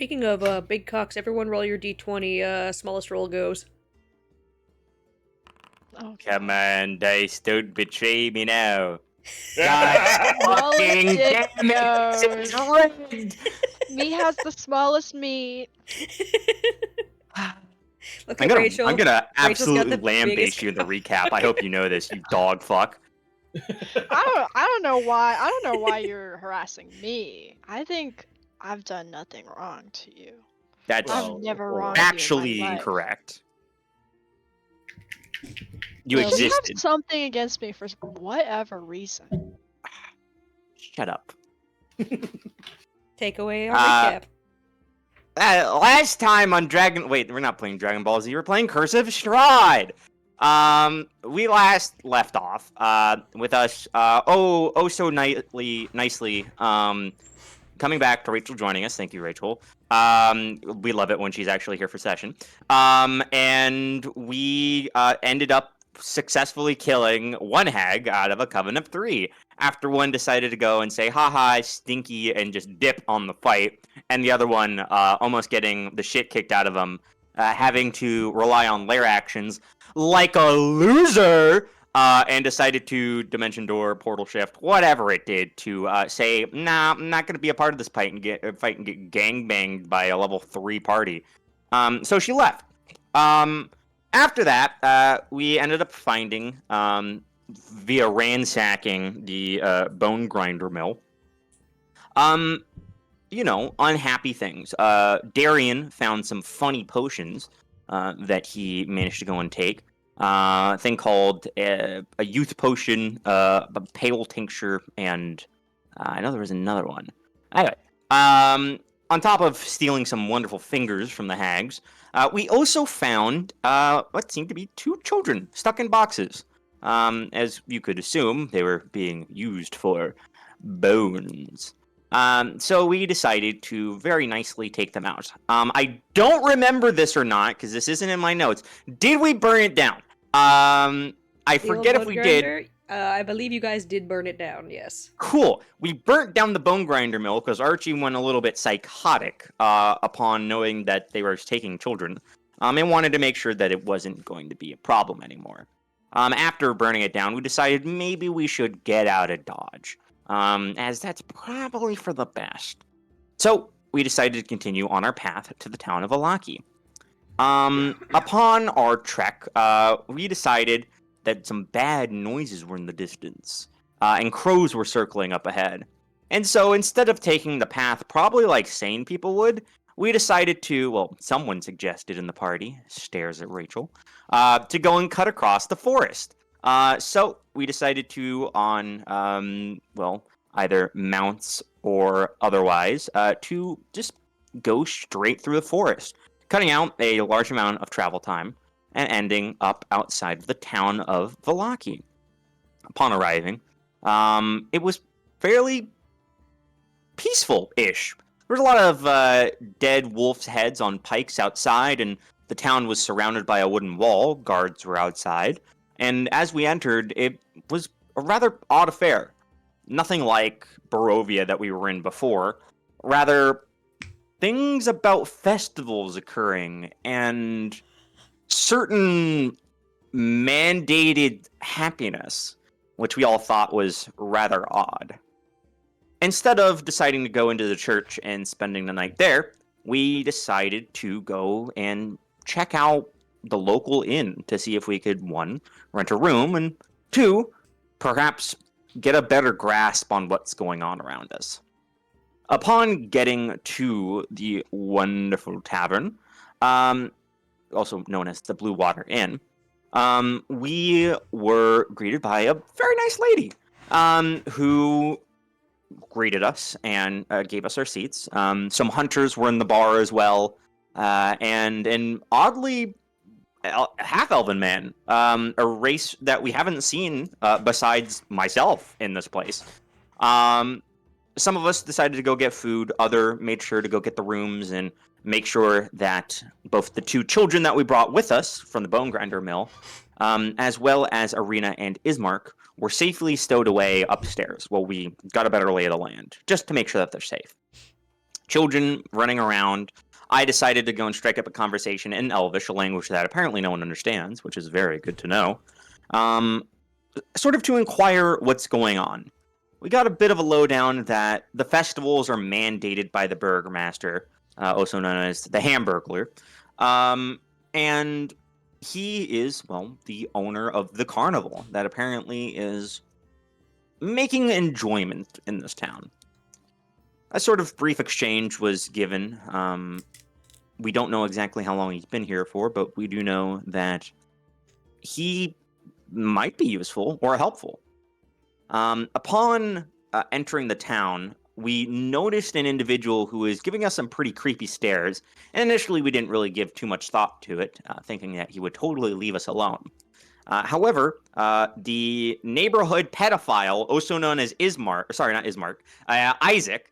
Speaking of big cocks, everyone roll your d20, smallest roll goes. Oh, Come God. on, dice, don't betray me now. Smallest Fucking dick damn it, this is goes. rigged! Me has the smallest meat. Look I'm at gonna, Rachel. I'm gonna Rachel's got absolutely the biggest lambaste you in the recap. I hope you know this, you dog fuck. I don't know why. I don't know why you're harassing me. I think I've done nothing wrong to you. That's I've Well, never hold on. wronged you in my factually life. incorrect. You You just have existed. something against me for whatever reason. Shut up. Take away our Uh, recap. Last time on Wait, we're not playing Dragon Ball Z. We're playing Cursive Strahd. We last left off with us so nicely coming back to Rachel joining us. Thank you, Rachel. We love it when she's actually here for session. And we ended up successfully killing one hag out of a coven of 3 after one decided to go and say haha stinky and just dip on the fight, and the other one almost getting the shit kicked out of him, having to rely on lair actions like a loser, and decided to dimension door, portal shift, whatever it did to say, nah, I'm not going to be a part of this fight and get gang banged by a level 3 party. So she left. After that, we ended up finding, via ransacking the bone grinder mill, unhappy things. Darian found some funny potions that he managed to go and take. A thing called a youth potion, a pale tincture, and I know there was another one. Anyway, on top of stealing some wonderful fingers from the hags, we also found what seemed to be 2 children stuck in boxes. As you could assume, they were being used for bones. So we decided to very nicely take them out. I don't remember this or not, because this isn't in my notes. Did we burn it down? I The old forget if bone we grinder, did. I believe you guys did burn it down, yes. Cool. We burnt down the bone grinder mill because Archie went a little bit psychotic upon knowing that they were taking children, and wanted to make sure that it wasn't going to be a problem anymore. After burning it down, we decided maybe we should get out of Dodge, as that's probably for the best. So we decided to continue on our path to the town of Vallaki. Upon our trek, we decided that some bad noises were in the distance, and crows were circling up ahead. And so instead of taking the path probably like sane people would, we decided to, well, someone suggested in the party, stares at Rachel, to go and cut across the forest. So we decided to, on, either mounts or otherwise, to just go straight through the forest, cutting out a large amount of travel time and ending up outside of the town of Vallaki. Upon arriving, it was fairly peaceful-ish. There was a lot of dead wolf's heads on pikes outside, and the town was surrounded by a wooden wall. Guards were outside. And as we entered, it was a rather odd affair. Nothing like Barovia that we were in before. Rather, things about festivals occurring and certain mandated happiness, which we all thought was rather odd. Instead of deciding to go into the church and spending the night there, we decided to go and check out the local inn to see if we could, 1, rent a room, and 2, perhaps get a better grasp on what's going on around us. Upon getting to the wonderful tavern, also known as the Blue Water Inn, we were greeted by a very nice lady, who greeted us and gave us our seats. Some hunters were in the bar as well, and an oddly half-elven man, a race that we haven't seen besides myself in this place. Some of us decided to go get food, other made sure to go get the rooms and make sure that both the 2 children that we brought with us from the bone grinder mill, as well as Arena and Ismark, were safely stowed away upstairs while we got a better lay of the land, just to make sure that they're safe. children running around. I decided to go and strike up a conversation in Elvish, a language that apparently no one understands, which is very good to know. Sort of to inquire what's going on. We got a bit of a lowdown that the festivals are mandated by the Burgermaster, also known as the Hamburglar. And he is, well, the owner of the carnival that apparently is making enjoyment in this town. A sort of brief exchange was given. We don't know exactly how long he's been here for, but we do know that he might be useful or helpful. Upon entering the town, we noticed an individual who was giving us some pretty creepy stares, and initially we didn't really give too much thought to it, thinking that he would totally leave us alone. However, the neighborhood pedophile, also known as Isaac,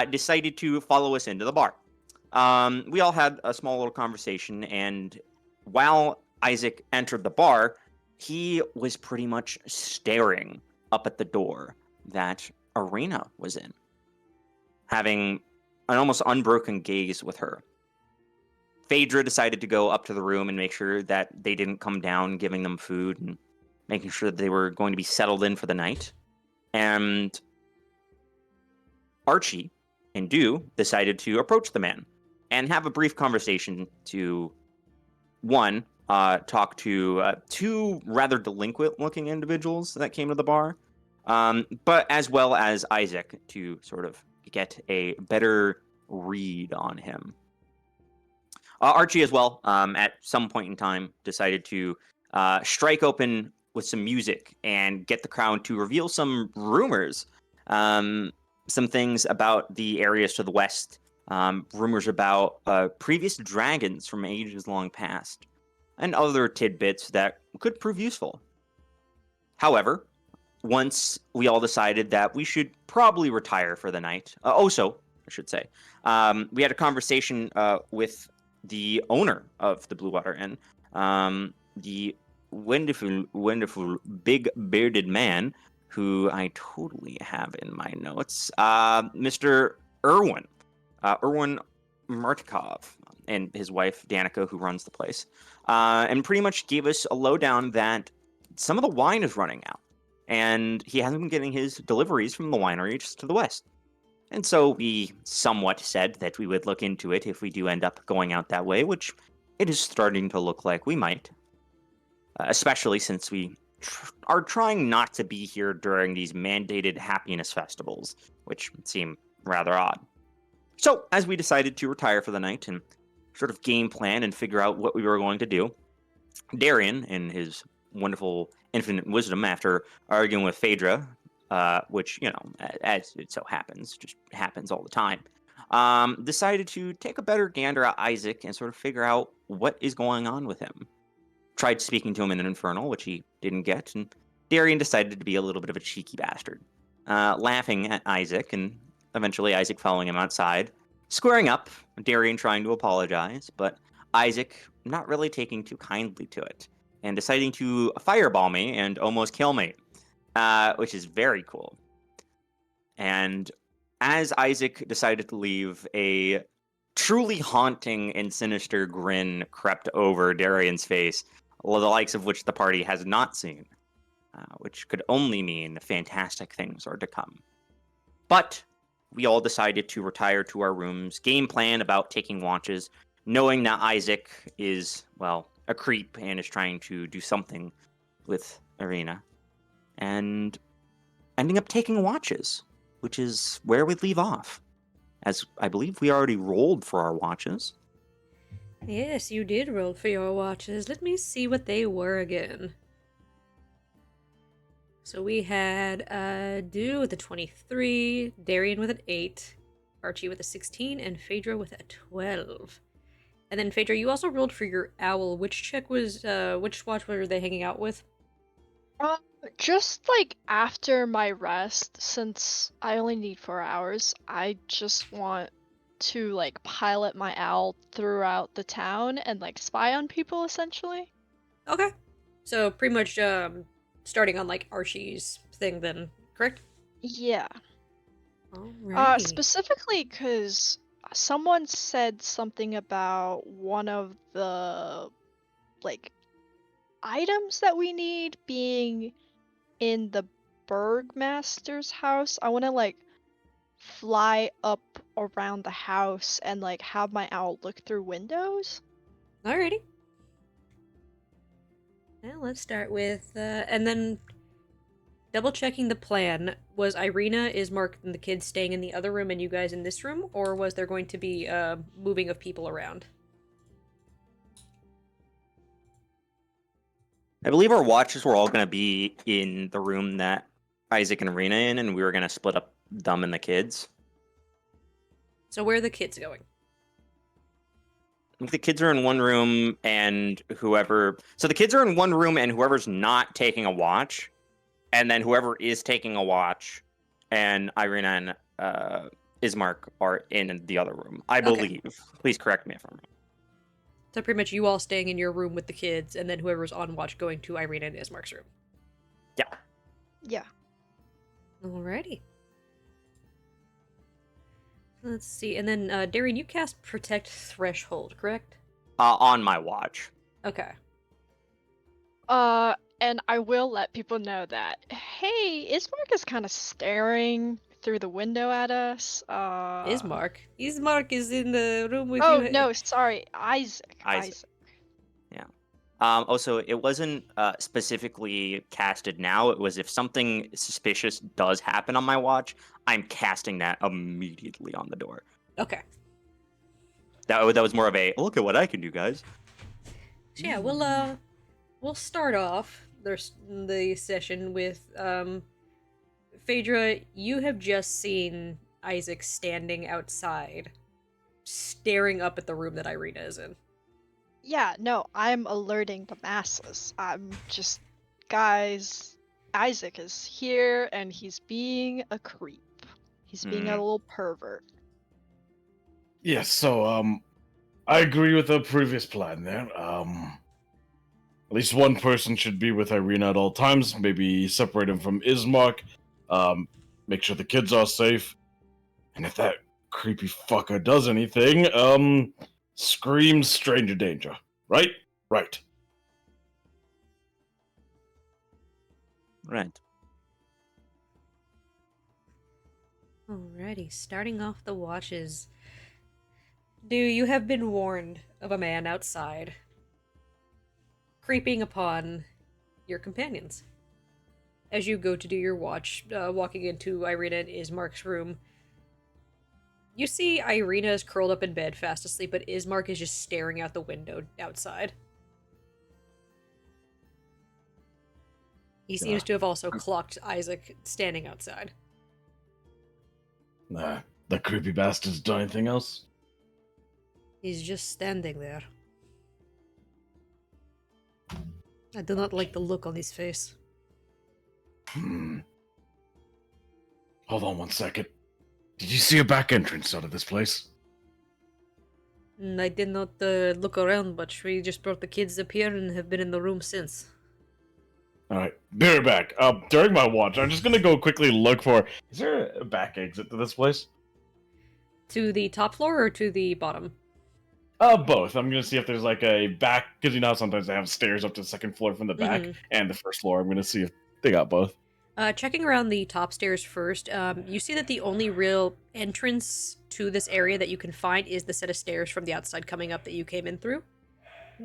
decided to follow us into the bar. We all had a small little conversation, and while Isaac entered the bar, he was pretty much staring up at the door that Arena was in, having an almost unbroken gaze with her. Phaedra decided to go up to the room and make sure that they didn't come down, giving them food and making sure that they were going to be settled in for the night. And Archie and Dew decided to approach the man and have a brief conversation to, one, talk to two rather delinquent-looking individuals that came to the bar, but as well as Isaac to sort of get a better read on him. Archie as well, at some point in time, decided to strike open with some music and get the crowd to reveal some rumors, some things about the areas to the west, rumors about previous dragons from ages long past, and other tidbits that could prove useful. However, once we all decided that we should probably retire for the night, I should say, we had a conversation with the owner of the Blue Water Inn, the wonderful, big bearded man who I totally have in my notes, Mr. Erwin Martikov, and his wife Danica, who runs the place, and pretty much gave us a lowdown that some of the wine is running out, and he hasn't been getting his deliveries from the winery just to the west. And so we somewhat said that we would look into it if we do end up going out that way, which it is starting to look like we might. Especially since we are trying not to be here during these mandated happiness festivals, which seem rather odd. So, as we decided to retire for the night and sort of game plan and figure out what we were going to do, Darian, in his wonderful infinite wisdom after arguing with Phaedra, which, as it so happens, just happens all the time, decided to take a better gander at Isaac and sort of figure out what is going on with him. Tried speaking to him in an infernal, which he didn't get, and Darian decided to be a little bit of a cheeky bastard, laughing at Isaac, and eventually Isaac following him outside, squaring up, Darian trying to apologize, but Isaac not really taking too kindly to it, and deciding to fireball me and almost kill me, which is very cool. And as Isaac decided to leave, a truly haunting and sinister grin crept over Darian's face, the likes of which the party has not seen, which could only mean fantastic things are to come. But we all decided to retire to our rooms, game plan about taking watches, knowing that Isaac is, well, a creep and is trying to do something with Arena, and ending up taking watches, which is where we leave off, as I believe we already rolled for our watches. Yes, you did roll for your watches. Let me see what they were again. So we had Dew with a 23, Darian with an 8, Archie with a 16, and Phaedra with a 12. And then Phaedra, you also rolled for your owl. Which watch were they hanging out with? Just like after my rest, since I only need 4 hours, I just want to like pilot my owl throughout the town and like spy on people essentially. Okay. So pretty much starting on like Archie's thing then, correct? Yeah. Alright. Specifically because someone said something about one of the like items that we need being in the Burgmaster's house. I want to like fly up around the house and like have my owl look through windows. Alrighty. Well, let's start with, and then double checking the plan. Was Irina, Ismark, and the kids staying in the other room and you guys in this room, or was there going to be moving of people around? I believe our watches were all going to be in the room that Isaac and Rena in, and we were going to split up them and the kids. So where are the kids going? The kids are in one room, and whoever... So the kids are in one room, and whoever's not taking a watch, and then whoever is taking a watch, and Irina and Ismark are in the other room, I believe. Okay. Please correct me if I'm wrong. So pretty much you all staying in your room with the kids, and then whoever's on watch going to Irina and Ismark's room. Yeah. Yeah. Alrighty. Let's see, and then Darian, you cast Protect Threshold, correct? On my watch. Okay. And I will let people know that, hey, Ismark is kind of staring through the window at us. Ismark? Ismark is in the room with you. Oh, no, sorry. Isaac. Yeah. Also, it wasn't specifically casted now. It was if something suspicious does happen on my watch, I'm casting that immediately on the door. Okay. That was more of a, look at what I can do, guys. So yeah, we'll start off the session with Phaedra, you have just seen Isaac standing outside, staring up at the room that Irina is in. Yeah, no, I'm alerting the masses. I'm just, guys, Isaac is here and he's being a creep. He's being a little pervert. Yes, so, I agree with the previous plan there. At least one person should be with Irina at all times, maybe separate him from Ismark, make sure the kids are safe, and if that creepy fucker does anything, scream stranger danger. Right? Right. Right. Alrighty, starting off the watches. You have been warned of a man outside, creeping upon your companions. As you go to do your watch, walking into Irina and Ismark's room, you see Irina is curled up in bed, fast asleep, but Ismark is just staring out the window outside. He seems to have also clocked Isaac standing outside. Nah, the creepy bastard's done anything else? He's just standing there. I do not like the look on his face. Hold on one second. Did you see a back entrance out of this place? I did not look around much. We just brought the kids up here and have been in the room since. Alright, be right back. During my watch, I'm just gonna go quickly look for... Is there a back exit to this place? To the top floor or to the bottom? Both. I'm gonna see if there's like a back... Because you know sometimes they have stairs up to the second floor from the back and the first floor. I'm gonna see if they got both. Checking around the top stairs first, you see that the only real entrance to this area that you can find is the set of stairs from the outside coming up that you came in through.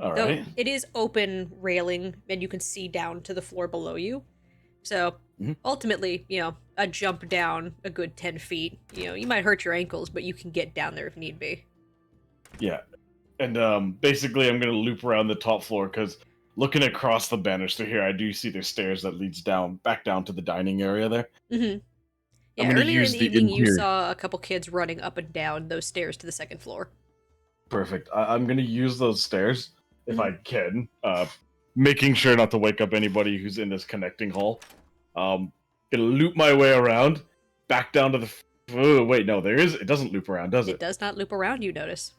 All Though right. it is open railing, and you can see down to the floor below you. So, ultimately, a jump down a good 10 feet. You might hurt your ankles, but you can get down there if need be. Yeah. And basically I'm gonna loop around the top floor, because looking across the banister here, I do see there's stairs that leads back down to the dining area there. Mm-hmm. Yeah, earlier in the evening, you saw a couple kids running up and down those stairs to the second floor. Perfect. I'm gonna use those stairs, if I can, making sure not to wake up anybody who's in this connecting hall. Gonna loop my way around, back down to the... Oh, wait, no, it doesn't loop around, does it? It does not loop around, you notice.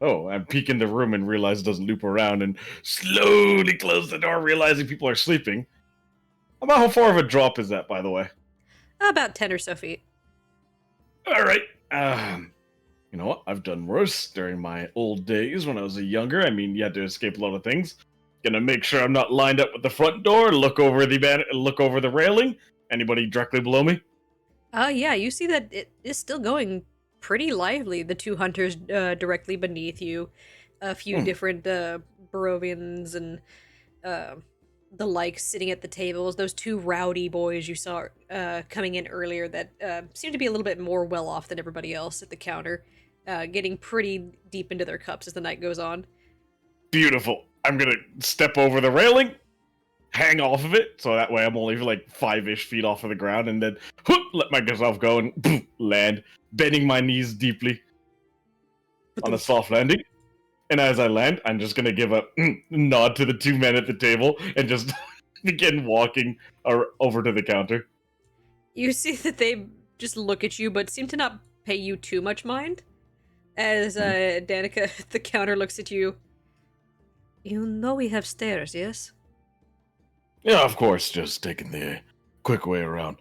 I'm peeking the room and realize it doesn't loop around and slowly close the door, realizing people are sleeping. About how far of a drop is that, by the way? About 10 or so feet. Alright. You know what? I've done worse during my old days when I was a younger. I mean, you had to escape a lot of things. Gonna make sure I'm not lined up with the front door. Look over the railing. Anybody directly below me? Yeah, you see that it is still going pretty lively. The two hunters directly beneath you, a few Hmm. different Barovians and uh, the like sitting at the tables. Those two rowdy boys you saw coming in earlier that seem to be a little bit more well off than everybody else at the counter, getting pretty deep into their cups as the night goes on. Beautiful. I'm gonna step over the railing, hang off of it, so that way I'm only like 5-ish feet off of the ground, and then whoop, let myself go and boom, land, bending my knees deeply on a soft landing. And as I land, I'm just gonna give a nod to the two men at the table and just begin walking over to the counter. You see that they just look at you, but seem to not pay you too much mind. As Danica at the counter looks at you. You know we have stairs, yes? Yeah, of course, just taking the quick way around.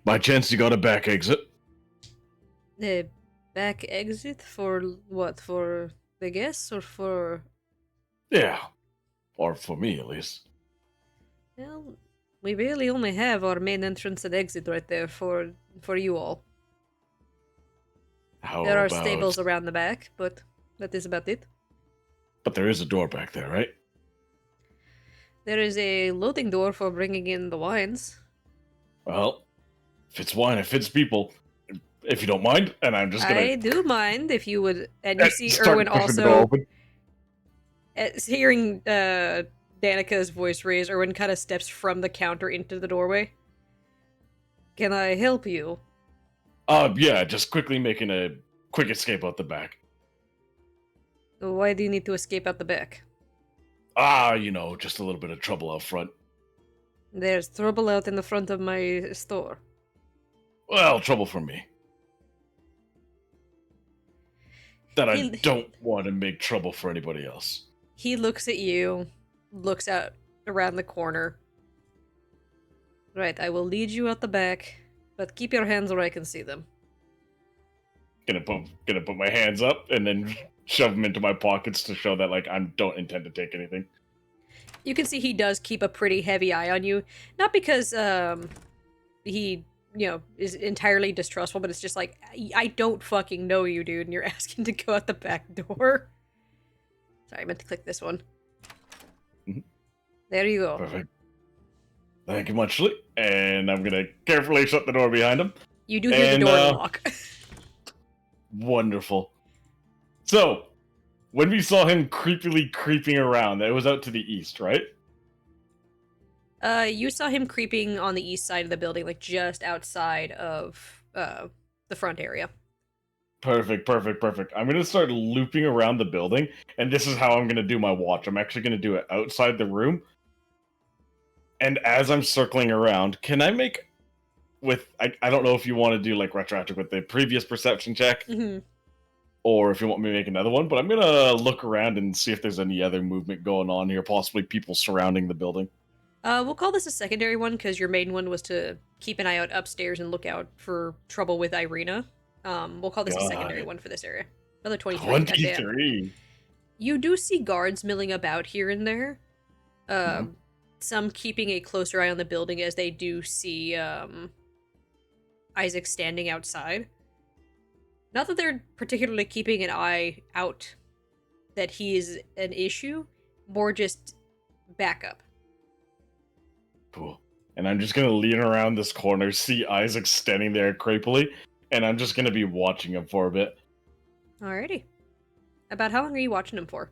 By chance you got a back exit? The back exit for what? For the guests or for? Yeah. Or for me, at least. Well, we really only have our main entrance and exit right there for you all. How There are about... stables around the back, but that is about it. But there is a door back there, right? There is a loading door for bringing in the wines. Well, if it's wine, if it's people, if you don't mind, and I'm just gonna... I do mind if you would, and you see start Erwin pushing the door also open. hearing Danica's voice raised. Erwin kind of steps from the counter into the doorway. Can I help you? Yeah, just quickly making a quick escape out the back. Why do you need to escape out the back? Just a little bit of trouble out front. There's trouble out in the front of my store. Well, trouble for me. That I He- don't want to make trouble for anybody else. He looks at you, looks out around the corner. Right, I will lead you out the back, but keep your hands where I can see them. Gonna put my hands up and then shove them into my pockets to show that I don't intend to take anything. You can see he does keep a pretty heavy eye on you. Not because he, is entirely distrustful, but it's just like, I don't fucking know you, dude, and you're asking to go out the back door. Sorry, I meant to click this one. Mhm. There you go. Perfect. Thank you muchly. And I'm gonna carefully shut the door behind him. You do hear the And, door lock. Wonderful. So, when we saw him creepily creeping around, it was out to the east, right? You saw him creeping on the east side of the building, like just outside of the front area. Perfect. I'm gonna start looping around the building, and this is how I'm gonna do my watch. I'm actually gonna do it outside the room. And as I'm circling around, can I make I don't know if you want to do retroactive with the previous perception check, or if you want me to make another one, but I'm gonna look around and see if there's any other movement going on here, possibly people surrounding the building. We'll call this a secondary one because your main one was to keep an eye out upstairs and look out for trouble with Irina. We'll call this a secondary one for this area. Another 23. Goddamn. 23. You do see guards milling about here and there. Some keeping a closer eye on the building as they do see Isaac standing outside. Not that they're particularly keeping an eye out that he is an issue, more just backup. Cool. And I'm just gonna lean around this corner, see Isaac standing there creepily, and I'm just gonna be watching him for a bit. Alrighty. About how long are you watching him for?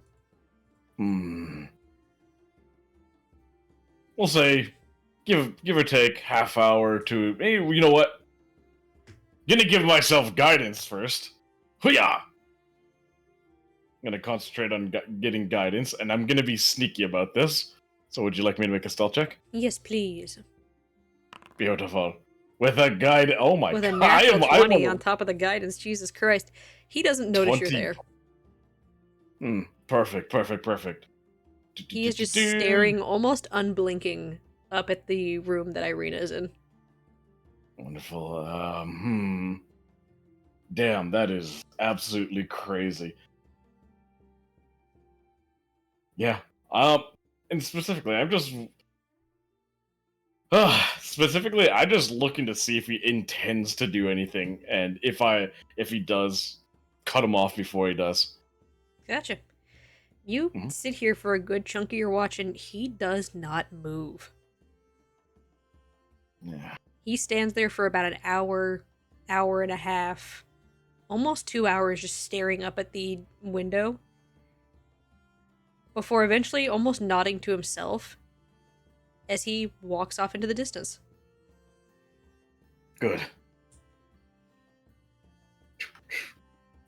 We'll say, give or take half hour to. Hey, you know what? Gonna give myself guidance first. Hoo-yah! I'm gonna concentrate on getting guidance, and I'm gonna be sneaky about this. So, would you like me to make a stealth check? Yes, please. Beautiful. With a guide. Oh my With god! a natural 20 I'm on top of the guidance, Jesus Christ. He doesn't notice 20. you're there. Perfect. He is just staring, almost unblinking, up at the room that Irina is in. Wonderful. Damn, that is absolutely crazy. Yeah. And specifically, I'm just looking to see if he intends to do anything, and if he does, cut him off before he does. Gotcha. You Mhm. sit here for a good chunk of your watch, and he does not move. Yeah. He stands there for about an hour, hour and a half, almost 2 hours, just staring up at the window, before eventually almost nodding to himself as he walks off into the distance. Good.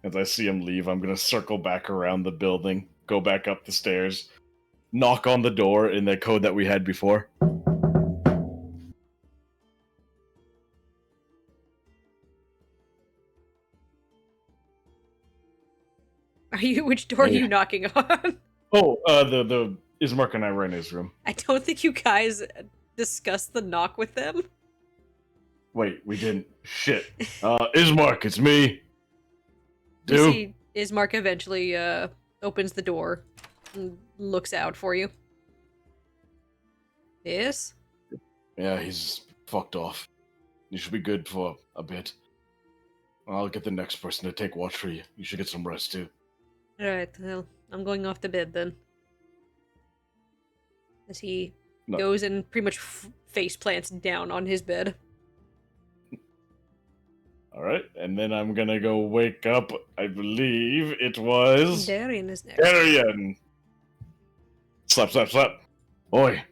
As I see him leave, I'm gonna circle back around the building, go back up the stairs, knock on the door in the code that we had before. Which door are Hey. you knocking on? Oh, the Ismark and I were in his room. I don't think you guys discussed the knock with them. Wait, we didn't. Shit. Ismark, it's me. You Dude. see Ismark eventually opens the door and looks out for you. Yes? Yeah, he's fucked off. You should be good for a bit. I'll get the next person to take watch for you. You should get some rest too. Alright, well, I'm going off to bed then. As he No. goes and pretty much face plants down on his bed. Alright, and then I'm gonna go wake up, I believe it was... Darian is next. Darian! Slap, slap, slap. Oi.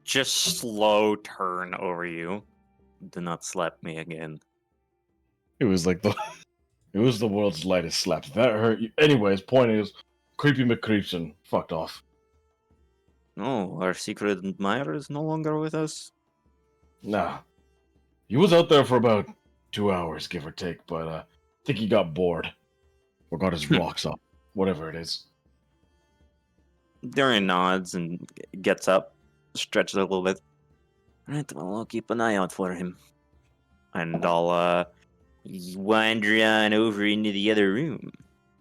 Just slow turn over you. Do not slap me again. It was like the... It was the world's lightest slap. That hurt you. Anyways, point is, Creepy McCreepson fucked off. Oh, our secret admirer is no longer with us? Nah. He was out there for about 2 hours, give or take, but I think he got bored. Or got his rocks up. Whatever it is. Darian nods and gets up, stretches a little bit. Alright, well, I'll keep an eye out for him. And I'll wander on over into the other room.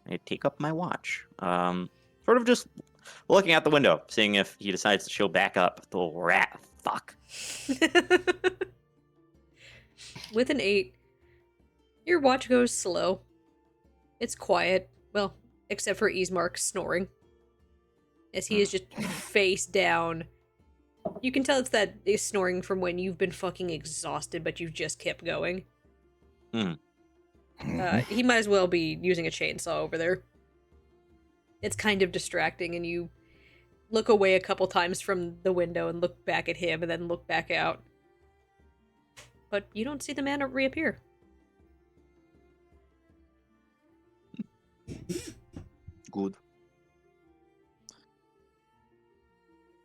I take up my watch. Sort of just looking out the window, seeing if he decides to show back up. The little rat fuck. With an 8, your watch goes slow. It's quiet. Well, except for Ismark snoring. As he is just face down. You can tell it's that snoring from when you've been fucking exhausted, but you've just kept going. He might as well be using a chainsaw over there. It's kind of distracting, and you look away a couple times from the window and look back at him and then look back out. But you don't see the man reappear. Good.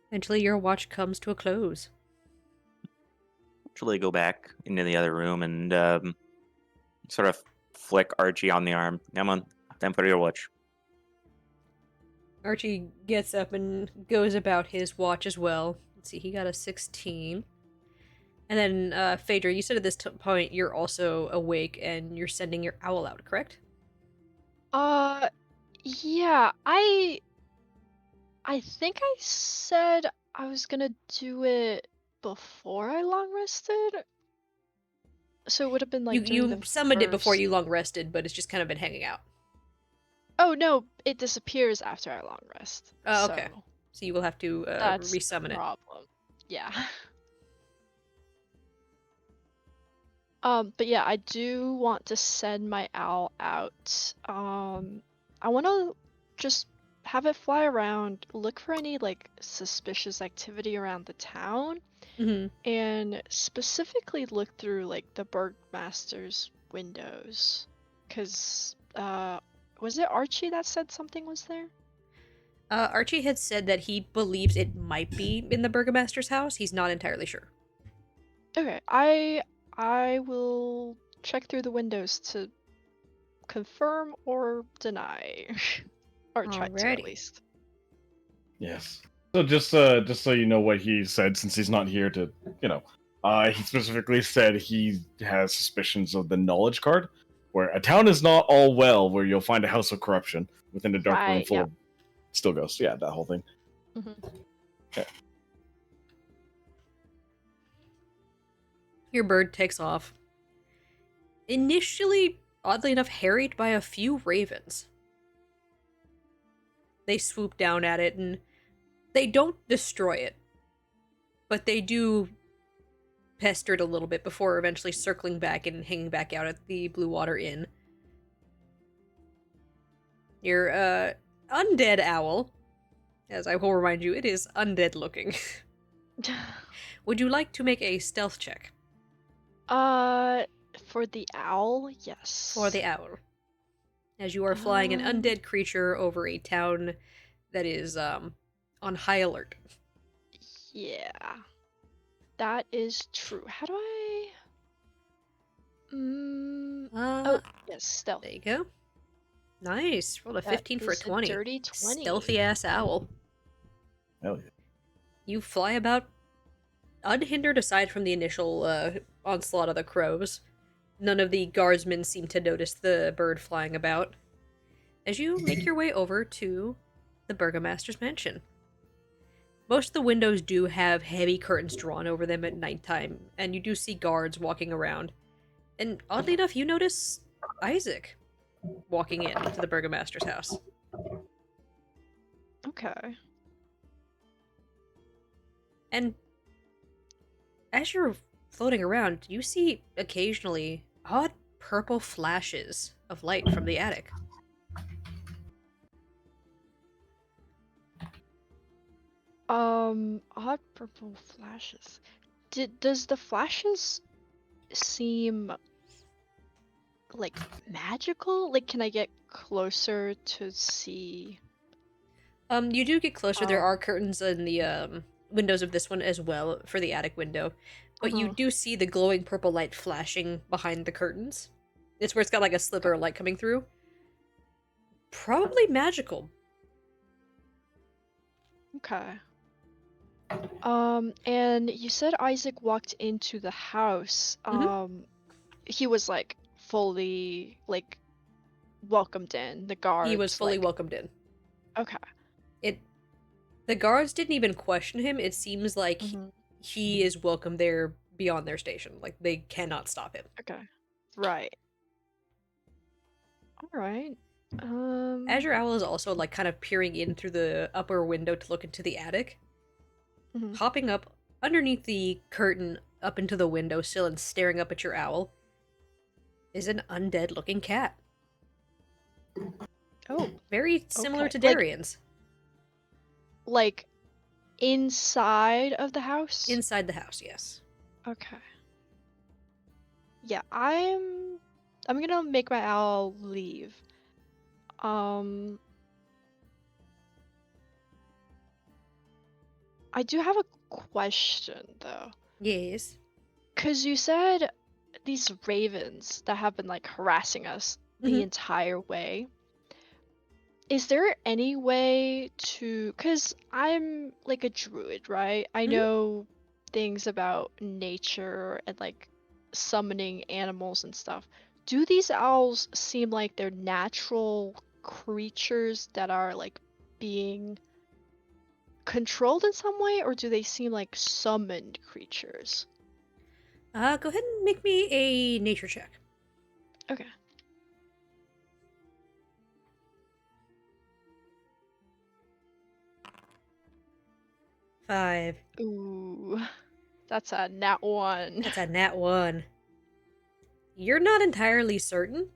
Eventually, your watch comes to a close. Actually, go back into the other room and sort of flick Archie on the arm. Come on, time for your watch. Archie gets up and goes about his watch as well. Let's see, he got a 16. And then, Phaedra, you said at this point you're also awake and you're sending your owl out, correct? Yeah, I think I said I was gonna do it before I long rested. So it would have been like you during the summoned it before first- you long rested, but it's just kind of been hanging out. Oh no, it disappears after I long rest. Oh, okay. So So you will have to that's resummon the it. problem. Yeah. But yeah, I do want to send my owl out. I want to just have it fly around, look for any like suspicious activity around the town, Mm-hmm. and specifically look through like the burgmaster's windows. Cause was it Archie that said something was there? Archie had said that he believes it might be in the burgomaster's house. He's not entirely sure. Okay, I will check through the windows to confirm or deny. Or try to at Alrighty. least. Yes. So just so you know what he said, since he's not here to, He specifically said he has suspicions of the knowledge card, where a town is not all well, where you'll find a house of corruption within a dark room Right, full yeah. of still ghosts. Yeah, that whole thing. Hmm. Your bird takes off. Initially, oddly enough, harried by a few ravens. They swoop down at it and they don't destroy it, but they do pester it a little bit before eventually circling back and hanging back out at the Blue Water Inn. Your undead owl, as I will remind you, it is undead looking. Would you like to make a stealth check For the owl, yes. for the owl? As you are flying an undead creature over a town that is on high alert. Yeah, that is true. How do I? Oh, yes, stealth. There you go. Nice. Rolled a That 15 for a is 20. dirty 20. Stealthy ass owl. Hell yeah. You fly about unhindered aside from the initial onslaught of the crows. None of the guardsmen seem to notice the bird flying about. As you make your way over to the Burgomaster's mansion. Most of the windows do have heavy curtains drawn over them at nighttime, and you do see guards walking around. And oddly enough, you notice Isaac walking in to the Burgomaster's house. Okay. And as you're floating around, you see occasionally odd purple flashes of light from the attic. Odd purple flashes. Does the flashes seem like magical? Like, can I get closer to see? You do get closer. There Oh. are curtains in the windows of this one as well for the attic window, but you Uh-huh. do see the glowing purple light flashing behind the curtains. It's where it's got like a sliver of light coming through. Probably magical. Okay. And you said Isaac walked into the house. He was like fully like welcomed in. The guards. He was fully like, welcomed in. Okay. The guards didn't even question him. It seems like Mhm. he is welcome there beyond their station. Like they cannot stop him. Okay. Right. All right. Azure Owl is also like kind of peering in through the upper window to look into the attic. Mhm. Hopping up underneath the curtain up into the windowsill and staring up at your owl is an undead looking cat. Oh, Very similar Okay. to Like- Darian's. like inside of the house? Inside the house, yes. Okay. Yeah, I'm gonna make my owl leave. I do have a question though. Yes. 'Cause you said these ravens that have been like harassing us the Mhm. entire way. Is there any way to, 'cause I'm like a druid, right? I Mhm. know things about nature and like summoning animals and stuff. Do these owls seem like they're natural creatures that are like being controlled in some way, or do they seem like summoned creatures? Go ahead and make me a nature check. Okay. Five. Ooh, that's a nat 1. That's a nat 1. You're not entirely certain.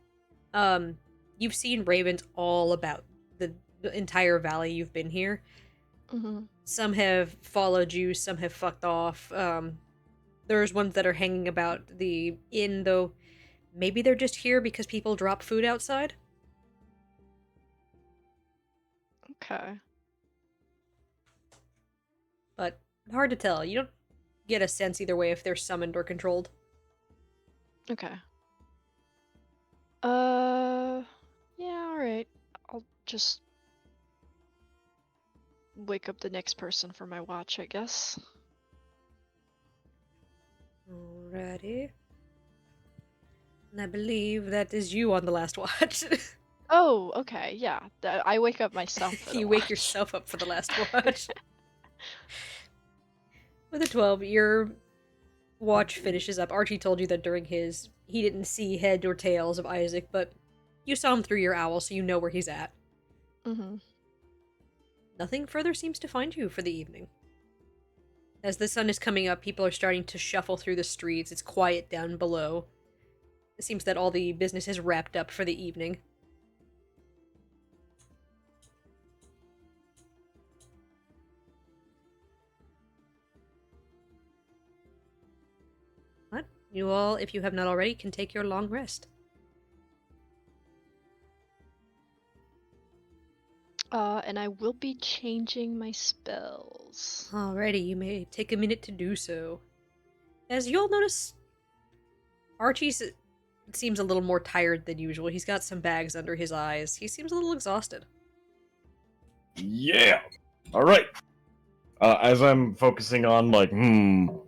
You've seen ravens all about the entire valley you've been here. Hmm. Some have followed you, some have fucked off. There's ones that are hanging about the inn, though maybe they're just here because people drop food outside. Okay. But hard to tell. You don't get a sense either way if they're summoned or controlled. Okay. Yeah, alright. I'll just wake up the next person for my watch, I guess. Alrighty. And I believe that is you on the last watch. Oh, okay, yeah. I wake up myself for the You wake watch. yourself up for the last watch. With a 12, your watch finishes up. Archie told you that during his, he didn't see head or tails of Isaac, but you saw him through your owl, so you know where he's at. Mm-hmm. Nothing further seems to find you for the evening. As the sun is coming up, people are starting to shuffle through the streets. It's quiet down below. It seems that all the business is wrapped up for the evening. What? You all, if you have not already, can take your long rest. And I will be changing my spells. Alrighty, you may take a minute to do so. As you'll notice, Archie seems a little more tired than usual. He's got some bags under his eyes. He seems a little exhausted. Yeah. All right. As I'm focusing on like,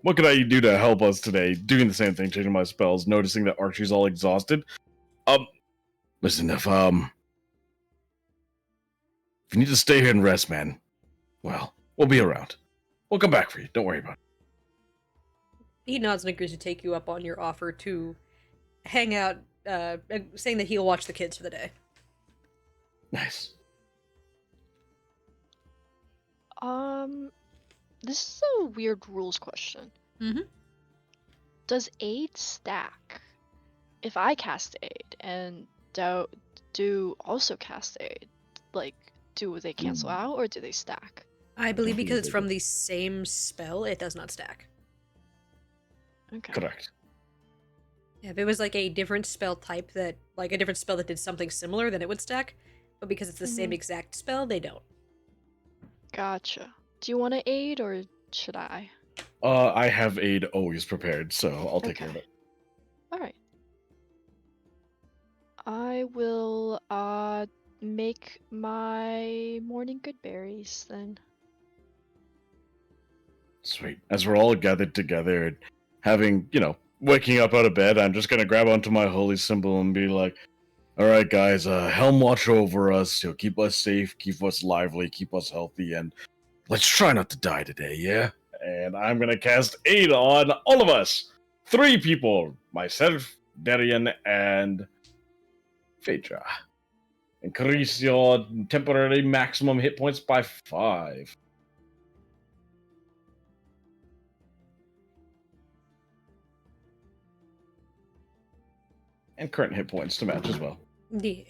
what could I do to help us today? Doing the same thing, changing my spells, noticing that Archie's all exhausted. Listen, if you need to stay here and rest, man, well, we'll be around. We'll come back for you. Don't worry about it. He nods and agrees to take you up on your offer to hang out, saying that he'll watch the kids for the day. Nice. This is a weird rules question. Mm-hmm. Does aid stack? If I cast aid and do also cast aid, like, do they cancel out or do they stack? I believe because it's from the same spell, it does not stack. Okay. Correct. Yeah, if it was like a different spell type that, like a different spell that did something similar, then it would stack. But because it's the same exact spell, they don't. Gotcha. Do you want to aid or should I? I have aid always prepared, so I'll take care of it. Alright. I will make my morning good berries then. Sweet. As we're all gathered together and having, waking up out of bed, I'm just gonna grab onto my holy symbol and be like, all right, guys, Helm watch over us. Keep us safe, keep us lively, keep us healthy, and let's try not to die today, yeah? And I'm gonna cast aid on all of us. 3 people. Myself, Darian, and Phaedra. Increase your temporary maximum hit points by 5. And current hit points to match as well. Yeah.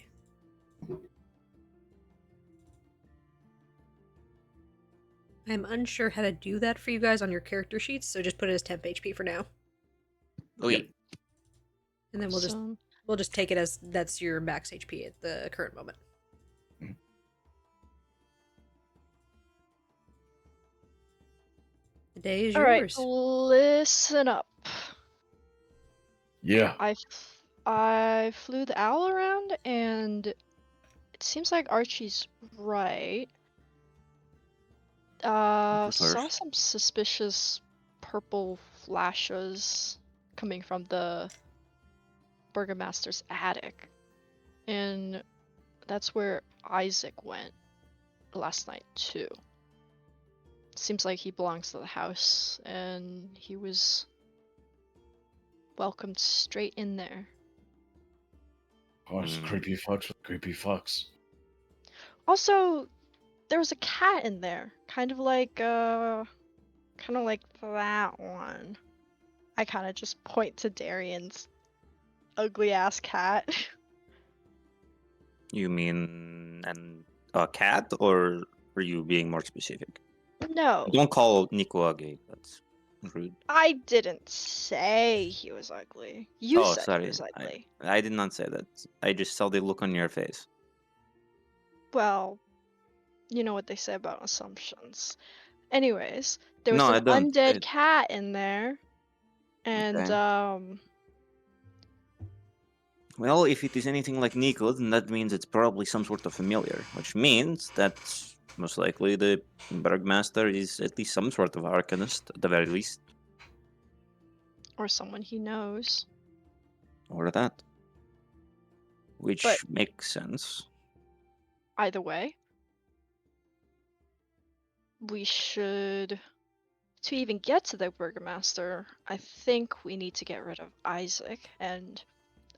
I'm unsure how to do that for you guys on your character sheets, so just put it as temp HP for now. Okay. And then we'll just take it as that's your max HP at the current moment. The day is yours. Alright, listen up. Yeah. I flew the owl around and it seems like Archie's right. Saw some suspicious purple flashes coming from the burgomaster's attic. And that's where Isaac went last night too. Seems like he belongs to the house and he was welcomed straight in there. Gosh, creepy fucks with creepy fucks. Also, there was a cat in there, kind of like that one. I kind of just point to Darian's ugly ass cat. You mean a cat, or are you being more specific? No, Don't call Nico ugly. That's rude. I didn't say he was ugly. You said sorry. he was ugly. I did not say that. I just saw the look on your face. Well, you know what they say about assumptions. Anyways, there was No, I an don't. undead cat in there, and Okay. Well, if it is anything like Nico, then that means it's probably some sort of familiar, which means that most likely the Bergmaster is at least some sort of arcanist, at the very least. Or someone he knows. Or that. Which But- makes sense. Either way, we should... To even get to the Burgomaster, I think we need to get rid of Isaac, and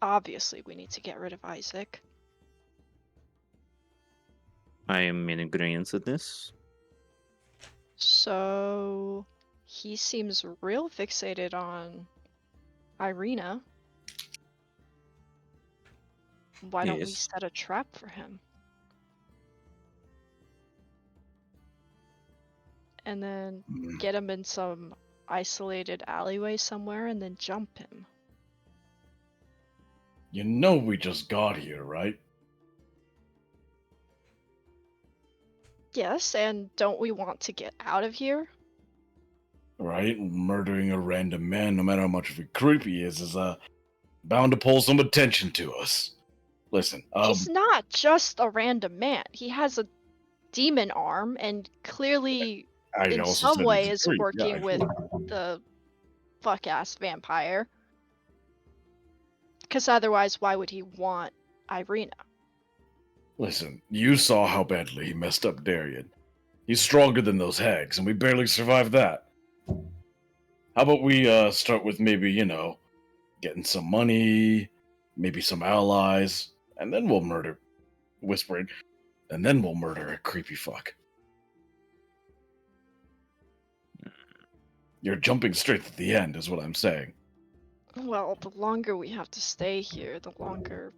obviously we need to get rid of Isaac. I am in agreement with this. So he seems real fixated on Irina. Why don't we Yes. set a trap for him? And then get him in some isolated alleyway somewhere and then jump him. You know we just got here, right? Yes, and don't we want to get out of here? Right? Murdering a random man, no matter how much of a creep he is bound to pull some attention to us. Listen, He's not just a random man. He has a demon arm and clearly I in also some said way he's a is creep, working yeah. with the fuck-ass vampire. Because otherwise, why would he want Irina? Listen, you saw how badly he messed up Darien. He's stronger than those hags, and we barely survived that. How about we start with maybe, getting some money, maybe some allies, and then we'll murder, whispering, and then we'll murder a creepy fuck. You're jumping straight to the end, is what I'm saying. Well, the longer we have to stay here, the longer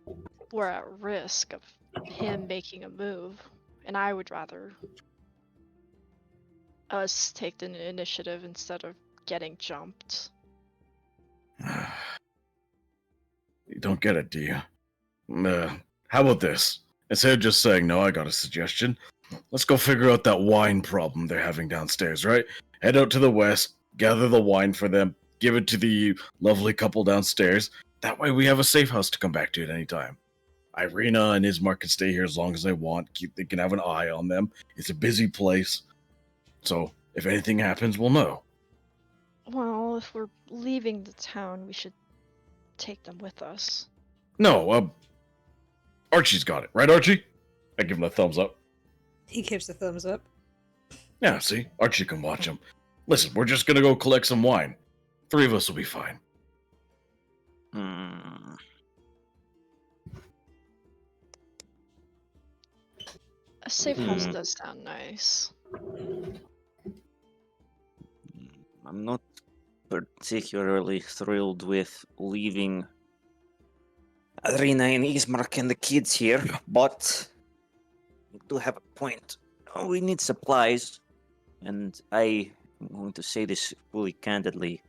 we're at risk of him making a move. And I would rather us take the initiative instead of getting jumped. You don't get it, do you? How about this? Instead of just saying no, I got a suggestion. Let's go figure out that wine problem they're having downstairs, right? Head out to the west, gather the wine for them, give it to the lovely couple downstairs. That way we have a safe house to come back to at any time. Irina and Ismark can stay here as long as they want. They can have an eye on them. It's a busy place. So if anything happens, we'll know. Well, if we're leaving the town, we should take them with us. No, Archie's got it. Right, Archie? I give him a thumbs up. He gives a thumbs up. Yeah, see? Archie can watch him. Listen, we're just gonna go collect some wine. 3 of us will be fine. Hmm. A safe house Hmm. does sound nice. I'm not particularly thrilled with leaving Arena and Ismark and the kids here, but you do have a point. We need supplies, and I'm going to say this fully candidly.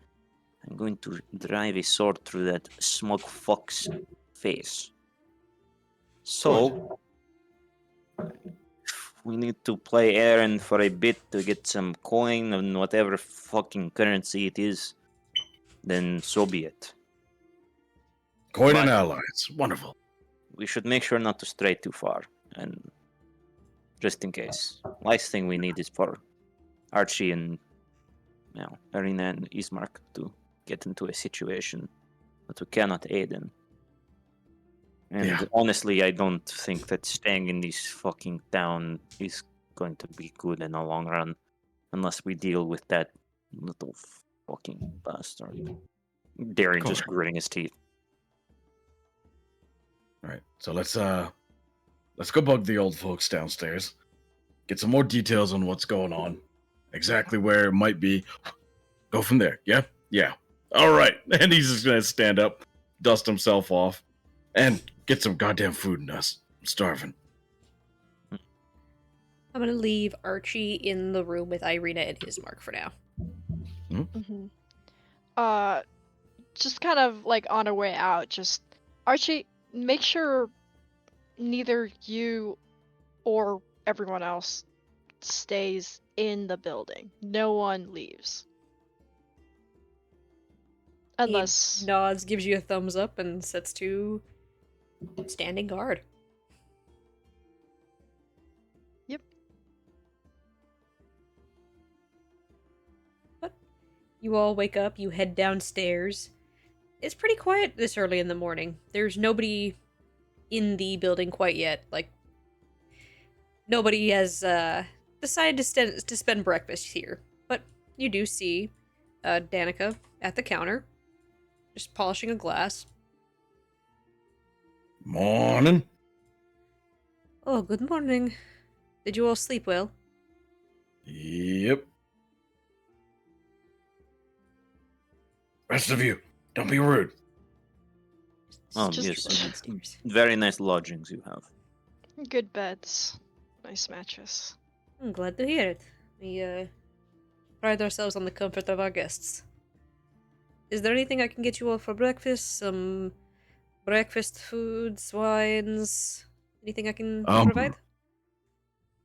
I'm going to drive a sword through that smug fuck's face. So, we need to play errand for a bit to get some coin and whatever fucking currency it is, then so be it. Coin and But- allies. Wonderful. We should make sure not to stray too far, and just in case. Last thing we need is for Archie and Arena and Ismark to get into a situation that we cannot aid in. And Yeah. honestly, I don't think that staying in this fucking town is going to be good in the long run, unless we deal with that little fucking bastard. Darren just Correct. gritting his teeth. All right, so let's go bug the old folks downstairs. Get some more details on what's going on, exactly where it might be. Go from there. Yeah, yeah. All right, and he's just gonna stand up, dust himself off, and get some goddamn food in us. I'm starving. I'm gonna leave Archie in the room with Irina and Ismark for now. Mm-hmm. Just kind of like on our way out, just Archie, make sure neither you or everyone else stays in the building. No one leaves. Unless He nods, gives you a thumbs up, and sets to standing guard. You all wake up, you head downstairs. It's pretty quiet this early in the morning. There's nobody in the building quite yet. Like, nobody has decided to spend breakfast here. But you do see Danica at the counter, just polishing a glass. Morning. Oh, good morning. Did you all sleep well? Yep. Rest of you, don't be rude. Oh, Just yes. downstairs. Very nice lodgings you have. good beds, nice mattress. I'm glad to hear it. We pride ourselves on the comfort of our guests. Is there anything I can get you all for breakfast? Some breakfast foods, wines? Anything I can provide?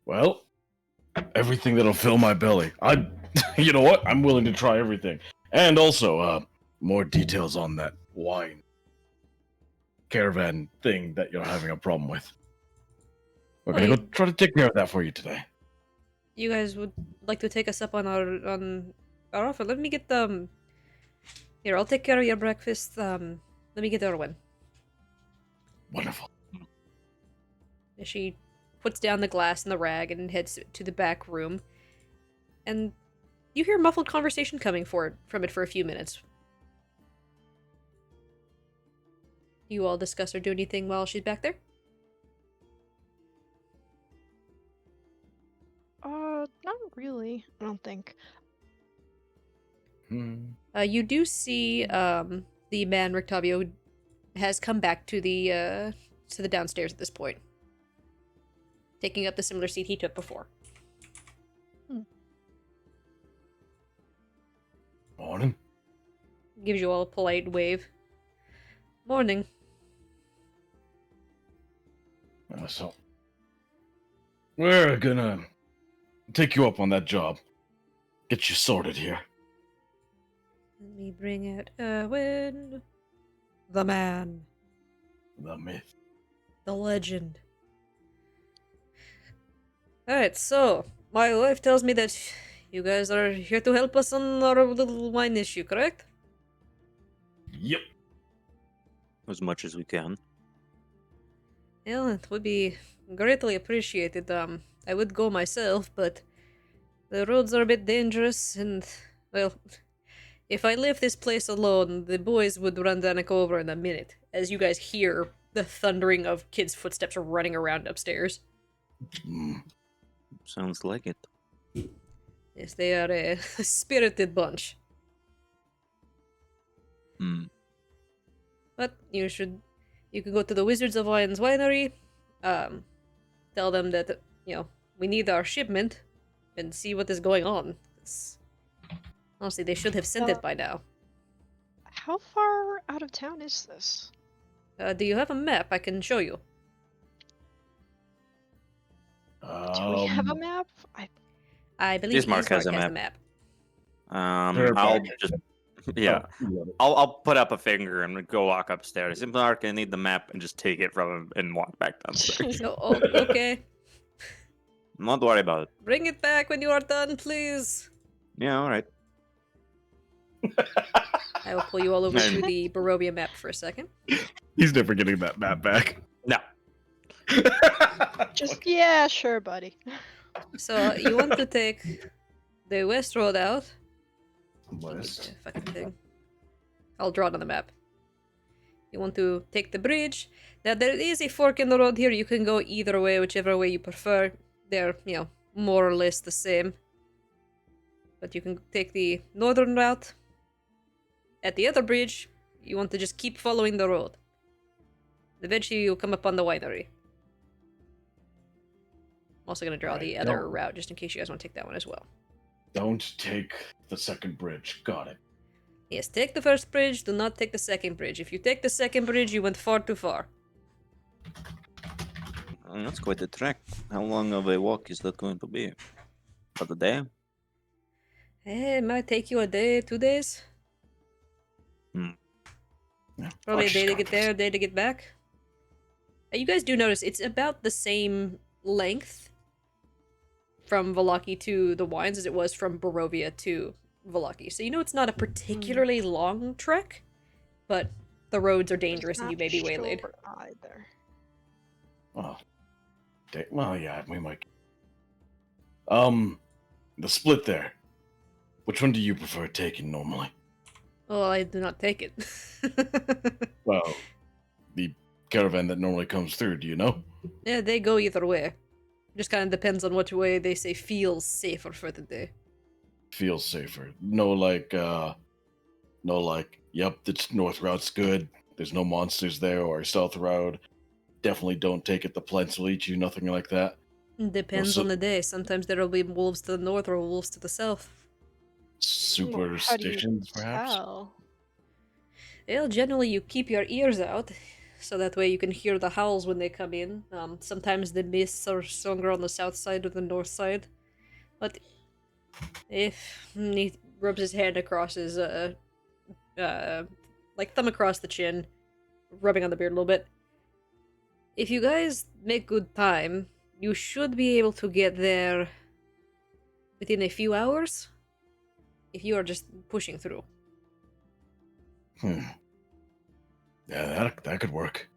Well, everything that'll fill my belly. You know what? I'm willing to try everything. And also, more details on that wine caravan thing that you're having a problem with. We're gonna go try to take care of that for you today. You guys would like to take us up on our offer? Let me get them. Here, I'll take care of your breakfast. Let me get Erwin. Wonderful. She puts down the glass and the rag and heads to the back room. And you hear muffled conversation coming from it for a few minutes. You all discuss or do anything while she's back there? Not really. I don't think. You do see the man Rictavio has come back to the downstairs at this point, taking up the similar seat he took before. Morning. Gives you all a polite wave. Morning. So, we're gonna take you up on that job. Get you sorted here. Let me bring out Erwin. The man. The myth. The legend. Alright, so, my wife tells me that you guys are here to help us on our little wine issue, correct? Yep. As much as we can. Well, it would be greatly appreciated. I would go myself, but the roads are a bit dangerous, and, well, if I left this place alone, the boys would run Danica over in a minute, as you guys hear the thundering of kids' footsteps running around upstairs. Sounds like it. Yes, they are a spirited bunch. But you can go to the Wizards of Wines winery, tell them that, we need our shipment, and see what is going on. Honestly, they should have sent it by now. How far out of town is this? Do you have a map? I can show you. Do we have a map? I believe Ismark has a the map. map. I'll just I'll put up a finger and go walk upstairs. Ismark, I need the map, and just take it from him and walk back downstairs. Okay. Not worry about it. Bring it back when you are done, please. Yeah, all right. I will pull you all over to the Barovia map for a second. He's never getting that map back. No. Yeah, sure, buddy. So, you want to take the west road out. West. Fucking thing. I'll draw it on the map. You want to take the bridge. Now, there is a fork in the road here. You can go either way, whichever way you prefer. They're, more or less the same. But you can take the northern route. At the other bridge, you want to just keep following the road. Eventually, you'll come upon the winery. I'm also going to draw the other route, just in case you guys want to take that one as well. Don't take the second bridge. Got it. Yes, take the first bridge, do not take the second bridge. If you take the second bridge, you went far too far. That's quite a trek. How long of a walk is that going to be? About a day? It might take you a day, 2 days. Yeah. Probably a day to get there, a day to get back. You guys do notice it's about the same length from Vallaki to the wines as it was from Barovia to Vallaki. So you know it's not a particularly long trek, but the roads are dangerous and you may be waylaid. Sure either. Oh, well, yeah, we might. The split there. Which one do you prefer taking normally? Well, I do not take it. Well, the caravan that normally comes through. Do you know? Yeah, they go either way. Just kind of depends on which way they say feels safer for the day. Feels safer. No, yep, the north route's good. There's no monsters there, or south route. Definitely don't take it. The plants will eat you. Nothing like that. Depends so- on the day. Sometimes there will be wolves to the north or wolves to the south. Superstitions, perhaps. Tell? Well, generally you keep your ears out, so that way you can hear the howls when they come in. Sometimes the mists are stronger on the south side or the north side. But if he rubs his hand across his, like thumb across the chin, rubbing on the beard a little bit. If you guys make good time, you should be able to get there within a few hours. If you are just pushing through. Yeah, that could work.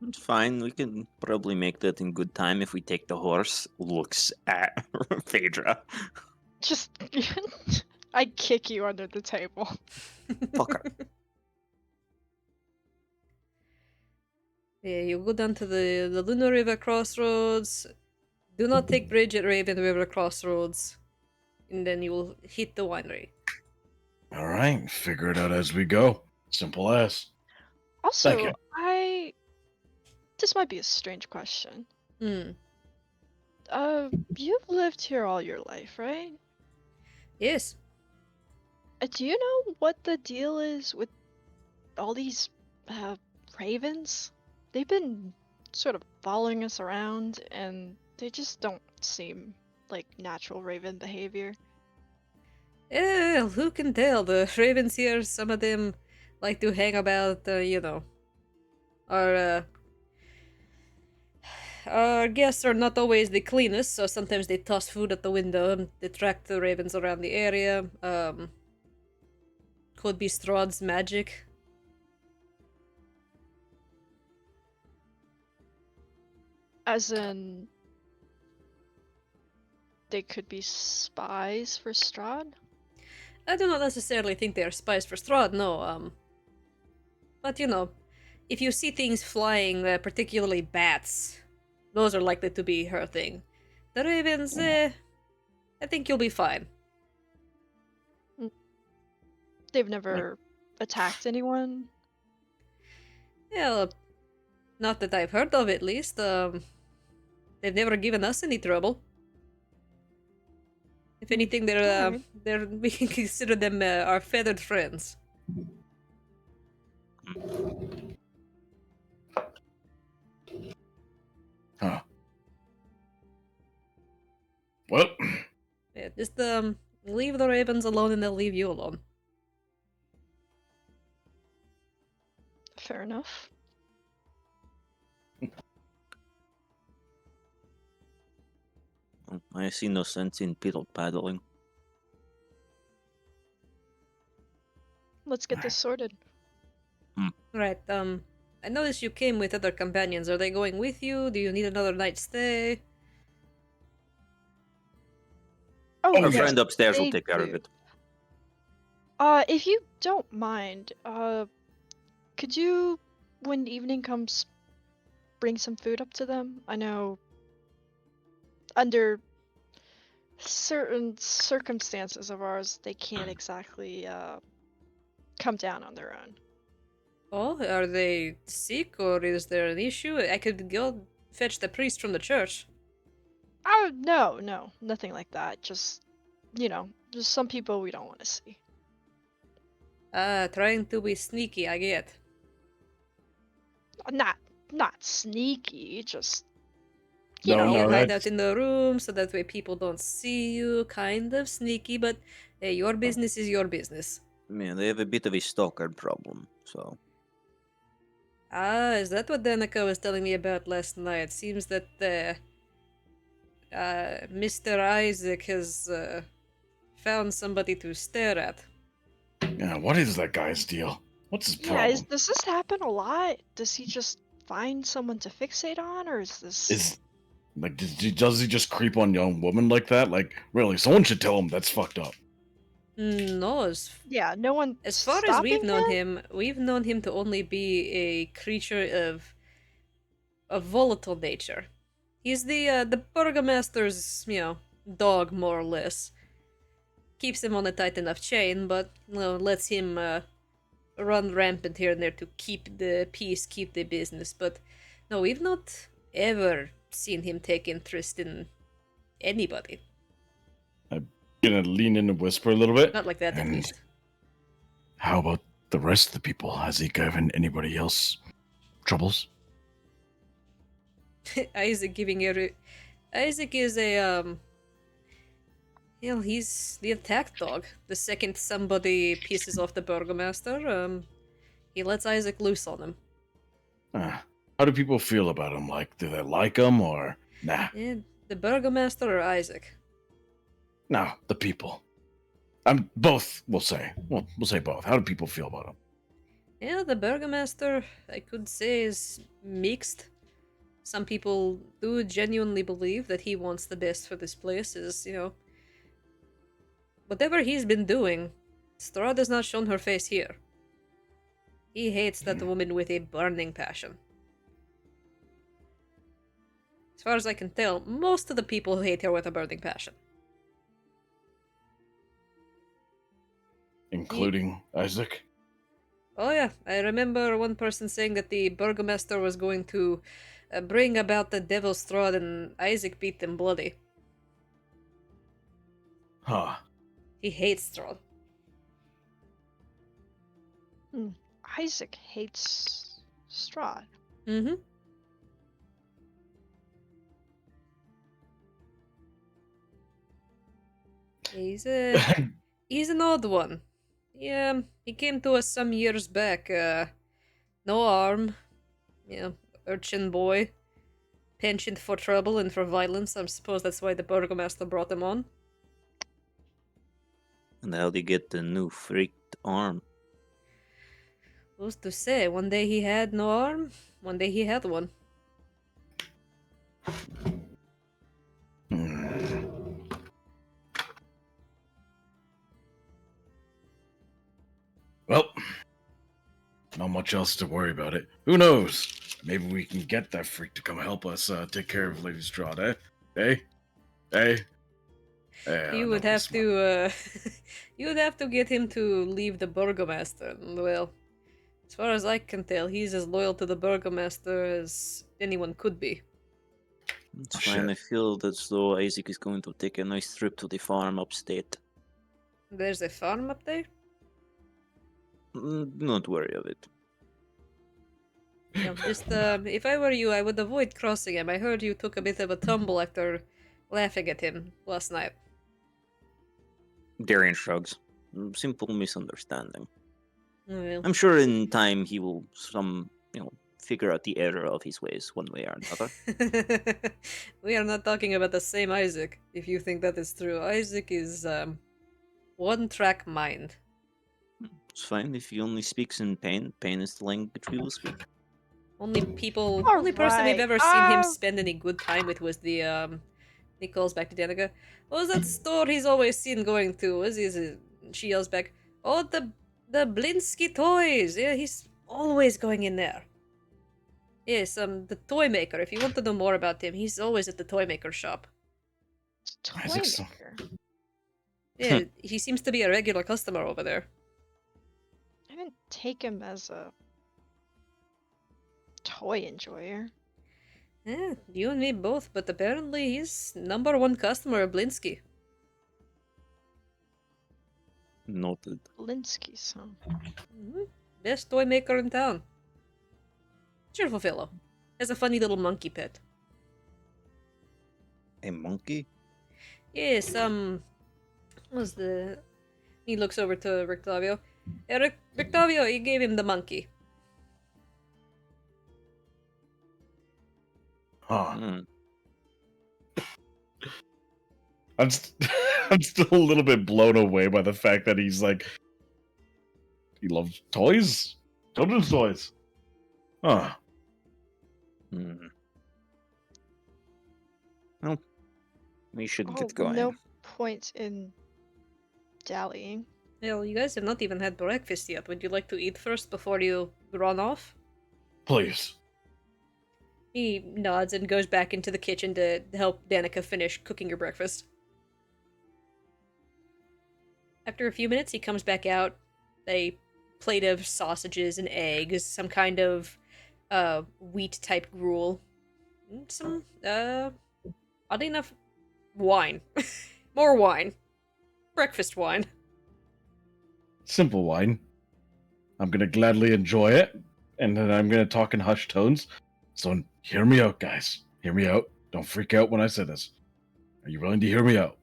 It's fine. We can probably make that in good time if we take the horse. Looks at Phaedra. Just, I kick you under the table. Fucker. Yeah, you go down to the Lunar River crossroads. Do not take bridge at Raven River crossroads. And then you will hit the winery. All right, figure it out as we go. Simple as. Thank Also, you. this might be a strange question. Hmm. You've lived here all your life, right? Yes. Do you know what the deal is with all these, ravens? They've been sort of following us around, and they just don't seem like natural raven behavior. Who can tell? The ravens here, some of them like to hang about, our guests are not always the cleanest, so sometimes they toss food at the window and distract the ravens around the area. Could be Strahd's magic. As in, they could be spies for Strahd? I do not necessarily think they are spies for Strahd, no, but if you see things flying, particularly bats, those are likely to be her thing. The ravens, I think you'll be fine. They've never attacked anyone? Yeah, not that I've heard of, at least. They've never given us any trouble. If anything, Alright. we can consider them our feathered friends. Huh. Well, Yeah, just leave the ravens alone, and they'll leave you alone. Fair enough. I see no sense in piddle paddling. Let's get this sorted. Right. I noticed you came with other companions. Are they going with you? Do you need another night's stay? Oh, Our yes, friend upstairs will they take care of do. it. If you don't mind, could you, when evening comes, bring some food up to them? I know under certain circumstances of ours, they can't exactly, come down on their own. Oh, are they sick or is there an issue? I could go fetch the priest from the church. Oh, no, nothing like that. Just some people we don't want to see. Trying to be sneaky, I get. Not sneaky, just No, know. You no, hide that's out in the room so that way people don't see you. Kind of sneaky, but hey, your business is your business. Yeah, they have a bit of a stalker problem, so. Is that what Danica was telling me about last night? Seems that Mr. Isaac has found somebody to stare at. Yeah, what is that guy's deal? What's his Yeah, problem? does this happen a lot? Does he just find someone to fixate on, or is this... Is like does he just creep on young women like that? Like really, someone should tell him that's fucked up. No, Yeah, no one as far as stopping we've known him to only be a creature of volatile nature. He's the burgomaster's, dog more or less. Keeps him on a tight enough chain, but lets him run rampant here and there to keep the peace, keep the business. But no, we've not ever seen him take interest in anybody. I'm gonna lean in and whisper a little bit. Not like that, at And least. how about the rest of the people? Has he given anybody else troubles? Isaac Isaac is a he's the attack dog. The second somebody pisses off the burgomaster, he lets Isaac loose on him. How do people feel about him? Like, do they like him or nah? The burgomaster or Isaac? No, the people. I'm both. We'll say. We'll say both. How do people feel about him? Yeah, the burgomaster, I could say, is mixed. Some people do genuinely believe that he wants the best for this place, whatever he's been doing, Strahd has not shown her face here. He hates that woman with a burning passion. As far as I can tell, most of the people hate her with a burning passion. Including Isaac? Oh yeah, I remember one person saying that the burgomaster was going to bring about the devil's Strahd and Isaac beat them bloody. Huh. He hates Strahd. Isaac hates Strahd. Mm-hmm. He's an odd one. Yeah, he came to us some years back. No arm. Urchin boy. Penchant for trouble and for violence. I suppose that's why the burgomaster brought him on. And how'd he get the new freaked arm? Who's to say? One day he had no arm, one day he had one. Well, not much else to worry about it. Who knows? Maybe we can get that freak to come help us take care of Lady Strahd, eh? You would have to, you would have to get him to leave the burgomaster. Well, as far as I can tell, he's as loyal to the burgomaster as anyone could be. It's fine. I feel as though Isaac is going to take a nice trip to the farm upstate. There's a farm up there? Not worry of it. If I were you, I would avoid crossing him. I heard you took a bit of a tumble after laughing at him last night. Darian shrugs. Simple misunderstanding. Oh, well. I'm sure in time he will figure out the error of his ways one way or another. We are not talking about the same Isaac, if you think that is true. Isaac is, one-track mind. It's fine if he only speaks in pain. Pain is the language we will speak. Only person we've ever seen him spend any good time with was the, he calls back to Danica. What was that store he's always seen going to? She yells back, oh, the Blinsky toys! Yeah, he's always going in there. Yes, the toy maker. If you want to know more about him, he's always at the toy maker shop. Toy Isaac's- maker. Yeah, he seems to be a regular customer over there. I didn't take him as a toy enjoyer. Yeah, you and me both, but apparently he's #1 customer of Blinsky. Noted. Linsky's, huh? Best toy maker in town. Cheerful fellow. Has a funny little monkey pet. A monkey? Yes, was the... He looks over to Rictavio. Rictavio, he gave him the monkey. Huh. Hmm. I'm st- I'm still a little bit blown away by the fact that he's like, he loves toys, children's toys. Huh. Hmm. Well, we should Oh, get going. no point in dallying. Well, you guys have not even had breakfast yet. Would you like to eat first before you run off? Please. He nods and goes back into the kitchen to help Danica finish cooking your breakfast. After a few minutes, he comes back out, a plate of sausages and eggs, some kind of wheat-type gruel, and some, oddly enough, wine. More wine. Breakfast wine. Simple wine. I'm gonna gladly enjoy it, and then I'm gonna talk in hushed tones. So hear me out, guys. Hear me out. Don't freak out when I say this. Are you willing to hear me out?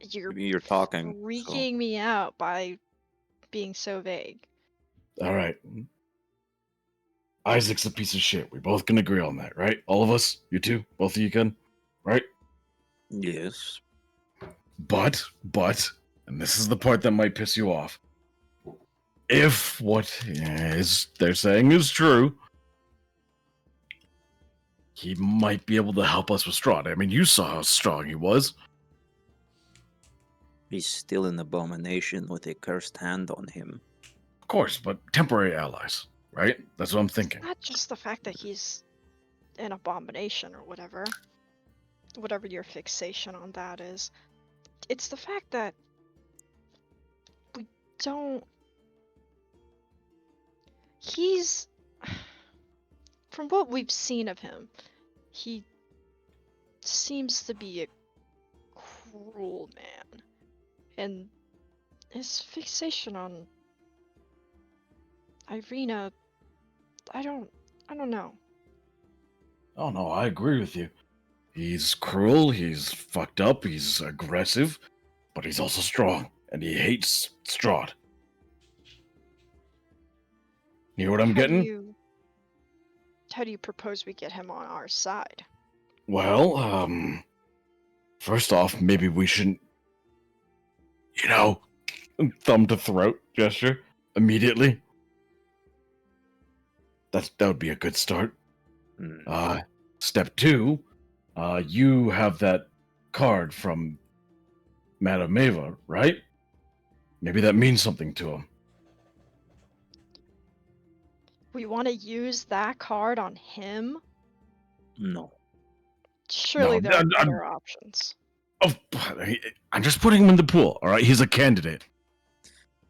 You're talking. So. Freaking me out by being so vague. All right. Isaac's a piece of shit. We both can agree on that, right? All of us? You two? Both of you can? Right? Yes. But, and this is the part that might piss you off. If what is they're saying is true, he might be able to help us with Strahd. I mean, you saw how strong he was. He's still an abomination with a cursed hand on him. Of course, but temporary allies, right? That's what I'm thinking. Not just the fact that he's an abomination or whatever. Whatever your fixation on that is. It's the fact that we don't... He's... From what we've seen of him, he seems to be a cruel man. And his fixation on Irina, I don't know. Oh no, I agree with you. He's cruel, he's fucked up, he's aggressive, but he's also strong, and he hates Strahd. You know what I'm getting? How do you propose we get him on our side? Well, first off, maybe we shouldn't, thumb to throat gesture immediately. That would be a good start. Step 2, you have that card from Madame Ava, right? Maybe that means something to him. We want to use that card on him? No. Surely No, there are better options. Oh, I'm just putting him in the pool, all right? He's a candidate.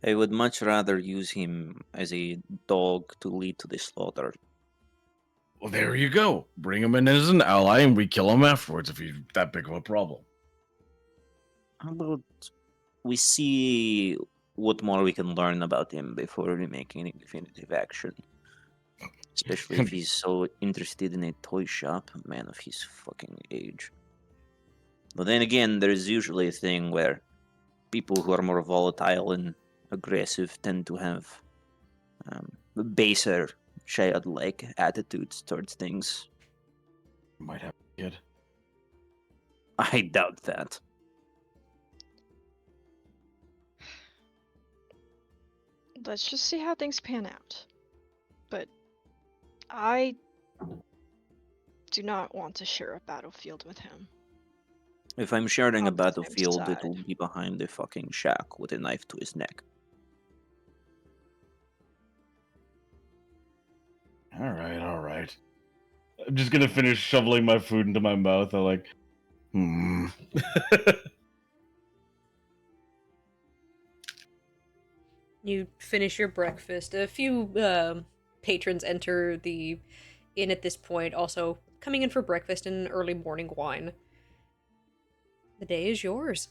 I would much rather use him as a dog to lead to the slaughter. Well, there you go. Bring him in as an ally, and we kill him afterwards if he's that big of a problem. How about we see what more we can learn about him before we make any definitive action? Especially if he's so interested in a toy shop, a man of his fucking age. But then again, there's usually a thing where people who are more volatile and aggressive tend to have baser, childlike attitudes towards things. Might have a kid. I doubt that. Let's just see how things pan out. But I do not want to share a battlefield with him. If I'm sharing a On the same battlefield, it side. will be behind a fucking shack with a knife to his neck. All right. I'm just gonna finish shoveling my food into my mouth. I'm like, You finish your breakfast. A few patrons enter the inn at this point, also coming in for breakfast and an early morning wine. The day is yours.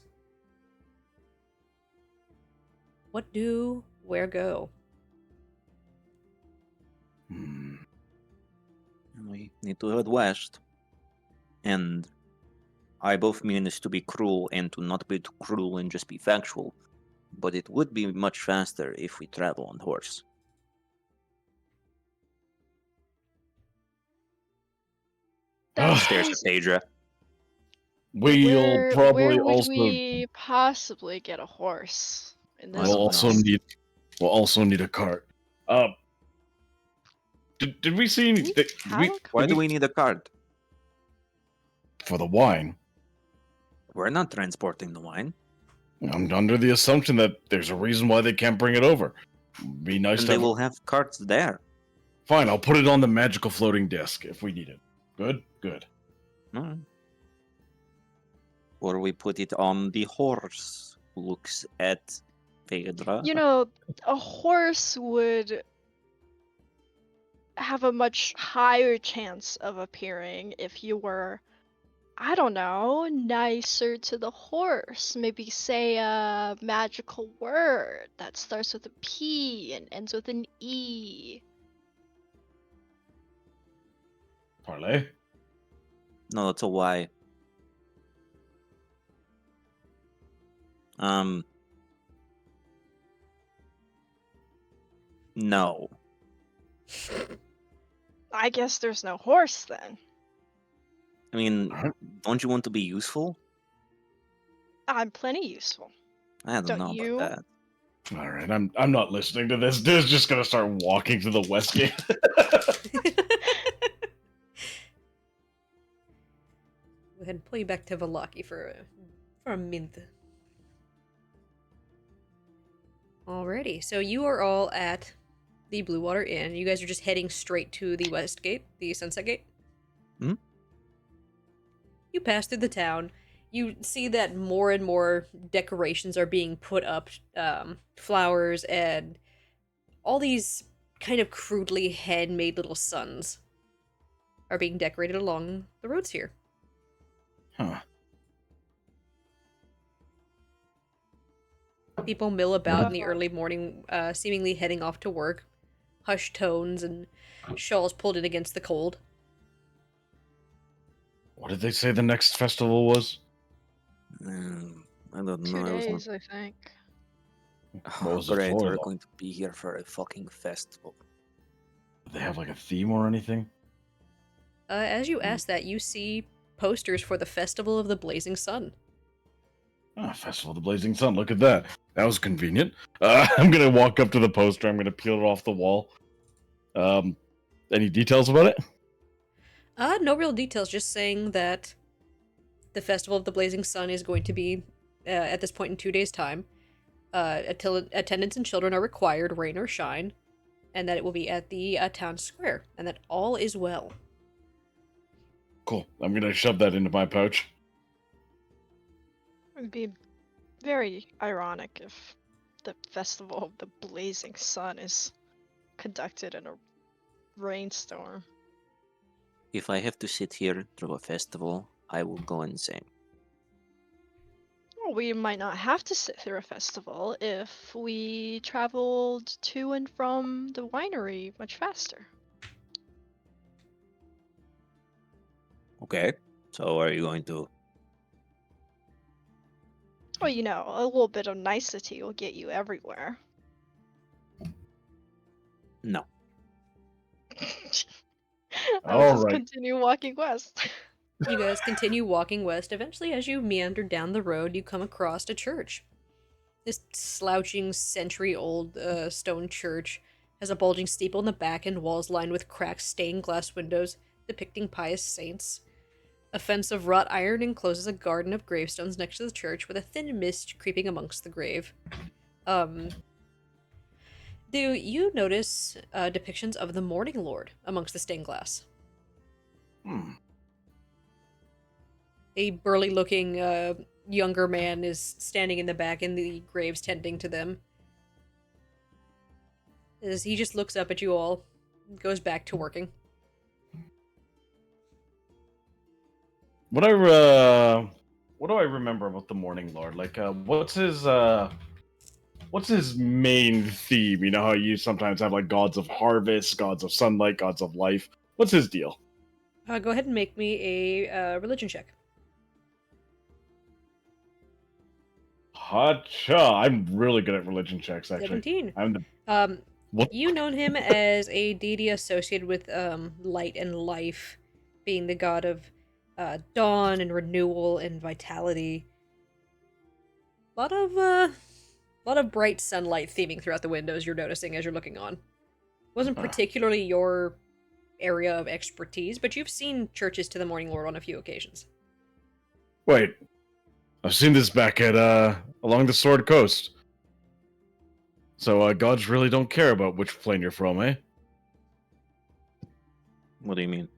What do, where go? We need to head west. And I both mean this to be cruel and to not be too cruel and just be factual. But it would be much faster if we travel on horse. That Stares is at Phaedra. We'll Where probably would also we possibly get a horse in I this we'll don't also know. place? need we'll also need a cart. Uh, did we see any? Do we Did have we, a did Why do we we need a cart? for the wine? We're not transporting the wine. I'm under the assumption that there's a reason why they can't bring it over. Be nice And to they have. will have carts there. Fine, I'll put it on the magical floating disc if we need it. Good, good. Alright. Or we put it on the horse who looks at Phaedra. You know, a horse would have a much higher chance of appearing if you were, I don't know, nicer to the horse. Maybe say a magical word that starts with a P and ends with an E. Parlay. No, that's a Y. No. I guess there's no horse then. I mean, Alright. don't you want to be useful? I'm plenty useful. I don't Don't know you? about that. All right, I'm not listening to this. This is just gonna start walking to the west gate. Go ahead and pull you back to Vallaki for a minute. Alrighty, so you are all at the Blue Water Inn. You guys are just heading straight to the West Gate, the Sunset Gate. Hmm? You pass through the town. You see that more and more decorations are being put up, flowers and all these kind of crudely handmade little suns are being decorated along the roads here. Huh. People mill about in the Oh. early morning, seemingly heading off to work. Hushed tones and shawls pulled in against the cold. What did they say the next festival was? I don't 2 know. I was not. days, I think. What was it Great, for, we're though? going to be here for a fucking festival. Did they have like a theme or anything? As you ask that, you see posters for the Festival of the Blazing Sun. Ah, Festival of the Blazing Sun. Look at that. That was convenient. I'm gonna walk up to the poster. I'm gonna peel it off the wall. Any details about it? No real details, just saying that the Festival of the Blazing Sun is going to be, at this point in 2 days' time. Attendance and children are required, rain or shine, and that it will be at the town square, and that all is well. Cool. I'm gonna shove that into my pouch. It'd be very ironic if the Festival of the Blazing Sun is conducted in a rainstorm. If I have to sit here through a festival, I will go insane. Well, we might not have to sit through a festival if we traveled to and from the winery much faster. Okay, so are you going to? Well, you know, a little bit of nicety will get you everywhere. No. I will just Alright. continue walking west. You guys continue walking west. Eventually, as you meander down the road, you come across a church. This slouching, century-old stone church has a bulging steeple in the back and walls lined with cracked stained glass windows depicting pious saints. A fence of wrought iron encloses a garden of gravestones next to the church, with a thin mist creeping amongst the grave. Do you notice depictions of the Morning Lord amongst the stained glass? A burly-looking younger man is standing in the back in the graves tending to them. As he just looks up at you all, goes back to working. What do I remember about the Morning Lord? Like, what's his main theme? You know how you sometimes have like gods of harvest, gods of sunlight, gods of life. What's his deal? Go ahead and make me a religion check. Hacha! I'm really good at religion checks, actually. 17. I'm the what? You known him as a deity associated with light and life, being the god of dawn and renewal and vitality. Lot of bright sunlight theming throughout the windows you're noticing as you're looking on. Wasn't particularly your area of expertise, but you've seen churches to the Morning Lord on a few occasions. Wait, I've seen this back at along the Sword Coast. So gods really don't care about which plane you're from, eh? What do you mean?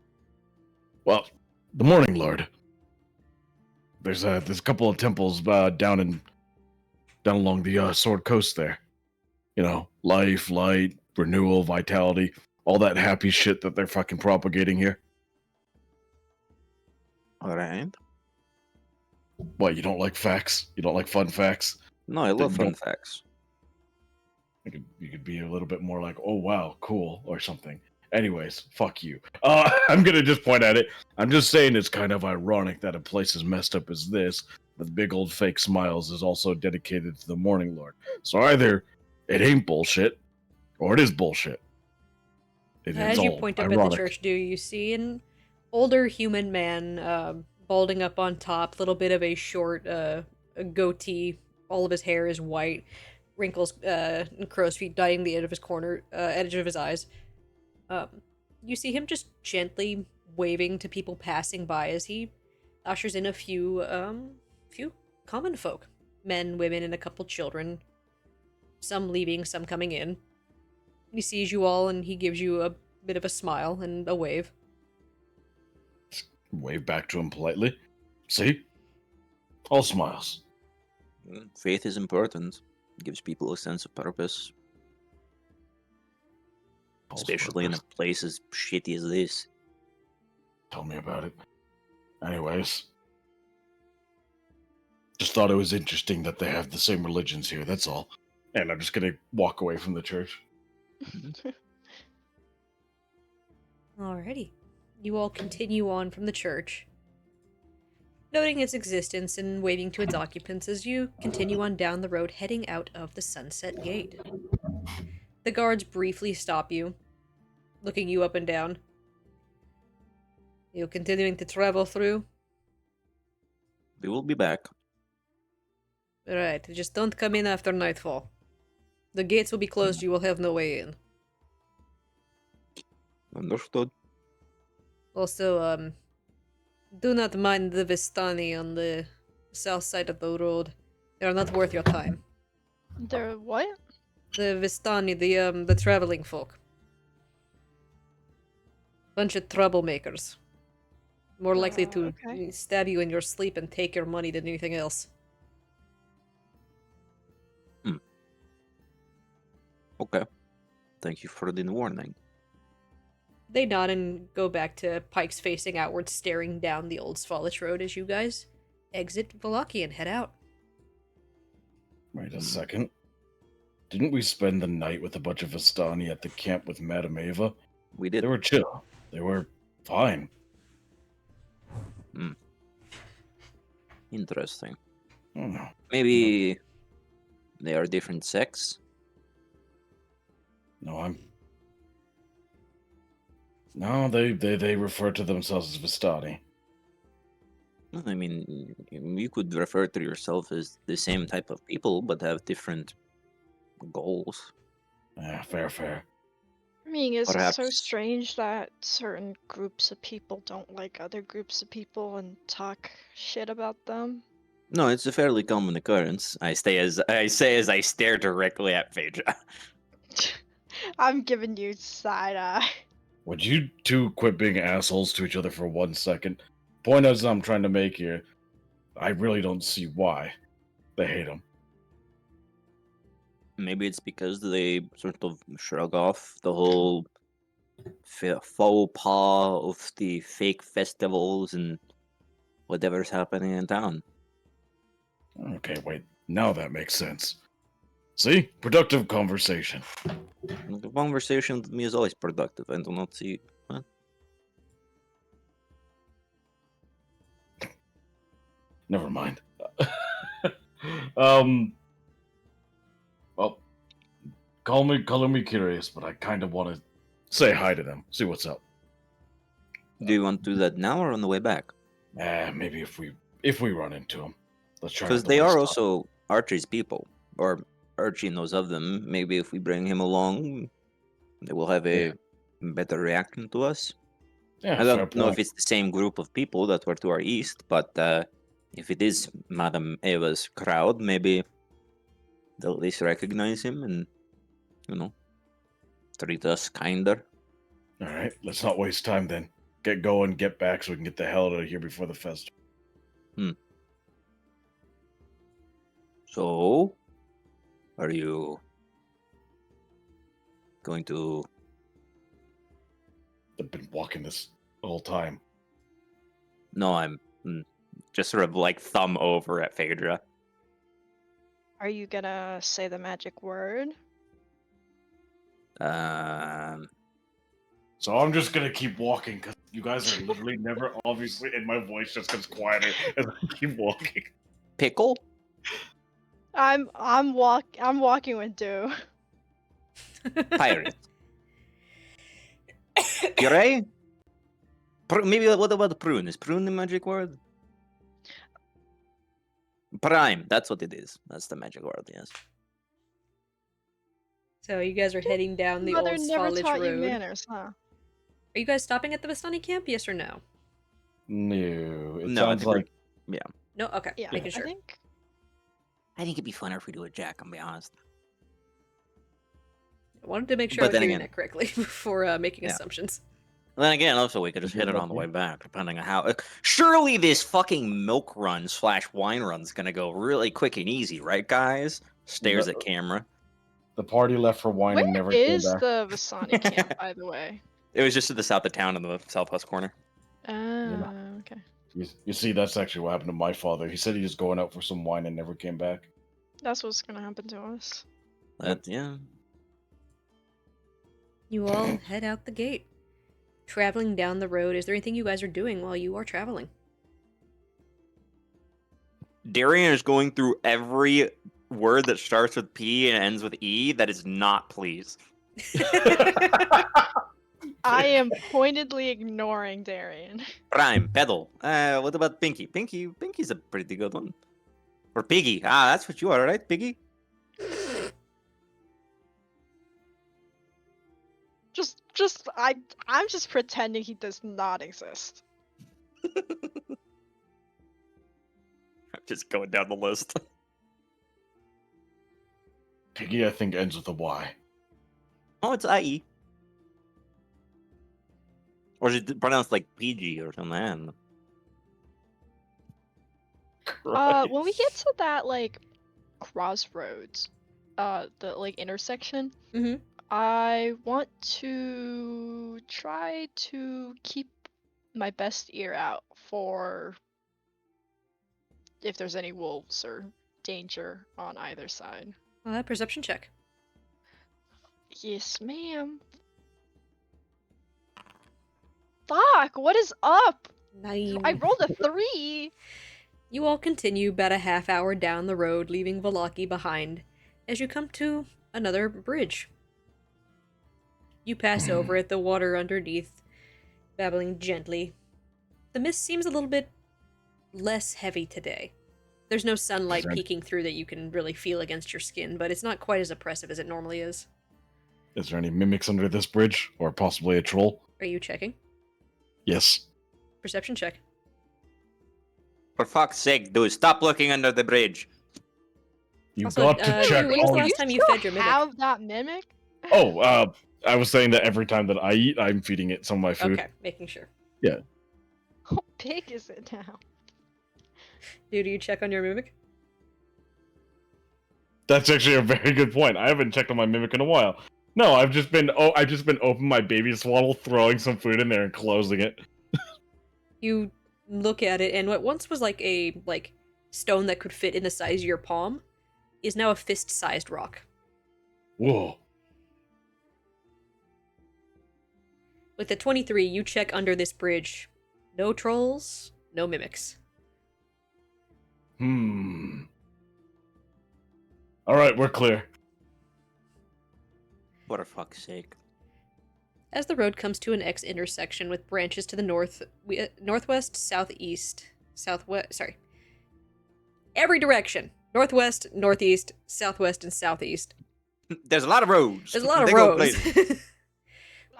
Well, the Morning Lord. There's a couple of temples down along the Sword Coast there. You know, life, light, renewal, vitality, all that happy shit that they're fucking propagating here. All right. What, you don't like facts? You don't like fun facts? No, I love You fun don't- facts. You could be a little bit more like, oh wow, cool, or something. Anyways, fuck you. I'm gonna just point at it. I'm just saying it's kind of ironic that a place as messed up as this, with big old fake smiles, is also dedicated to the Morning Lord. So either it ain't bullshit, or it is bullshit. As you point up at the church, you see an older human man, balding up on top, little bit of a short a goatee. All of his hair is white, wrinkles and crow's feet dotting the edge of edge of his eyes. You see him just gently waving to people passing by as he ushers in a few common folk, men, women, and a couple children. Some leaving, some coming in. He sees you all and he gives you a bit of a smile and a wave. Wave back to him politely. See? All smiles. Faith is important. It gives people a sense of purpose. All Especially in a purpose. place as shitty as this. Tell me about it. Anyways. Just thought it was interesting that they have the same religions here, that's all. And I'm just gonna walk away from the church. Alrighty. You all continue on from the church, noting its existence and waving to its occupants as you continue on down the road heading out of the Sunset Gate. The guards briefly stop you, looking you up and down. You continuing to travel through? We will be back. Alright, just don't come in after nightfall. The gates will be closed, you will have no way in. Understood. Also, do not mind the Vistani on the south side of the road. They are not worth your time. They're what? The Vistani, the traveling folk. Bunch of troublemakers. More likely to okay. stab you in your sleep and take your money than anything else. Okay. Thank you for the warning. They nod and go back to Pikes facing outward, staring down the old Svalich Road as you guys exit Vallaki and head out. Wait a second. Didn't we spend the night with a bunch of Vistani at the camp with Madame Ava? We did. They were chill. They were fine. Interesting. I don't know. Maybe they are different sects? No, they refer to themselves as Vistani. I mean, you could refer to yourself as the same type of people, but have different goals. Yeah, fair. I mean, is it so Perhaps. strange that certain groups of people don't like other groups of people and talk shit about them? No, it's a fairly common occurrence. I say as I stare directly at Phaedra. I'm giving you side eye. Would you two quit being assholes to each other for 1 second? Point as I'm trying to make here, I really don't see why they hate him. Maybe it's because they sort of shrug off the whole faux pas of the fake festivals and whatever's happening in town. Okay, wait. Now that makes sense. See? Productive conversation. The conversation with me is always productive. I do not see. Never mind. Well, color me curious, but I kind of want to say hi to them, see what's up. Do you want to do that now or on the way back? Maybe if we run into them, let's try not Because to they waste are time. also Archie's people, or Archie knows of them. Maybe if we bring him along, they will have a better reaction to us. Yeah, I fair don't know if point. it's the same group of people that were to our east, but if it is Madame Eva's crowd, maybe they'll at least recognize him and, you know, treat us kinder. All right, let's not waste time then. Get going, get back, so we can get the hell out of here before the festival. So, are you going to? I've been walking this whole time. No, I'm just sort of like thumb over at Phaedra. Are you gonna say the magic word? Um, So I'm just gonna keep walking because you guys are literally never, obviously, and my voice just gets quieter as I keep walking. pickle? I'm walking with Dew. Pirate. Puree? Maybe what about prune? Is prune the magic word? Prime. That's what it is. That's the magic word. Yes. So you guys are heading down the Mother old never Svalage taught you road. manners, huh? Are you guys stopping at the Vistani camp? Yes or no? No, it No, I sounds think we're- like No. Okay. Yeah, Making sure. I think it'd be funner if we do a Jack. I'll be honest. I wanted to make sure But I was then hearing again- that correctly before making Yeah. assumptions. Then again, also we could just hit it on the way back, depending on how. Surely this fucking milk run / wine run's gonna go really quick and easy, right, guys? Stares at camera. the party left for wine Where and never came is back. the Vistani camp, by the way? It was just to the south of town in the southwest corner. Oh, okay. You see, that's actually what happened to my father. He said he was going out for some wine and never came back. That's what's gonna happen to us. Yeah. You all head out the gate. Traveling down the road, is there anything you guys are doing while you are traveling? Darian is going through every word that starts with P and ends with E that is not please. I am pointedly ignoring Darian. Prime, pedal. What about Pinky? Pinky's a pretty good one. Or Piggy. Ah, that's what you are, right, Piggy? I'm just pretending he does not exist. I'm just going down the list. Piggy, I think, ends with a Y. Oh, it's IE. Or is it pronounced like PG or something? I don't know. When we get to that like crossroads, the like intersection, Mhm. I want to try to keep my best ear out for if there's any wolves or danger on either side. Perception check. Yes, ma'am. Fuck, what is up? 9. I rolled a 3. You all continue about a half hour down the road, leaving Vallaki behind, as you come to another bridge. You pass over it, the water underneath, babbling gently. The mist seems a little bit less heavy today. There's no sunlight peeking through that you can really feel against your skin, but it's not quite as oppressive as it normally is. Is there any mimics under this bridge? Or possibly a troll? Are you checking? Yes. Perception check. For fuck's sake, dude, stop looking under the bridge. You Also, got to Dude, check when was the all... last time you still fed your mimic? have that mimic? Oh, I was saying that every time that I eat, I'm feeding it some of my food. Okay, making sure. How big is it now? Dude, do you check on your mimic? That's actually a very good point. I haven't checked on my mimic in a while. No, I've just been opening my baby swaddle, throwing some food in there, and closing it. You look at it, and what once was like a stone that could fit in the size of your palm is now a fist-sized rock. Whoa. With the 23, you check under this bridge. No trolls, no mimics. Alright, we're clear. For fuck's sake. As the road comes to an X intersection with branches to the northwest, southeast, southwest, sorry, every direction. Northwest, northeast, southwest, and southeast. There's a lot of roads. There's a lot of They go roads. places.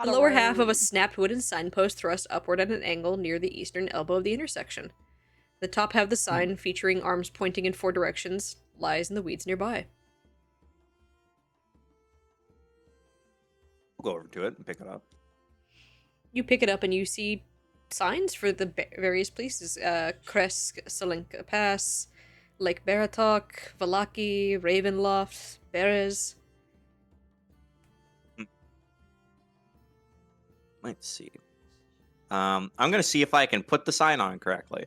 The lower half of a snapped wooden signpost thrusts upward at an angle near the eastern elbow of the intersection. The top half of the sign, featuring arms pointing in 4 directions, lies in the weeds nearby. We'll go over to it and pick it up. You pick it up and you see signs for the various places. Kresk, Salenka Pass, Lake Baratok, Vallaki, Ravenloft, Berez. Let's see. I'm gonna see if I can put the sign on correctly.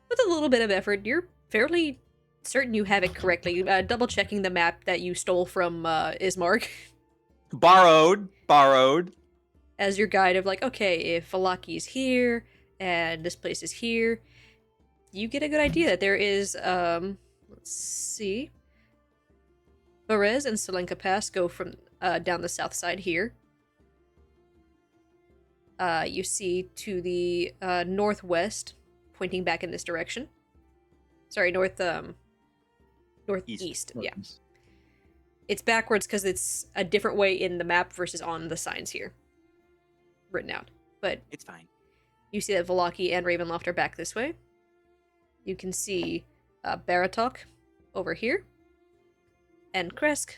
With a little bit of effort, you're fairly certain you have it correctly. Double checking the map that you stole from Ismark Borrowed. as your guide of like, okay, if Valaki's here and this place is here, you get a good idea that there is, let's see, Berez and Salenka Pass go from down the south side here. You see to the northwest, pointing back in this direction. Sorry, northeast. Yeah, it's backwards because it's a different way in the map versus on the signs here, written out. But It's fine. you see that Vallaki and Ravenloft are back this way. You can see Baratok over here, and Kresk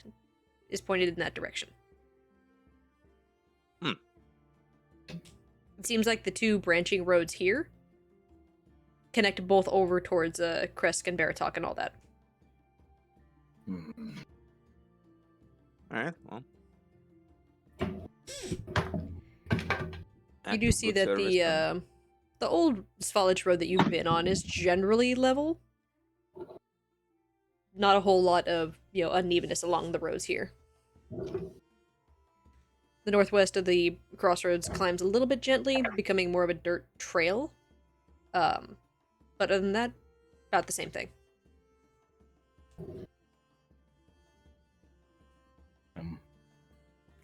is pointed in that direction. It seems like the 2 branching roads here connect both over towards Kresk and Baratok and all that. All right. Well, You do see that the old Svalich road that you've been on is generally level. Not a whole lot of, unevenness along the roads here. The northwest of the crossroads climbs a little bit gently, becoming more of a dirt trail. But other than that, about the same thing.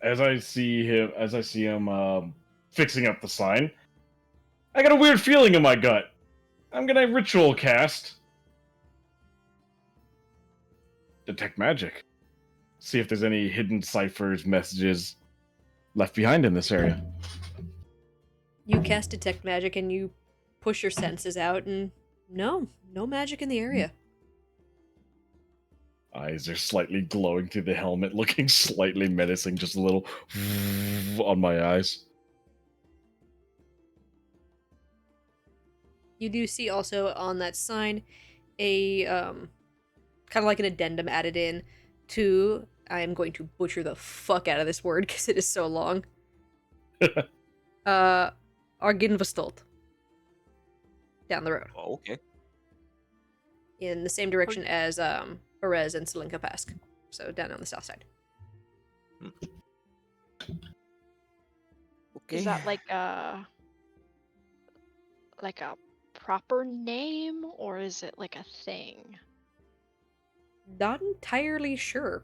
As I see him fixing up the sign, I got a weird feeling in my gut. I'm gonna ritual cast detect magic. See if there's any hidden ciphers, messages left behind in this area. You cast Detect Magic and you push your senses out, and no magic in the area. Eyes are slightly glowing through the helmet, looking slightly menacing, just a little on my eyes. You do see also on that sign a kind of like an addendum added in to, I am going to butcher the fuck out of this word because it is so long. Arginvastolt. Down the road. Oh, okay. In the same direction as Berez and Salenka Pass. So down on the south side. Okay. Is that like a proper name, or is it like a thing? Not entirely sure.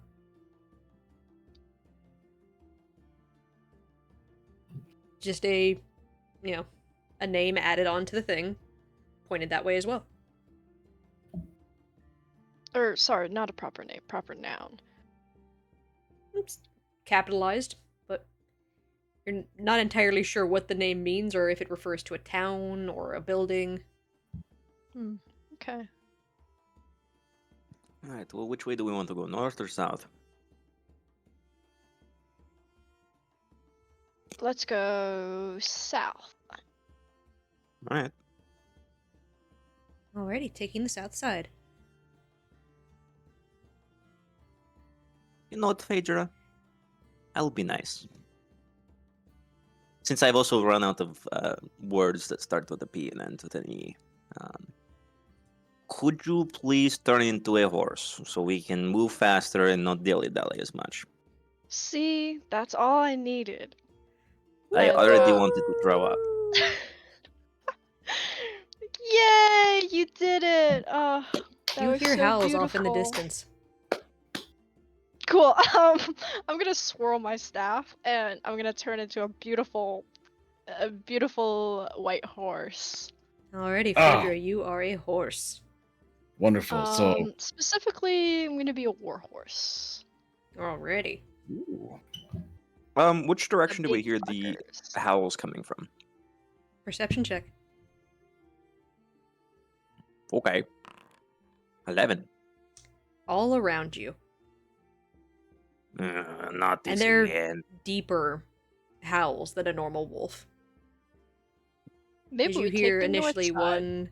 Just a name added onto the thing, pointed that way as well. Or, sorry, not a proper name, proper noun. It's capitalized, but you're not entirely sure what the name means or if it refers to a town or a building. Okay. Alright, well, which way do we want to go? North or south? Let's go south. Alright. Alrighty, taking the south side. You know what, Phaedra? I'll be nice. Since I've also run out of words that start with a P and end with an E. Could you please turn into a horse so we can move faster and not dilly-dally as much? See, that's all I needed. I Let's- already wanted to throw up. Yay! You did it! Oh, that You was hear so howls beautiful. off in the distance. Cool. I'm gonna swirl my staff, and I'm gonna turn into a beautiful white horse. Alrighty, Ah. Phaedra, you are a horse. Wonderful. So, Specifically, I'm gonna be a war horse. Alrighty. ooh. Which The direction do we big hear the fuckers. howls coming from? Perception check. Okay. 11. All around you. Not this And they're again. deeper howls than a normal wolf. Maybe As you we hear take the north initially side. 1,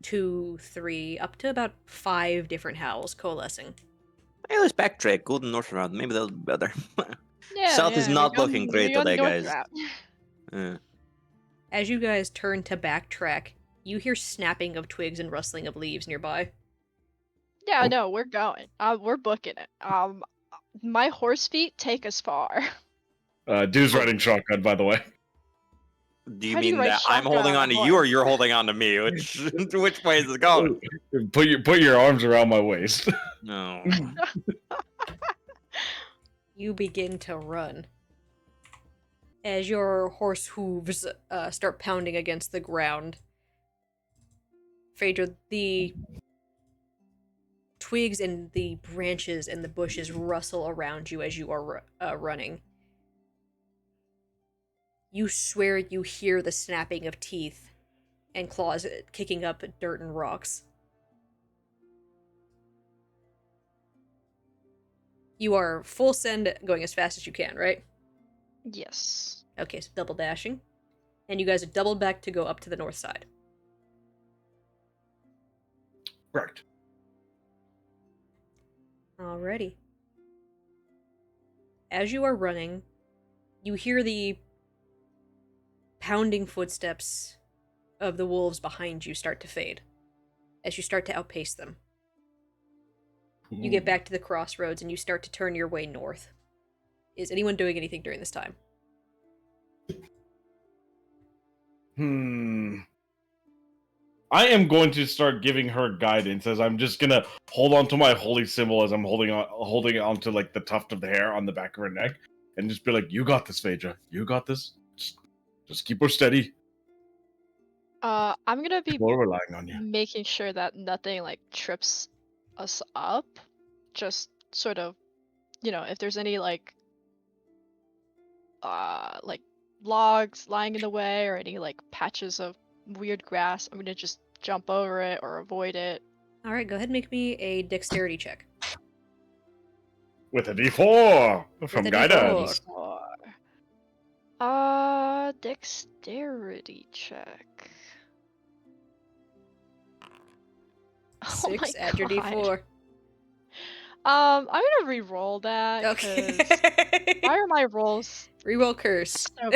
2, 3, up to about 5 different howls coalescing. Hey, let's backtrack. Go to the north route. Maybe that'll be better. Yeah, South is yeah, not looking great we go today, north guys. route. Uh, As you guys turn to backtrack, you hear snapping of twigs and rustling of leaves nearby. Yeah, Oh. no, we're going. We're booking it. My horse feet take us far. Dude's riding shotgun, by the way. do you How do you mean ride that I'm shotgun holding on a on to you, or horse? you're holding on to me? Which way is it going? Put your arms around my waist. No. You begin to run. As your horse hooves start pounding against the ground, Phaedra, the twigs and the branches and the bushes rustle around you as you are running. You swear you hear the snapping of teeth and claws kicking up dirt and rocks. You are full send going as fast as you can, right? Yes. Okay, so double dashing. And you guys are doubled back to go up to the north side. Correct. Alrighty. As you are running, you hear the pounding footsteps of the wolves behind you start to fade as you start to outpace them. You get back to the crossroads and you start to turn your way north. Is anyone doing anything during this time? I am going to start giving her guidance as I'm just gonna hold on to my holy symbol as I'm holding on to like the tuft of the hair on the back of her neck, and just be like, "You got this, Phaedra. You got this. Just keep her steady. I'm gonna be People are relying on you." making sure that nothing like trips us up. Just sort of, if there's any like logs lying in the way or any like patches of weird grass, I'm gonna just jump over it or avoid it. Alright, go ahead and make me a dexterity check. With a D4 from a D4. guidance. Dexterity check. Oh 6, my add your God. D4. I'm gonna re-roll that. Okay. 'Cause why are my rolls Reroll curse. so...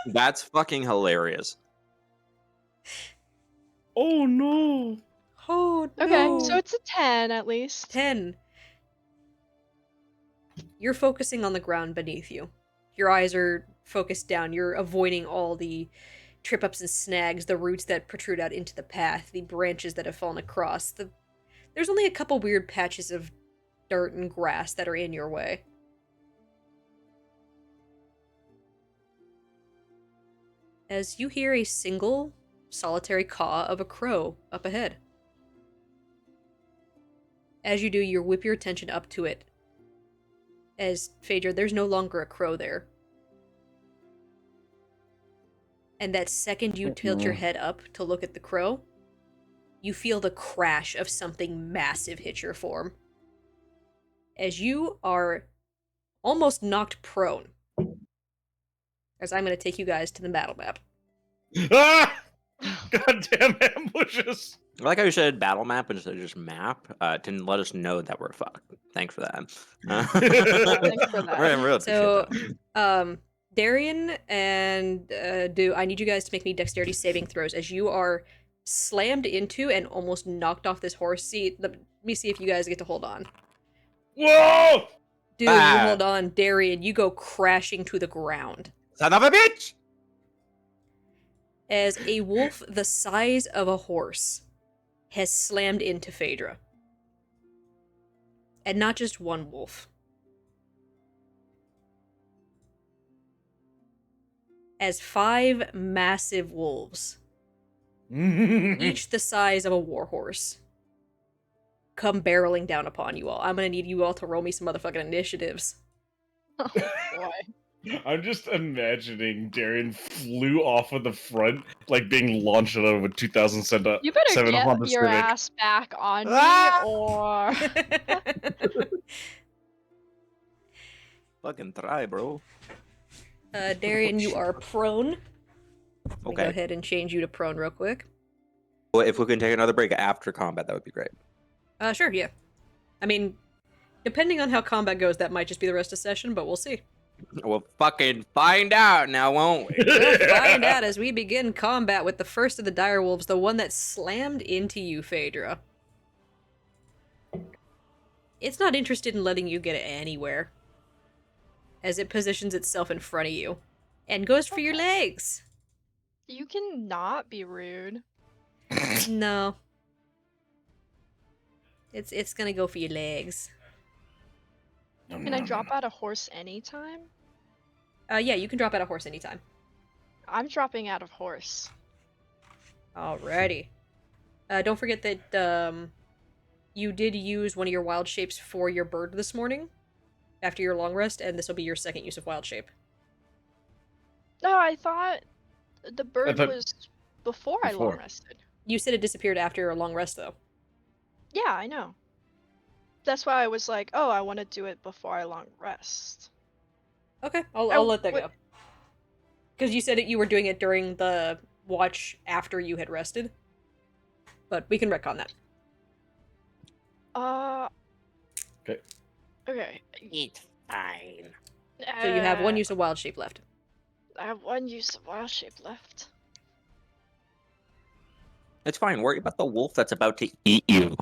That's fucking hilarious. Oh no! Oh, no. Okay, so it's a 10 at least. 10. You're focusing on the ground beneath you. Your eyes are focused down. You're avoiding all the trip ups and snags, the roots that protrude out into the path, the branches that have fallen across. There's only a couple weird patches of dirt and grass that are in your way. As you hear a single, solitary caw of a crow up ahead. As you do, you whip your attention up to it. As, Phaedra, there's no longer a crow there. And that second you tilt your head up to look at the crow, you feel the crash of something massive hit your form. As you are almost knocked prone. As I'm going to take you guys to the battle map. Ah! Goddamn ambushes! I like how you said battle map instead of just map. Didn't let us know that we're fucked. Thanks for that. Thanks for that. I really appreciate So, that. Darian and I need you guys to make me dexterity saving throws as you are slammed into and almost knocked off this horse seat. Let me see if you guys get to hold on. Whoa! Dude, Ah. you hold on. Darian, you go crashing to the ground. Son of a bitch! As a wolf the size of a horse has slammed into Phaedra. And not just one wolf. As 5 massive wolves, each the size of a warhorse, come barreling down upon you all. I'm gonna need you all to roll me some motherfucking initiatives. Oh boy. I'm just imagining Darian flew off of the front, like being launched out of a 2007 You better get Honda your Civic. ass back on me, Ah! or Fucking try, bro. Darian, you are prone. Let me go Okay. ahead and change you to prone real quick. Well, if we can take another break after combat, that would be great. Sure, yeah. I mean, depending on how combat goes, that might just be the rest of session, but we'll see. We'll fucking find out now, won't we? We'll find out as we begin combat with the first of the direwolves, the one that slammed into you, Phaedra. It's not interested in letting you get anywhere, as it positions itself in front of you, and goes for your legs. you can not be rude. No. It's gonna go for your legs. Can I drop out a horse anytime? Yeah, you can drop out a horse anytime. I'm dropping out of horse. Alrighty. Don't forget that, you did use one of your wild shapes for your bird this morning, after your long rest, and this will be your second use of wild shape. No, I thought the bird thought- was before I long Before. rested. You said it disappeared after your long rest, though. Yeah, I know. That's why I was like, oh, I want to do it before I long rest. Okay, I'll Oh, let that what- go. Because you said you were doing it during the watch after you had rested. But we can retcon that. Okay. Okay. It's fine. So you have one use of wild shape left. I have one use of wild shape left. It's fine. Worry about the wolf that's about to eat you.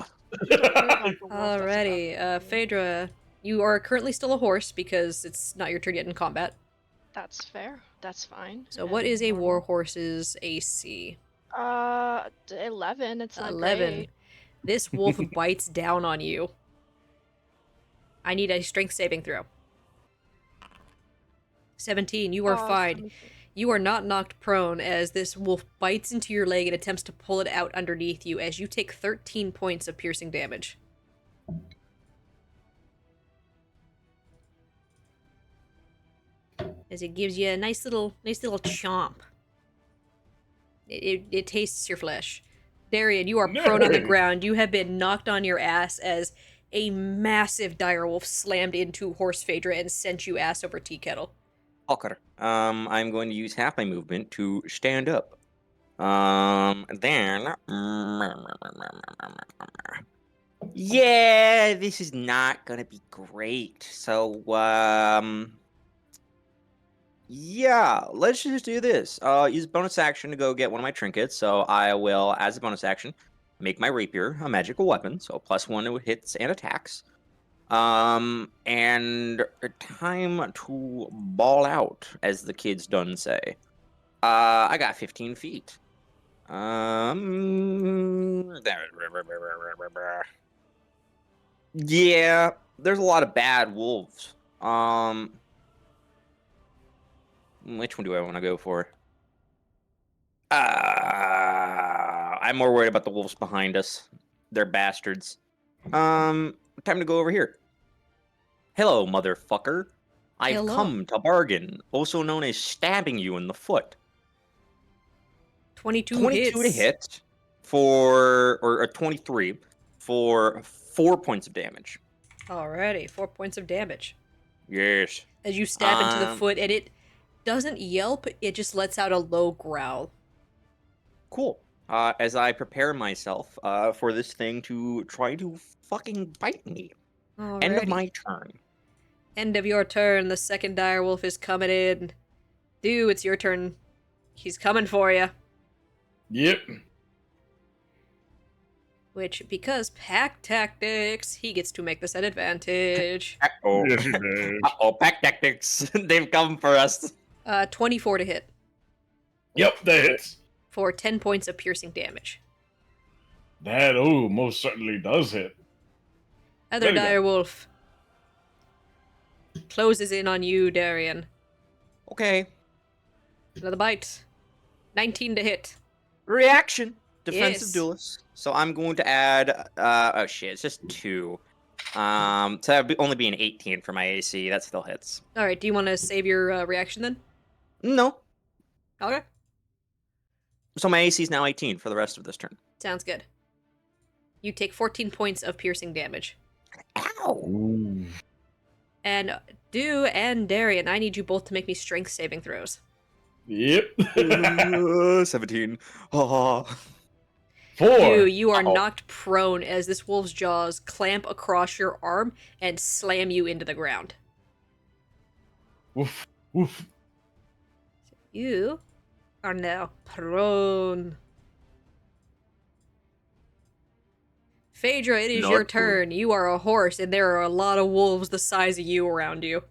Alrighty, Phaedra, you are currently still a horse because it's not your turn yet in combat. That's fair. That's fine. So what And is a normal. warhorse's AC? 11. It's not 11. great. This wolf bites down on you. I need a strength saving throw. 17, you are fine. 17. You are not knocked prone as this wolf bites into your leg and attempts to pull it out underneath you as you take 13 points of piercing damage. As it gives you a nice little chomp. It tastes your flesh. Darian, you are prone on the No. ground. You have been knocked on your ass as a massive direwolf slammed into Horse Phaedra and sent you ass over tea kettle. Fucker. I'm going to use half my movement to stand up. Then. Yeah, this is not gonna be great. So, yeah, let's just do this. Use bonus action to go get one of my trinkets. So I will, as a bonus action, make my rapier a magical weapon. So +1 to hits and attacks. And time to ball out, as the kids done say. I got 15 feet. Yeah, there's a lot of bad wolves. Which one do I want to go for? I'm more worried about the wolves behind us. They're bastards. Time to go over here. Hello, motherfucker. I've Hello. come to bargain, also known as stabbing you in the foot. 22 22 to hits. hit for, or 23 for 4 points of damage. Alrighty, 4 points of damage. Yes. As you stab into the Um, foot, and it doesn't yelp, it just lets out a low growl. Cool. As I prepare myself for this thing to try to fucking bite me. End of Alrighty. my turn. End of your turn. The second direwolf is coming in. Dew, it's your turn. He's coming for you. Yep. Which, because pack tactics, he gets to make this an advantage. Uh-oh. Yes, you did. Uh-oh, pack tactics. They've come for us. 24 to hit Yep, that hits. for 10 points of piercing damage. That, most certainly does hit. Other There we go. dire wolf closes in on you, Darian. Okay. Another bite. 19 to hit. Reaction. Defensive Yes. duelist. So I'm going to add. Oh shit! It's just 2. So that would only be an 18 for my AC. That still hits. All right. Do you want to save your reaction then? No. Okay. So my AC is now 18 for the rest of this turn. Sounds good. You take 14 points of piercing damage. Ow! Ooh. And Dew and Darian, I need you both to make me strength saving throws. Yep. 17. Oh. 4. Dew, you are Uh-oh. knocked prone as this wolf's jaws clamp across your arm and slam you into the ground. Woof. Woof. You are now prone. Phaedra, it is Not your good. turn. You are a horse, and there are a lot of wolves the size of you around you.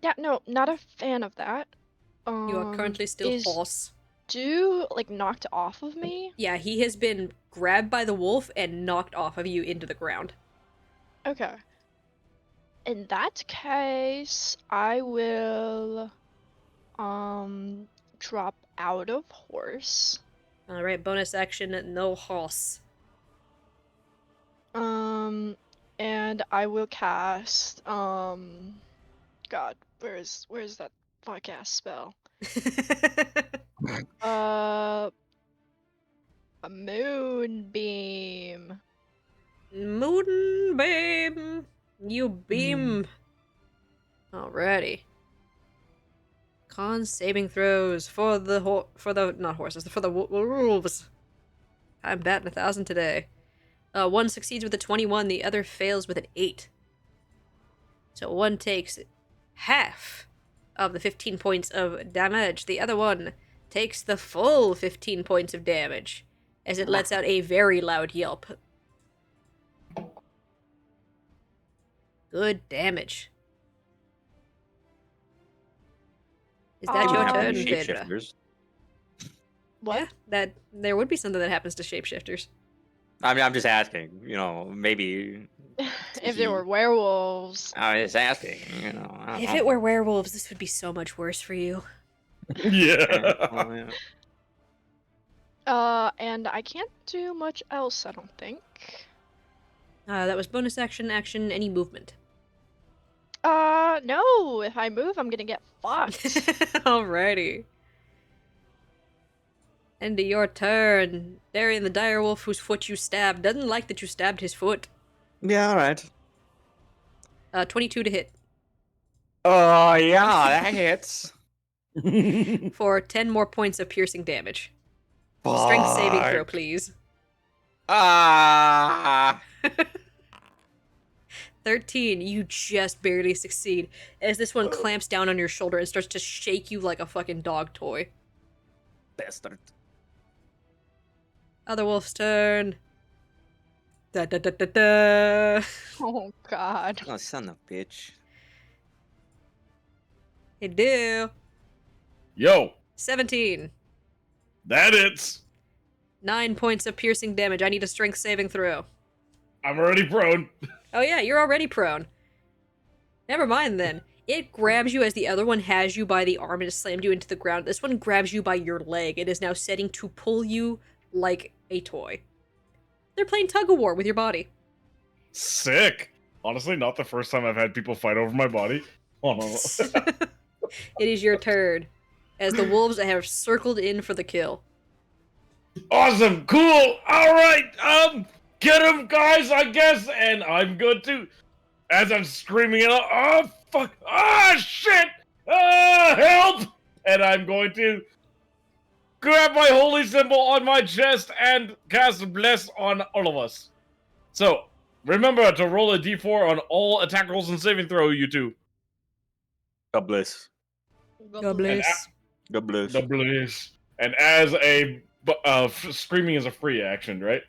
Yeah, no, not a fan of that. You are currently still is horse. Dew, like, knocked off of me? Yeah, he has been grabbed by the wolf and knocked off of you into the ground. Okay. In that case, I will, drop out of horse. Alright, bonus action, no horse. And I will cast, God, where's that fuck ass spell? A moonbeam. Moonbeam! You beam! Alrighty. Con saving throws for the not horses, for the wolves. I'm batting 1,000 today. One succeeds with a 21, the other fails with an 8. So one takes half of the 15 points of damage. The other one takes the full 15 points of damage as it lets out a very loud yelp. Good damage. Is that Do your you have turn, any Phaedra? Shapeshifters. What? Yeah, that there would be something that happens to shapeshifters. I mean, I'm just asking. You know, maybe. If there were werewolves. I was asking. You know. I don't If know. it were werewolves, this would be so much worse for you. Yeah. Well, yeah. And I can't do much else, I don't think. That was bonus action, any movement. No, if I move, I'm gonna get fucked. Alrighty. End of your turn. Darian the direwolf whose foot you stabbed doesn't like that you stabbed his foot. Yeah. All right. 22 to hit. Oh yeah, that hits. For 10 more points of piercing damage. Strength saving throw, Fuck. please. Ah. 13, you just barely succeed as this one clamps down on your shoulder and starts to shake you like a fucking dog toy. Bastard. Other wolf's turn. Da da da da da. Oh god. Oh, son of a bitch. Hey, do. Yo, 17. that it's. 9 points of piercing damage. I need a strength saving throw. I'm already prone. Oh yeah, you're already prone. Never mind then. It grabs you as the other one has you by the arm and has slammed you into the ground. This one grabs you by your leg. It is now setting to pull you like a toy. They're playing tug-of-war with your body. Sick. Honestly, not the first time I've had people fight over my body. Oh, no. It is your turn, as the wolves have circled in for the kill. Awesome, cool, alright, get him, guys, I guess, and I'm good too. As I'm screaming it out, oh, fuck, shit, help! And I'm going to grab my holy symbol on my chest and cast Bless on all of us. So, remember to roll a d4 on all attack rolls and saving throw, you two. God bless. God bless. God bless. The bliss. And as screaming is a free action, right?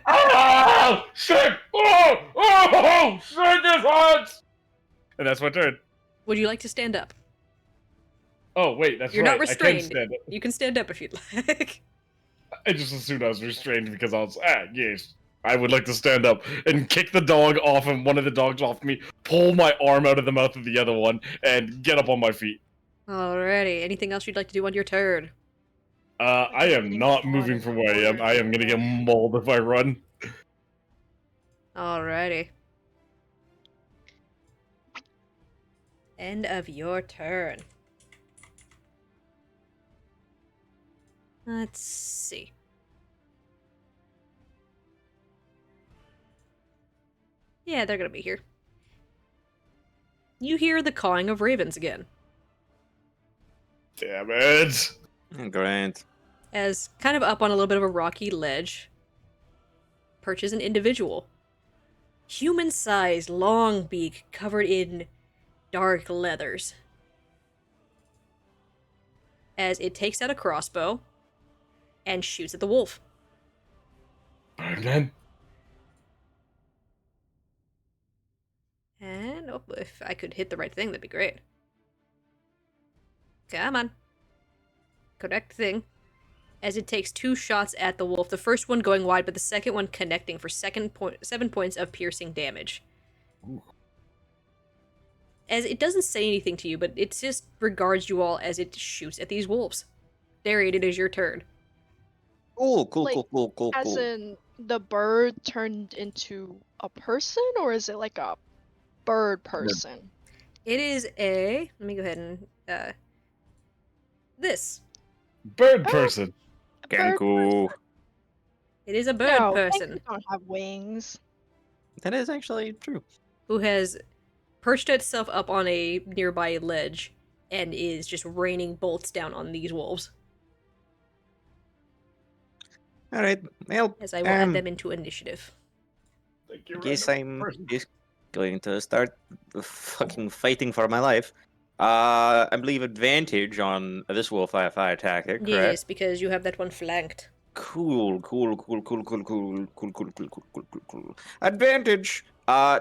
Oh, shit! Oh, shit, this hurts! And that's my turn. Would you like to stand up? Oh, wait, that's You're right. not restrained. I can stand up. You can stand up if you'd like. I just assumed I was restrained because I was, yes. I would like to stand up and kick the dog off and one of the dogs off me, pull my arm out of the mouth of the other one, and get up on my feet. Alrighty. Anything else you'd like to do on your turn? I am not moving from where I am. I am gonna get mauled if I run. Alrighty. End of your turn. Let's see. Yeah, they're gonna be here. You hear the cawing of ravens again, Damn it! Great. as kind of up on a little bit of a rocky ledge perches an individual. Human-sized, long beak covered in dark leathers. As it takes out a crossbow and shoots at the wolf. Birdman? And, oh, if I could hit the right thing, that'd be great. Come on. Correct thing. As it takes 2 shots at the wolf, the first one going wide, but the second one connecting for 7 points of piercing damage. Ooh. As it doesn't say anything to you, but it just regards you all as it shoots at these wolves. Darian, it is your turn. Cool. Like, Cool. As in, the bird turned into a person, or is it like a bird person? It is a... Let me go ahead and... this. Bird person. A bird Kenku. person. It is a bird No, person penguins don't have wings. That is actually true. who has perched itself up on a nearby ledge and is just raining bolts down on these wolves. All right. Well, As I will add them into initiative. Thank you, guess random I'm person. just going to start fucking fighting for my life. I believe advantage on this wolf if I attack it, correct? Yes, because you have that one flanked. Cool. Advantage.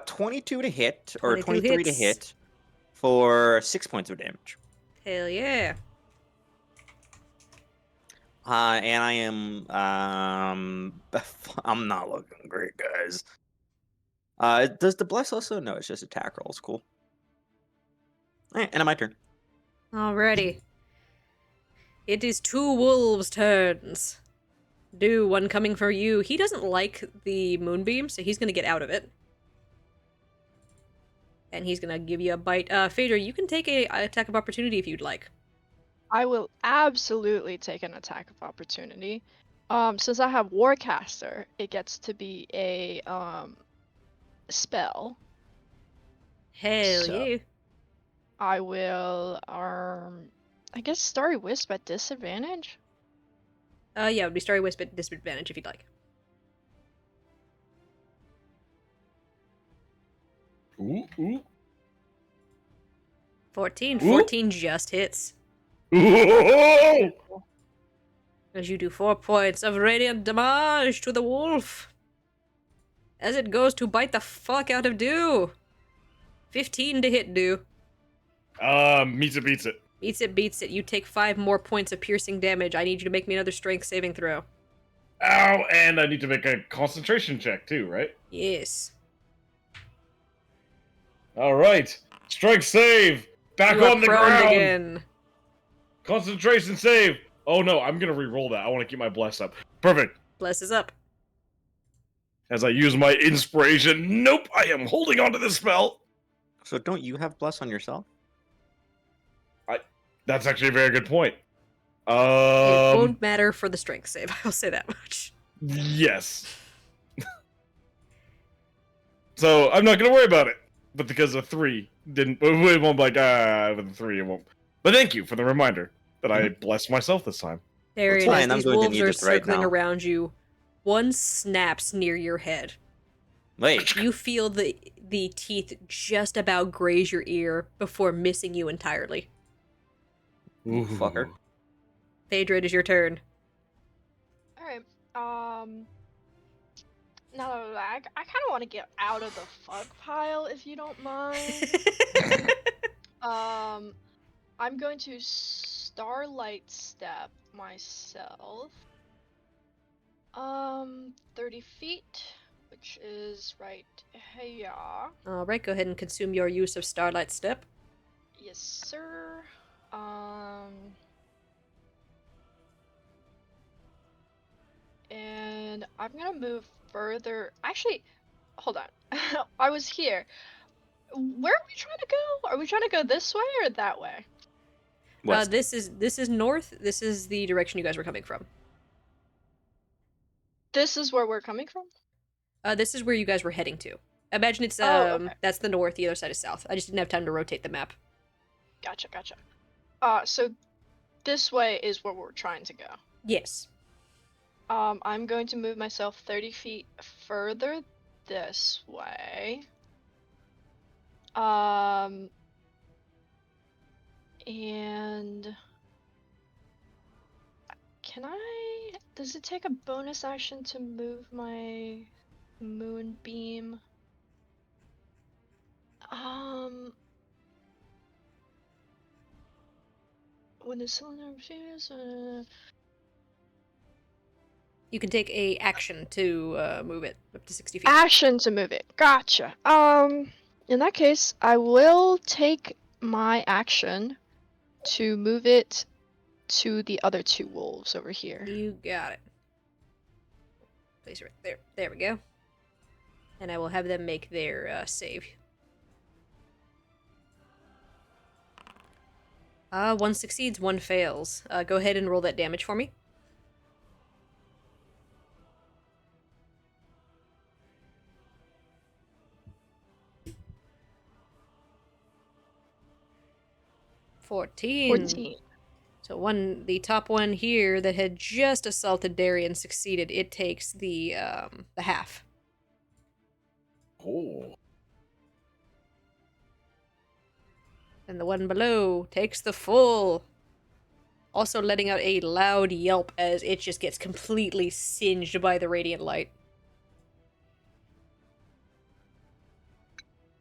22 to hit, or 22 23 to hits. hit, for 6 points of damage. Hell yeah. And I am, I'm not looking great, guys. Does the bless also? No, it's just attack rolls. Cool. And on my turn. Alrighty. It is 2 wolves' turns. Do one coming for you. He doesn't like the moonbeam, so he's gonna get out of it. And he's gonna give you a bite. Phaedra, you can take a attack of opportunity if you'd like. I will absolutely take an attack of opportunity. Since I have Warcaster, it gets to be a spell. Hell So- yeah. I will I guess Starry Wisp at disadvantage. Yeah, it would be Starry Wisp at disadvantage if you'd like. Ooh. 14. Ooh. 14 just hits. Ooh. As you do 4 points of radiant damage to the wolf. As it goes to bite the fuck out of Dew. 15 to hit Dew. Meets it, beats it. Beats it. You take 5 more points of piercing damage. I need you to make me another strength saving throw. Ow, and I need to make a concentration check too, right? Yes. Alright. Strike save! Back You are on the prone ground! again. Concentration save! Oh no, I'm gonna re-roll that. I want to keep my bless up. Perfect. Bless is up. As I use my inspiration, nope, I am holding on to this spell. So don't you have bless on yourself? That's actually a very good point. It won't matter for the strength save, I'll say that much. Yes. So I'm not gonna worry about it. But because a 3 didn't, it won't be like, with a 3 it won't. But thank you for the reminder that I blessed myself this time. Darian, fine, as I'm these going to wolves need are this right circling now. around you, one snaps near your head. Wait. You feel the teeth just about graze your ear before missing you entirely. You fucker. Phaedra, it is your turn. Alright, now I kind of want to get out of the fuck pile, if you don't mind. I'm going to Starlight Step myself. 30 feet. which is right here. All right, go ahead and consume your use of Starlight Step. Yes, sir. And I'm gonna move further. Actually, hold on. I was here. Where are we trying to go? Are we trying to go this way or that way? West. This is north. This is the direction you guys were coming from. This is where we're coming from? This is where you guys were heading to. Imagine it's Oh, okay. that's the north, the other side is south. I just didn't have time to rotate the map. Gotcha. So this way is where we're trying to go. Yes. I'm going to move myself 30 feet further this way. And does it take a bonus action to move my moonbeam? When the cylinder appears, You can take a action to move it up to 60 feet. action to move it. Gotcha. In that case, I will take my action to move it to the other two wolves over here. You got it. Place it right there. There we go. And I will have them make their save. One succeeds, one fails. Go ahead and roll that damage for me. Fourteen. 14. So the top one here that had just assaulted Darian succeeded. It takes the half. Oh. And the one below takes the full. Also letting out a loud yelp as it just gets completely singed by the radiant light.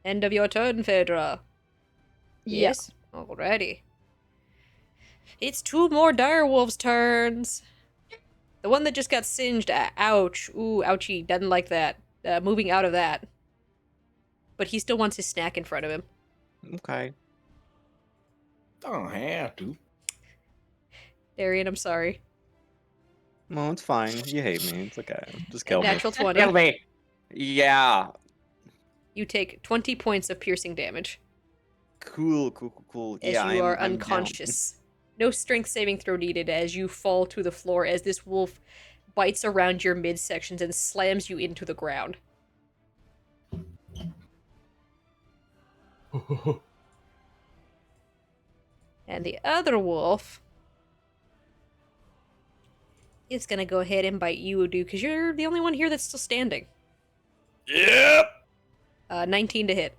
End of your turn, Phaedra. Yes? Alrighty. It's two more direwolves' turns. The one that just got singed, ouch. Ooh, ouchie, doesn't like that. Moving out of that. But he still wants his snack in front of him. Okay. Don't have to. Darian, I'm sorry. No, it's fine. You hate me. It's okay. Just kill me. Natural 20. Kill me. Yeah. You take 20 points of piercing damage. Cool. As Yeah, you are I'm down. unconscious. No strength saving throw needed as you fall to the floor as this wolf bites around your midsections and slams you into the ground. And the other wolf is gonna go ahead and bite you, Udu, because you're the only one here that's still standing. Yep. 19 to hit.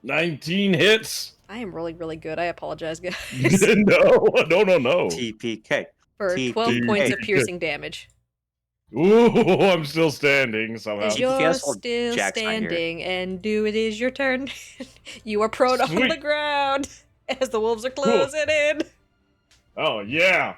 19 hits. I am rolling really good. I apologize, guys. No. TPK. For 12 points of piercing damage. Ooh, I'm still standing somehow. As Keep you're the asshole still Jack's not here. standing, and do it is your turn. You are prone on Sweet. the ground as the wolves are closing in. Oh, yeah.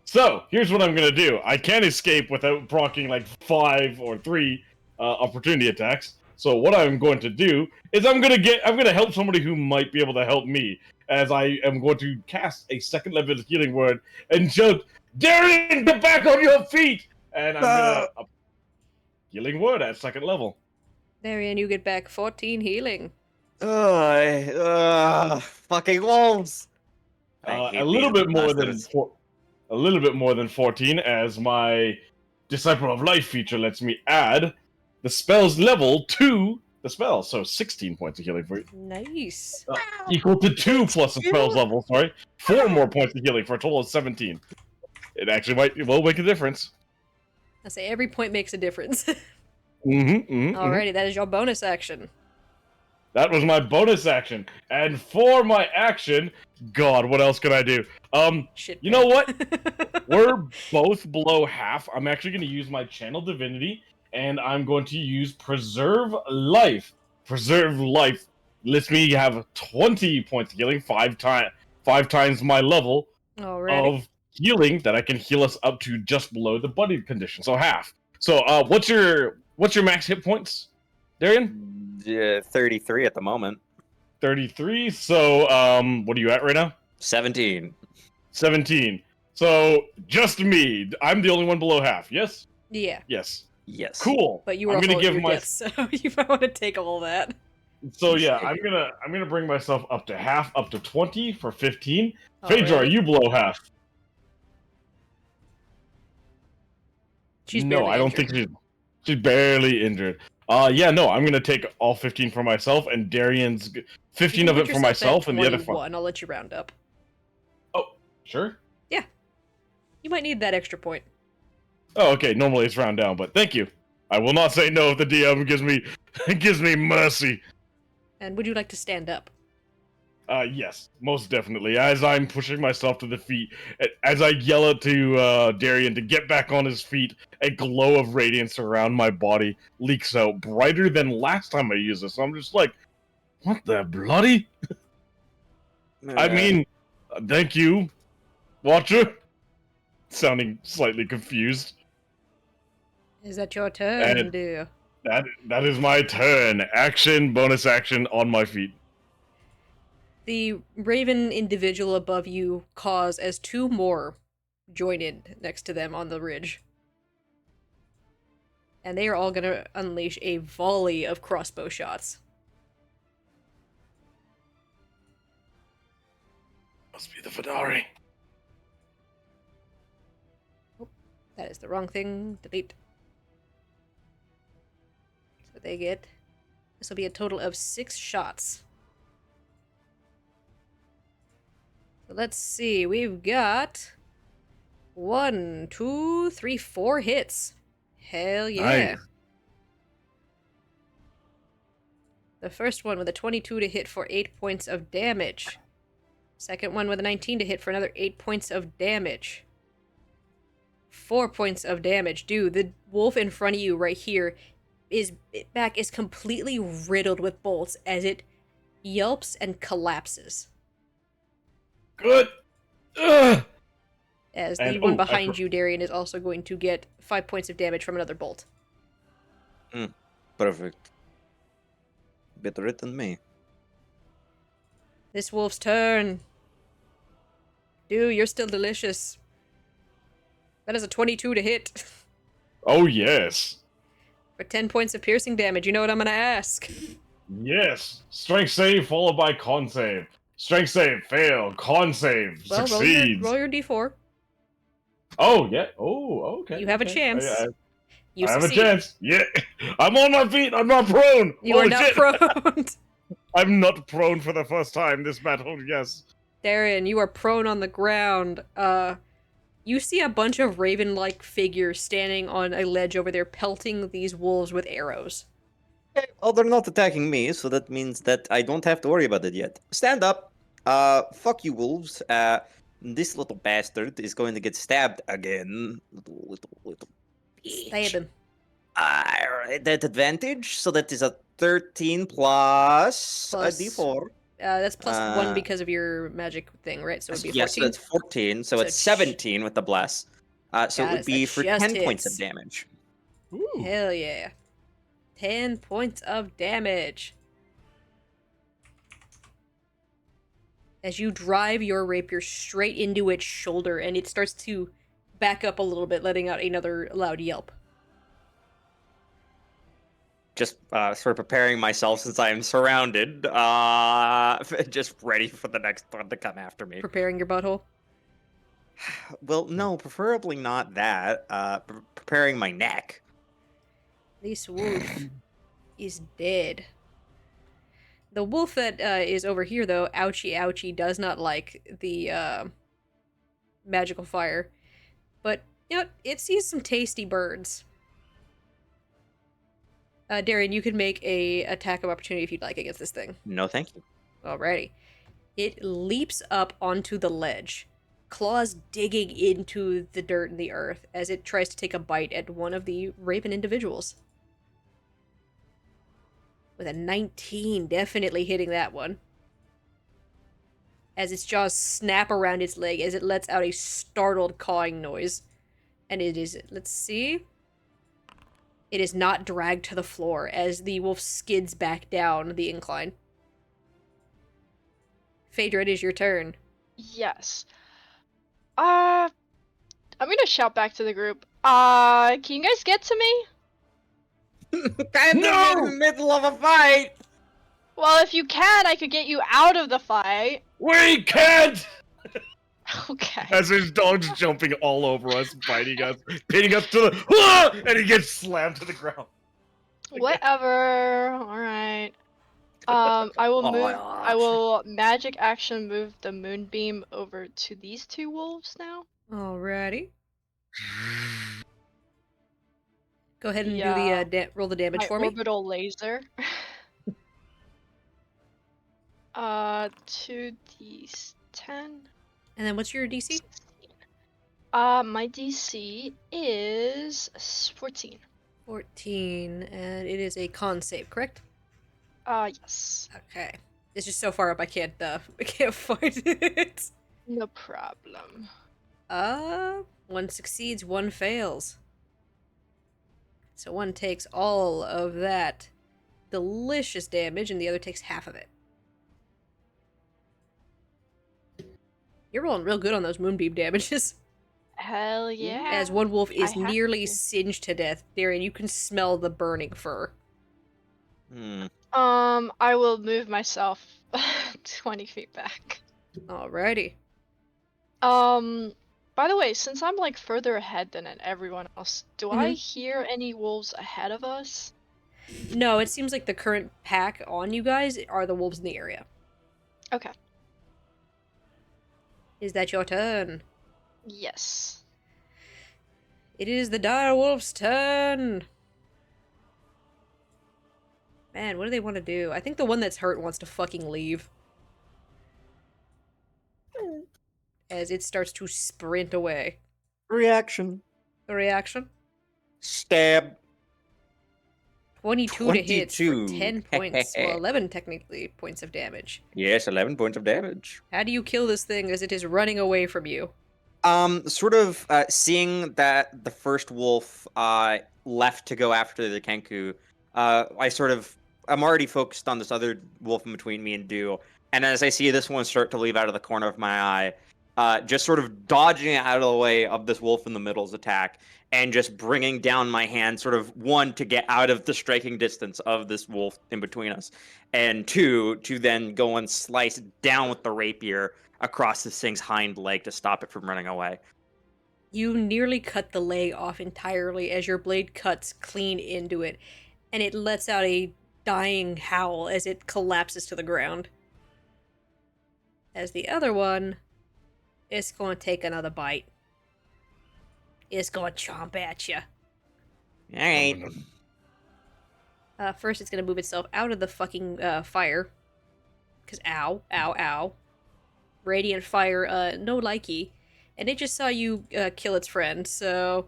So, here's what I'm going to do. I can't escape without proccing like 5 or 3 opportunity attacks. So what I'm going to do is I'm going to help somebody who might be able to help me, as I am going to cast a second level healing word and shout, Darian, get back on your feet! And I'm going to healing word at second level. Darian, you get back 14 healing. Fucking wolves. A little bit more than 14, as my Disciple of Life feature lets me add the spell's level to the spell. So 16 points of healing for you. Nice. Equal to 2 plus the spell's level, sorry. 4 more points of healing for a total of 17. It actually will make a difference. I say every point makes a difference. Alrighty, Alrighty, that is your bonus action. That was my bonus action. And for my action, God, what else can I do? Shit. You know what? We're both below half. I'm actually going to use my Channel Divinity, and I'm going to use Preserve Life. Preserve Life lets me have 20 points of healing, 5 times my level Alrighty. of healing that I can heal us up to just below the buddy condition, so half. So, what's your What's your max hit points, Darian? 33 at the moment. 33. So, what are you at right now? 17. 17. So, just me. I'm the only one below half. Yes. Yeah, Yes. Yes. Cool. but you were I'm also gonna at give your my. death, so you might want to take all that. So yeah, I'm gonna bring myself up to half, up to 20 for 15. Phaedra, are Alrighty. you below half? She's No, barely I don't injured. think she's barely injured. Yeah, no, I'm gonna take all 15 for myself, and Darian's You 15 can of put it for yourself myself, at and the other 5. 21. I'll let you round up. Oh, sure. You might need that extra point. Oh, okay. Normally it's round down, but thank you. I will not say no if the DM gives me mercy. And would you like to stand up? Yes, most definitely. As I'm pushing myself to the feet, as I yell out to Darian to get back on his feet, a glow of radiance around my body leaks out, brighter than last time I used this. I'm just like, what the bloody? I mean, thank you, Watcher. Sounding slightly confused. Is that your turn, And dear? that is my turn. Action, bonus action on my feet. The raven individual above you caws as 2 more join in next to them on the ridge. And they are all gonna unleash a volley of crossbow shots. Must be the Fadari. That is the wrong thing. Delete. So they get... This will be a total of 6 shots. So let's see. We've got... 1, 2, 3, 4 hits. Hell yeah. Nice. The first one with a 22 to hit for 8 points of damage. Second one with a 19 to hit for another 8 points of damage. 4 points of damage. Dude, the wolf in front of you right here back is completely riddled with bolts as it yelps and collapses. Good. Ugh. As the And- one oh, behind you, Darian, is also going to get 5 points of damage from another bolt. Perfect. Better it than me. This wolf's turn. Dude, you're still delicious. That is a 22 to hit. Oh yes. For 10 points of piercing damage. You know what I'm gonna ask? Yes. Strength save followed by con save. Strength save, fail. Con save, Well, succeeds. roll your d4. Oh, yeah. Oh, okay. You have a okay. chance. You I have a succeed. chance. Yeah. I'm on my feet. I'm not prone. You are Holy not shit. prone. I'm not prone for the first time this battle, yes. Darian, you are prone on the ground. You see a bunch of raven-like figures standing on a ledge over there, pelting these wolves with arrows. Okay, well, they're not attacking me, so that means that I don't have to worry about it yet. Stand up. Fuck you, wolves. This little bastard is going to get stabbed again. Little Stab him. That advantage, so that is a 13 plus a Plus- d4. That's plus 1 Uh, because of your magic thing, right? So it would be a 14. Yes, so that's 14, so So it's 17 with the bless. So it Got would it, be that for just 10 points of hits. damage. Ooh. Hell yeah. 10 points of damage. As you drive your rapier straight into its shoulder, and it starts to back up a little bit, letting out another loud yelp. Just sort of preparing myself since I am surrounded. Just ready for the next one to come after me. Preparing your butthole. Well, no, preferably not that. Preparing my neck. This wolf is dead. The wolf that is over here, though, ouchie ouchie, does not like the magical fire. But, you know, it sees some tasty birds. Darian, you can make a attack of opportunity if you'd like against this thing. No, thank you. Alrighty. It leaps up onto the ledge, claws digging into the dirt and the earth as it tries to take a bite at one of the raven individuals. With a 19, definitely hitting that one. As its jaws snap around its leg as it lets out a startled cawing noise. And it is, let's see. It is not dragged to the floor as the wolf skids back down the incline. Phaedra, it is your turn. Yes. I'm gonna shout back to the group. Can you guys get to me? I'm No! in the middle of a fight! Well, if you can, I could get you out of the fight. We can't! Okay. As there's dogs jumping all over us, biting us, pinning us to the ah! And he gets slammed to the ground. Whatever. Alright. I will move. I will magic action move the moonbeam over to these two wolves now. Alrighty. Go ahead and Yeah. do the roll the damage My for me. orbital laser. 2d10. And then what's your DC? 16. My DC is 14. 14, and it is a con save, correct? Yes. Okay. It's just so far up I can't find it. No problem. One succeeds, one fails. So one takes all of that delicious damage, and the other takes half of it. You're rolling real good on those moonbeam damages. Hell yeah. As one wolf is I have nearly to. singed to death, Darian, you can smell the burning fur. I will move myself 20 feet back. Alrighty. By the way, since I'm like further ahead than everyone else, do I hear any wolves ahead of us? No, it seems like the current pack on you guys are the wolves in the area. Okay. Is that your turn? Yes. It is the dire wolf's turn. Man, what do they want to do? I think the one that's hurt wants to fucking leave. As it starts to sprint away. Reaction. The reaction? Stab. 22 to hit for 22. 10 points. Well, 11 technically points of damage. Yes, 11 points of damage. How do you kill this thing as it is running away from you? Sort of seeing that the first wolf left to go after the Kenku, I'm already focused on this other wolf in between me and Dew, and as I see this one start to leave out of the corner of my eye, just sort of dodging out of the way of this wolf in the middle's attack, and just bringing down my hand, sort of one, to get out of the striking distance of this wolf in between us, and two, to then go and slice down with the rapier across this thing's hind leg to stop it from running away. You nearly cut the leg off entirely as your blade cuts clean into it, and it lets out a dying howl as it collapses to the ground. As the other one is going to take another bite. It's going to chomp at you. Alright. First, it's going to move itself out of the fucking fire. Because ow, ow, ow. Radiant fire, no likey. And it just saw you kill its friend, so...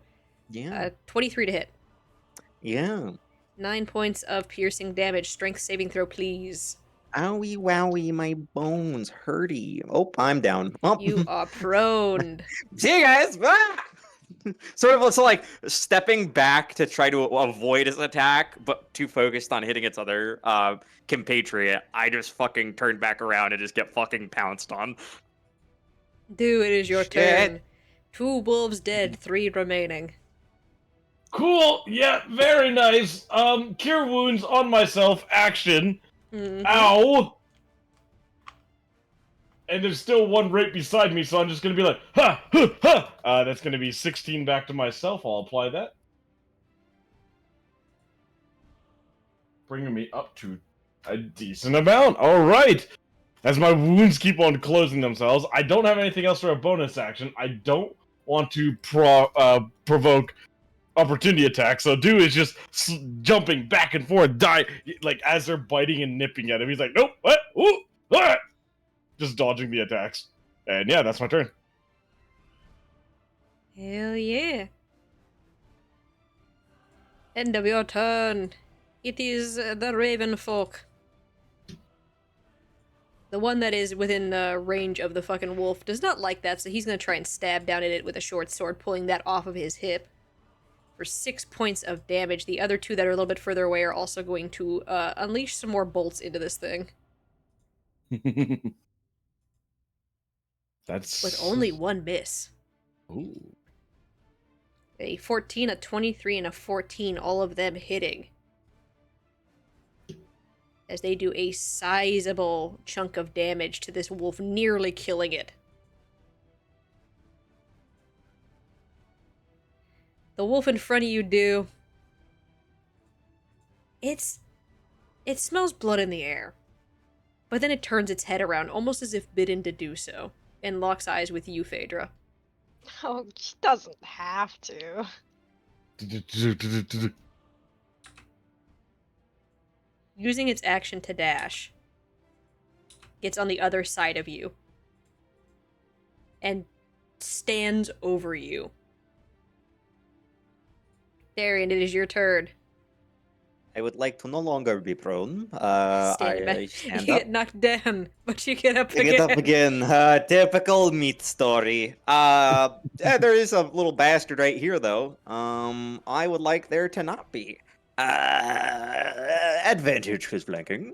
Yeah. 23 to hit. Yeah. 9 points of piercing damage. Strength saving throw, please. Owie wowie, my bones hurty. Oh, I'm down. Oh. You are prone. See you guys! Ah! Sort of like stepping back to try to avoid his attack, but too focused on hitting its other compatriot, I just fucking turned back around and just get fucking pounced on. Dude, it is your Shit. turn. 2 wolves dead, 3 remaining. Cool. Yeah, very nice. Cure wounds on myself. Action. Mhm. Ow. And there's still one right beside me, so I'm just gonna be like, ha, ha, ha. That's gonna be 16 back to myself. I'll apply that. Bringing me up to a decent amount. All right. As my wounds keep on closing themselves, I don't have anything else for a bonus action. I don't want to provoke opportunity attack, so Dew is just jumping back and forth, like as they're biting and nipping at him. He's like, nope, what? Ooh, what? Just dodging the attacks. And yeah, that's my turn. Hell yeah. End of your turn. It is the Raven folk. The one that is within range of the fucking wolf does not like that, so he's gonna try and stab down at it with a short sword, pulling that off of his hip. for 6 points of damage. The other two that are a little bit further away are also going to unleash some more bolts into this thing. That's With only one miss. Ooh. A 14, a 23, and a 14, all of them hitting. As they do a sizable chunk of damage to this wolf, nearly killing it. The wolf in front of you do. It smells blood in the air. But then it turns its head around, almost as if bidden to do so, and locks eyes with you, Phaedra. Oh, she doesn't have to. Using its action to dash, gets on the other side of you, and stands over you. Darian, it is your turn. I would like to no longer be prone. Stand back. I You stand get up. knocked down, but you get up I again. get up again. Typical meat story. There is a little bastard right here, though. I would like there to not be. Advantage who's flanking.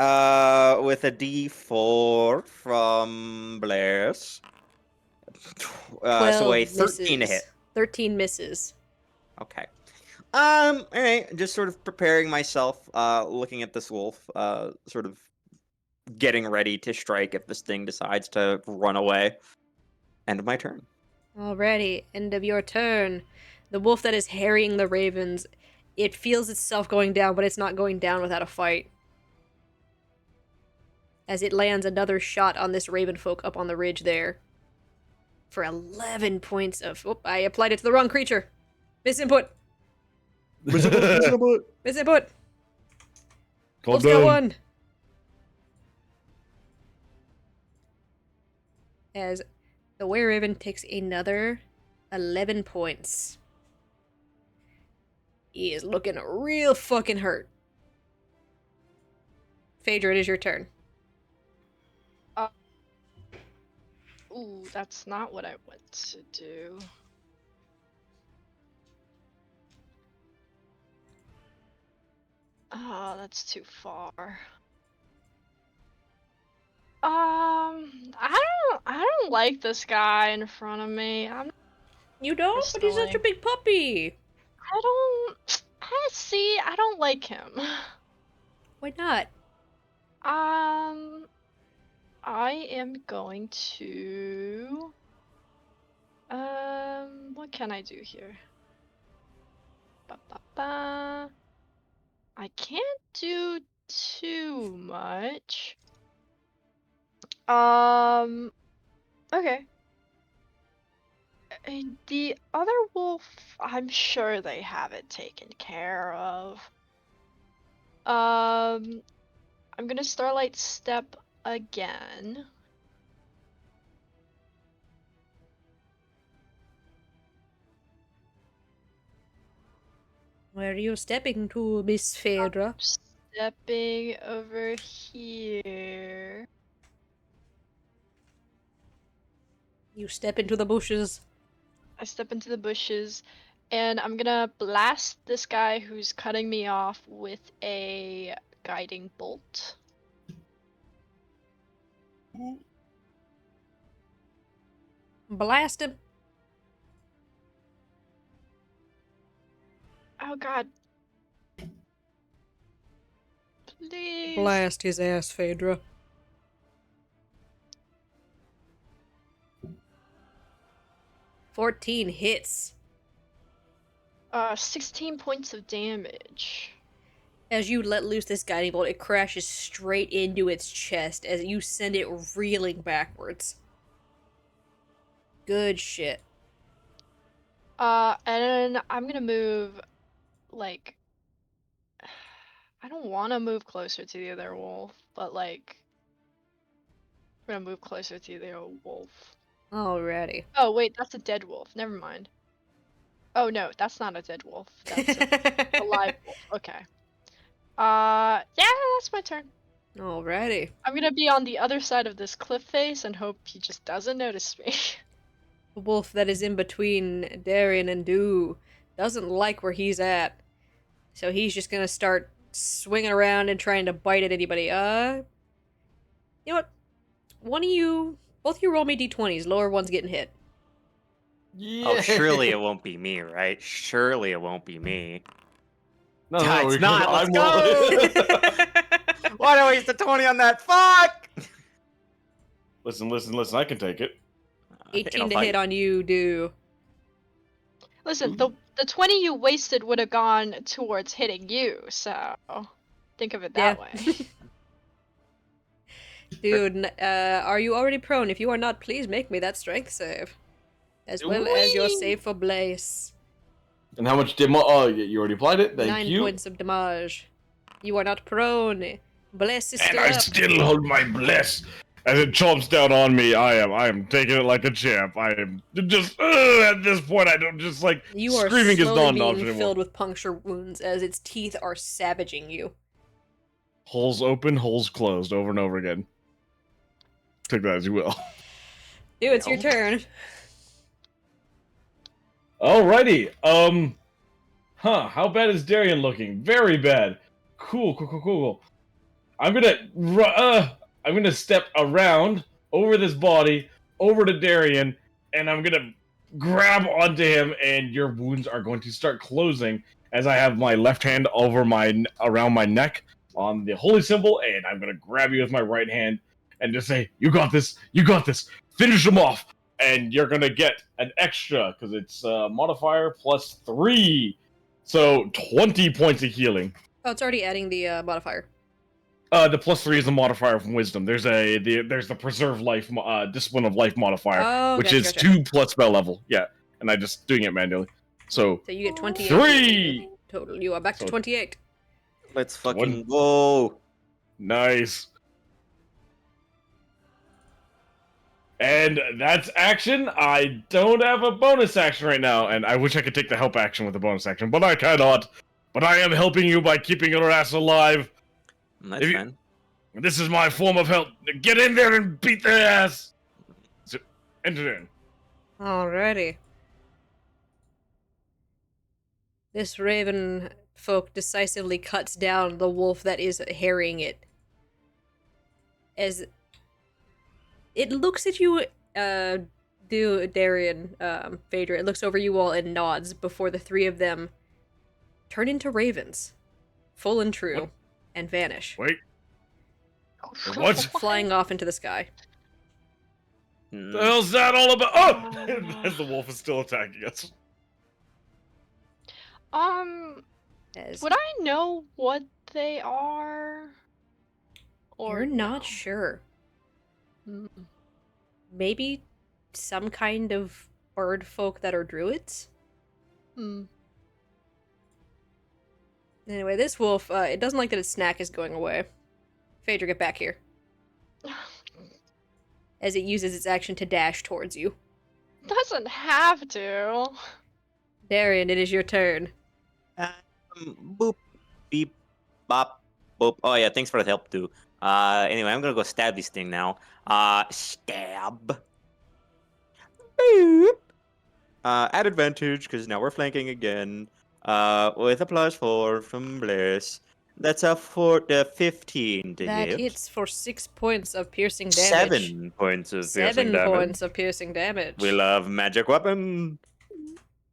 With a D4 from Blairs. So a 13 to hit. 13 misses. Okay. Alright, just sort of preparing myself, looking at this wolf, sort of getting ready to strike if this thing decides to run away. End of my turn. Alrighty, end of your turn. The wolf that is harrying the ravens, it feels itself going down, but it's not going down without a fight. As it lands another shot on this raven folk up on the ridge there. For 11 points of... Oh, I applied it to the wrong creature. Misinput. Misinput. Calm Wolf's got down. one. As the were-raven takes another 11 points. He is looking real fucking hurt. Phaedra, it is your turn. Ooh, that's not what I want to do. Oh, that's too far. I don't like this guy in front of me. You don't? But he's such a big puppy. I don't like him. Why not? I am going to... what can I do here? Ba-ba-ba. I can't do too much. Okay. The other wolf, I'm sure they have it taken care of. I'm gonna Starlight Step again. Where are you stepping to, Miss Phaedra? Stepping over here. You step into the bushes. I step into the bushes, and I'm gonna blast this guy who's cutting me off with a guiding bolt. Blast him. Oh god. Please. Blast his ass, Phaedra. "14 hits. 16 points of damage. As you let loose this guiding bolt, it crashes straight into its chest as you send it reeling backwards. Good shit. And then I'm gonna move, like... I don't want to move closer to the other wolf, but, like... I'm gonna move closer to the other wolf. Alrighty. Oh, wait, that's a dead wolf. Never mind. Oh, no, that's not a dead wolf. That's a live wolf. Okay. Yeah, that's my turn. Alrighty. I'm gonna be on the other side of this cliff face and hope he just doesn't notice me. The wolf that is in between Darien and Dew doesn't like where he's at. So he's just gonna start swinging around and trying to bite at anybody. You know what? Both of you roll me d20s. Lower one's getting hit. Yeah. Oh, surely it won't be me, right? Surely it won't be me. No, It's we're not, gonna- let's I'm go! Why did I waste the 20 on that? Fuck! Listen. I can take it. 18 to hit on you, Dew. Listen, the 20 you wasted would have gone towards hitting you, so think of it that way. Dude, are you already prone? If you are not, please make me that strength save. As well as your Whee! save for Blaze. And how much damage? Oh, you already applied it. Thank 9 you. points of damage. You are not prone. Bless is And still I up. still hold my bless as it chomps down on me. I am taking it like a champ. I am just at this point. I don't just like You are screaming is slowly not an being option anymore. filled with puncture wounds as its teeth are savaging you. Holes open, holes closed, over and over again. Take that as you will. Dude, it's your turn. Alrighty. How bad is Darien looking? Very bad. Cool. I'm gonna step around over this body, over to Darien, and I'm gonna grab onto him, and your wounds are going to start closing as I have my left hand around my neck on the holy symbol, and I'm gonna grab you with my right hand and just say, "You got this. Finish him off." And you're gonna get an extra because it's modifier +3, so 20 points of healing. Oh, it's already adding the modifier. The +3 is a modifier from wisdom. There's the preserve life discipline of life modifier, Oh, which gotcha, is gotcha. 2 plus spell level. Yeah, and I just doing it manually. So So you get 28 3 total. You are back to So- 28. Let's fucking go. Nice. And that's action. I don't have a bonus action right now, and I wish I could take the help action with the bonus action, but I cannot. But I am helping you by keeping your ass alive. That's If you- fine. This is my form of help. Get in there and beat their ass. So, enter in. Alrighty. This raven folk decisively cuts down the wolf that is harrying it. As it looks at you, Darien, Phaedra, it looks over you all and nods before the three of them turn into ravens, full and true, What? and vanish, Wait. What? flying off into the sky. Mm. The hell's that all about? Oh! As the wolf is still attacking us. As Would I know what they are? you're not no? sure. Hmm. Maybe some kind of bird folk that are druids? Hmm. Anyway, this wolf, it doesn't like that its snack is going away. Phaedra, get back here. As it uses its action to dash towards you. Doesn't have to. Darien, it is your turn. Boop, beep, bop, boop. Oh yeah, thanks for the help too. Anyway, I'm gonna go stab this thing now. Stab. Boop. At advantage, because now we're flanking again. With a +4 from Bliss. That's a 15 to That hit. hits for 6 points of piercing damage. 7 points of 7 piercing damage. points of piercing damage. We love magic weapon.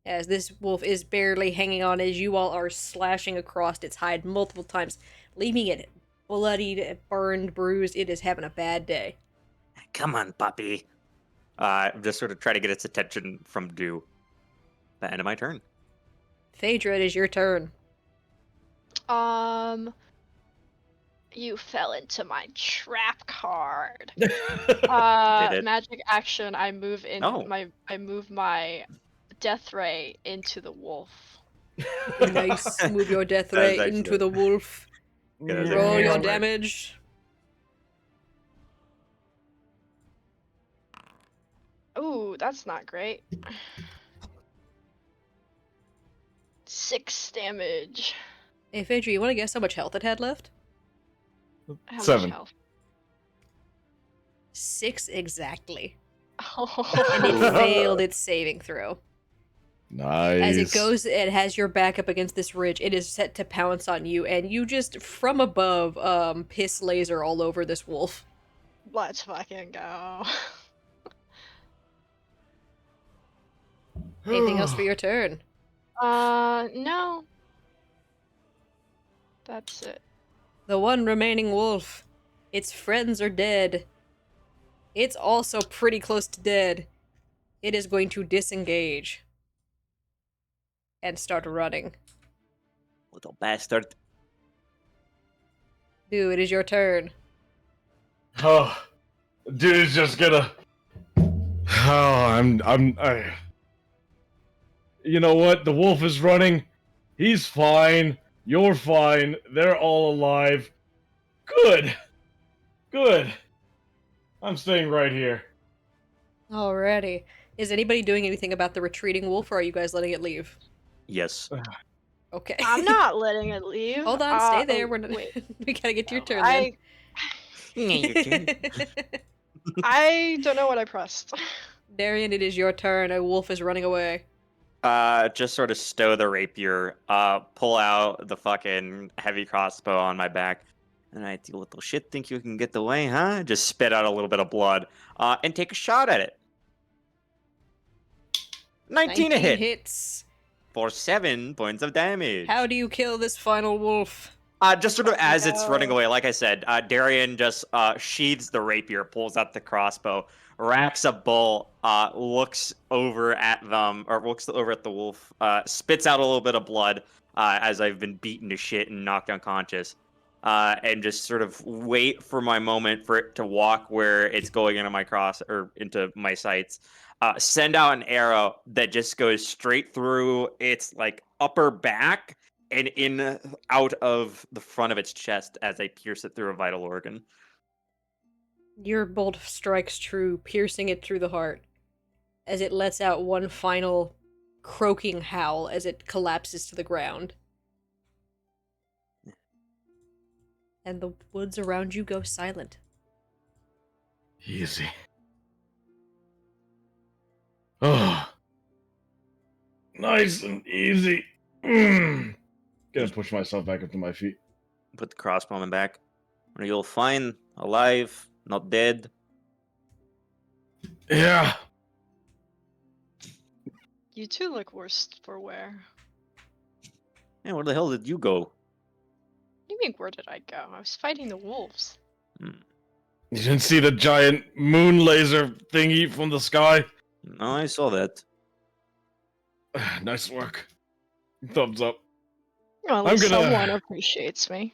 As this wolf is barely hanging on as you all are slashing across its hide multiple times, leaving it bloodied, burned, bruised. It is having a bad day. Come on, puppy. Just sort of try to get its attention from Dew. The end of my turn. Phaedra, it is your turn. You fell into my trap card. Did it? Magic action. I move in Oh. I move my death ray into the wolf. Nice. Move your death That was ray actually into good. the wolf. Yeah, that was Roll actually your smart. damage. Ooh, that's not great. 6 damage. Hey, Phaedra, you want to guess how much health it had left? How 7. much health? 6 exactly. and it Oh. failed its saving throw. Nice. As it goes, it has your back up against this ridge. It is set to pounce on you, and you just, from above, piss laser all over this wolf. Let's fucking go. Anything else for your turn? No. That's it. The one remaining wolf. Its friends are dead. It's also pretty close to dead. It is going to disengage and start running. Little bastard. Dude, it is your turn. Oh, dude's just gonna. You know what? The wolf is running. He's fine. You're fine. They're all alive. Good. Good. I'm staying right here. Alrighty. Is anybody doing anything about the retreating wolf, or are you guys letting it leave? Yes. Okay. I'm not letting it leave. Hold on, stay there. Oh, We're not... wait. we gotta get to your turn I Your turn. then. I don't know what I pressed. Darian, it is your turn. A wolf is running away. Just sort of stow the rapier, pull out the fucking heavy crossbow on my back. And I, you little shit, think you can get away, huh? Just spit out a little bit of blood, and take a shot at it. 19 a hit hits. for 7 points of damage. How do you kill this final wolf? Just sort of Oh, as it's running no. away, like I said, Darian just sheathes the rapier, pulls out the crossbow, racks a bolt, looks over at them, or looks over at the wolf, spits out a little bit of blood as I've been beaten to shit and knocked unconscious, and just sort of wait for my moment for it to walk where it's going into my into my sights. Send out an arrow that just goes straight through its like upper back and in out of the front of its chest as I pierce it through a vital organ. Your bolt strikes true, piercing it through the heart, as it lets out one final croaking howl as it collapses to the ground. And the woods around you go silent. Easy. Oh. Nice and easy. Gonna push myself back up to my feet. Put the crossbow on my back. You'll find alive, not dead. Yeah. You two look worse for wear. Man, where the hell did you go? What do you mean, where did I go? I was fighting the wolves. You didn't see the giant moon laser thingy from the sky? No, I saw that. Nice work. Thumbs up. Well, at I'm least gonna- someone appreciates me.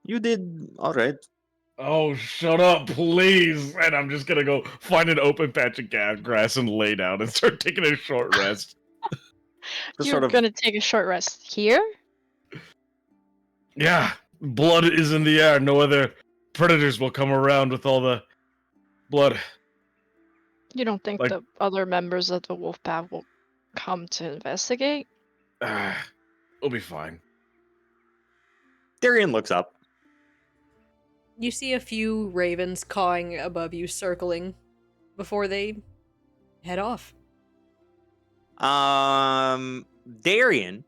You did all right. Oh, shut up, please. And I'm just gonna go find an open patch of grass and lay down and start taking a short rest. Just You're sort of gonna take a short rest here? Yeah, blood is in the air. No other predators will come around with all the blood. You don't think Like- the other members of the wolf pack will come to investigate? We'll be fine. Darian looks up. You see a few ravens cawing above you, circling, before they head off. Darian,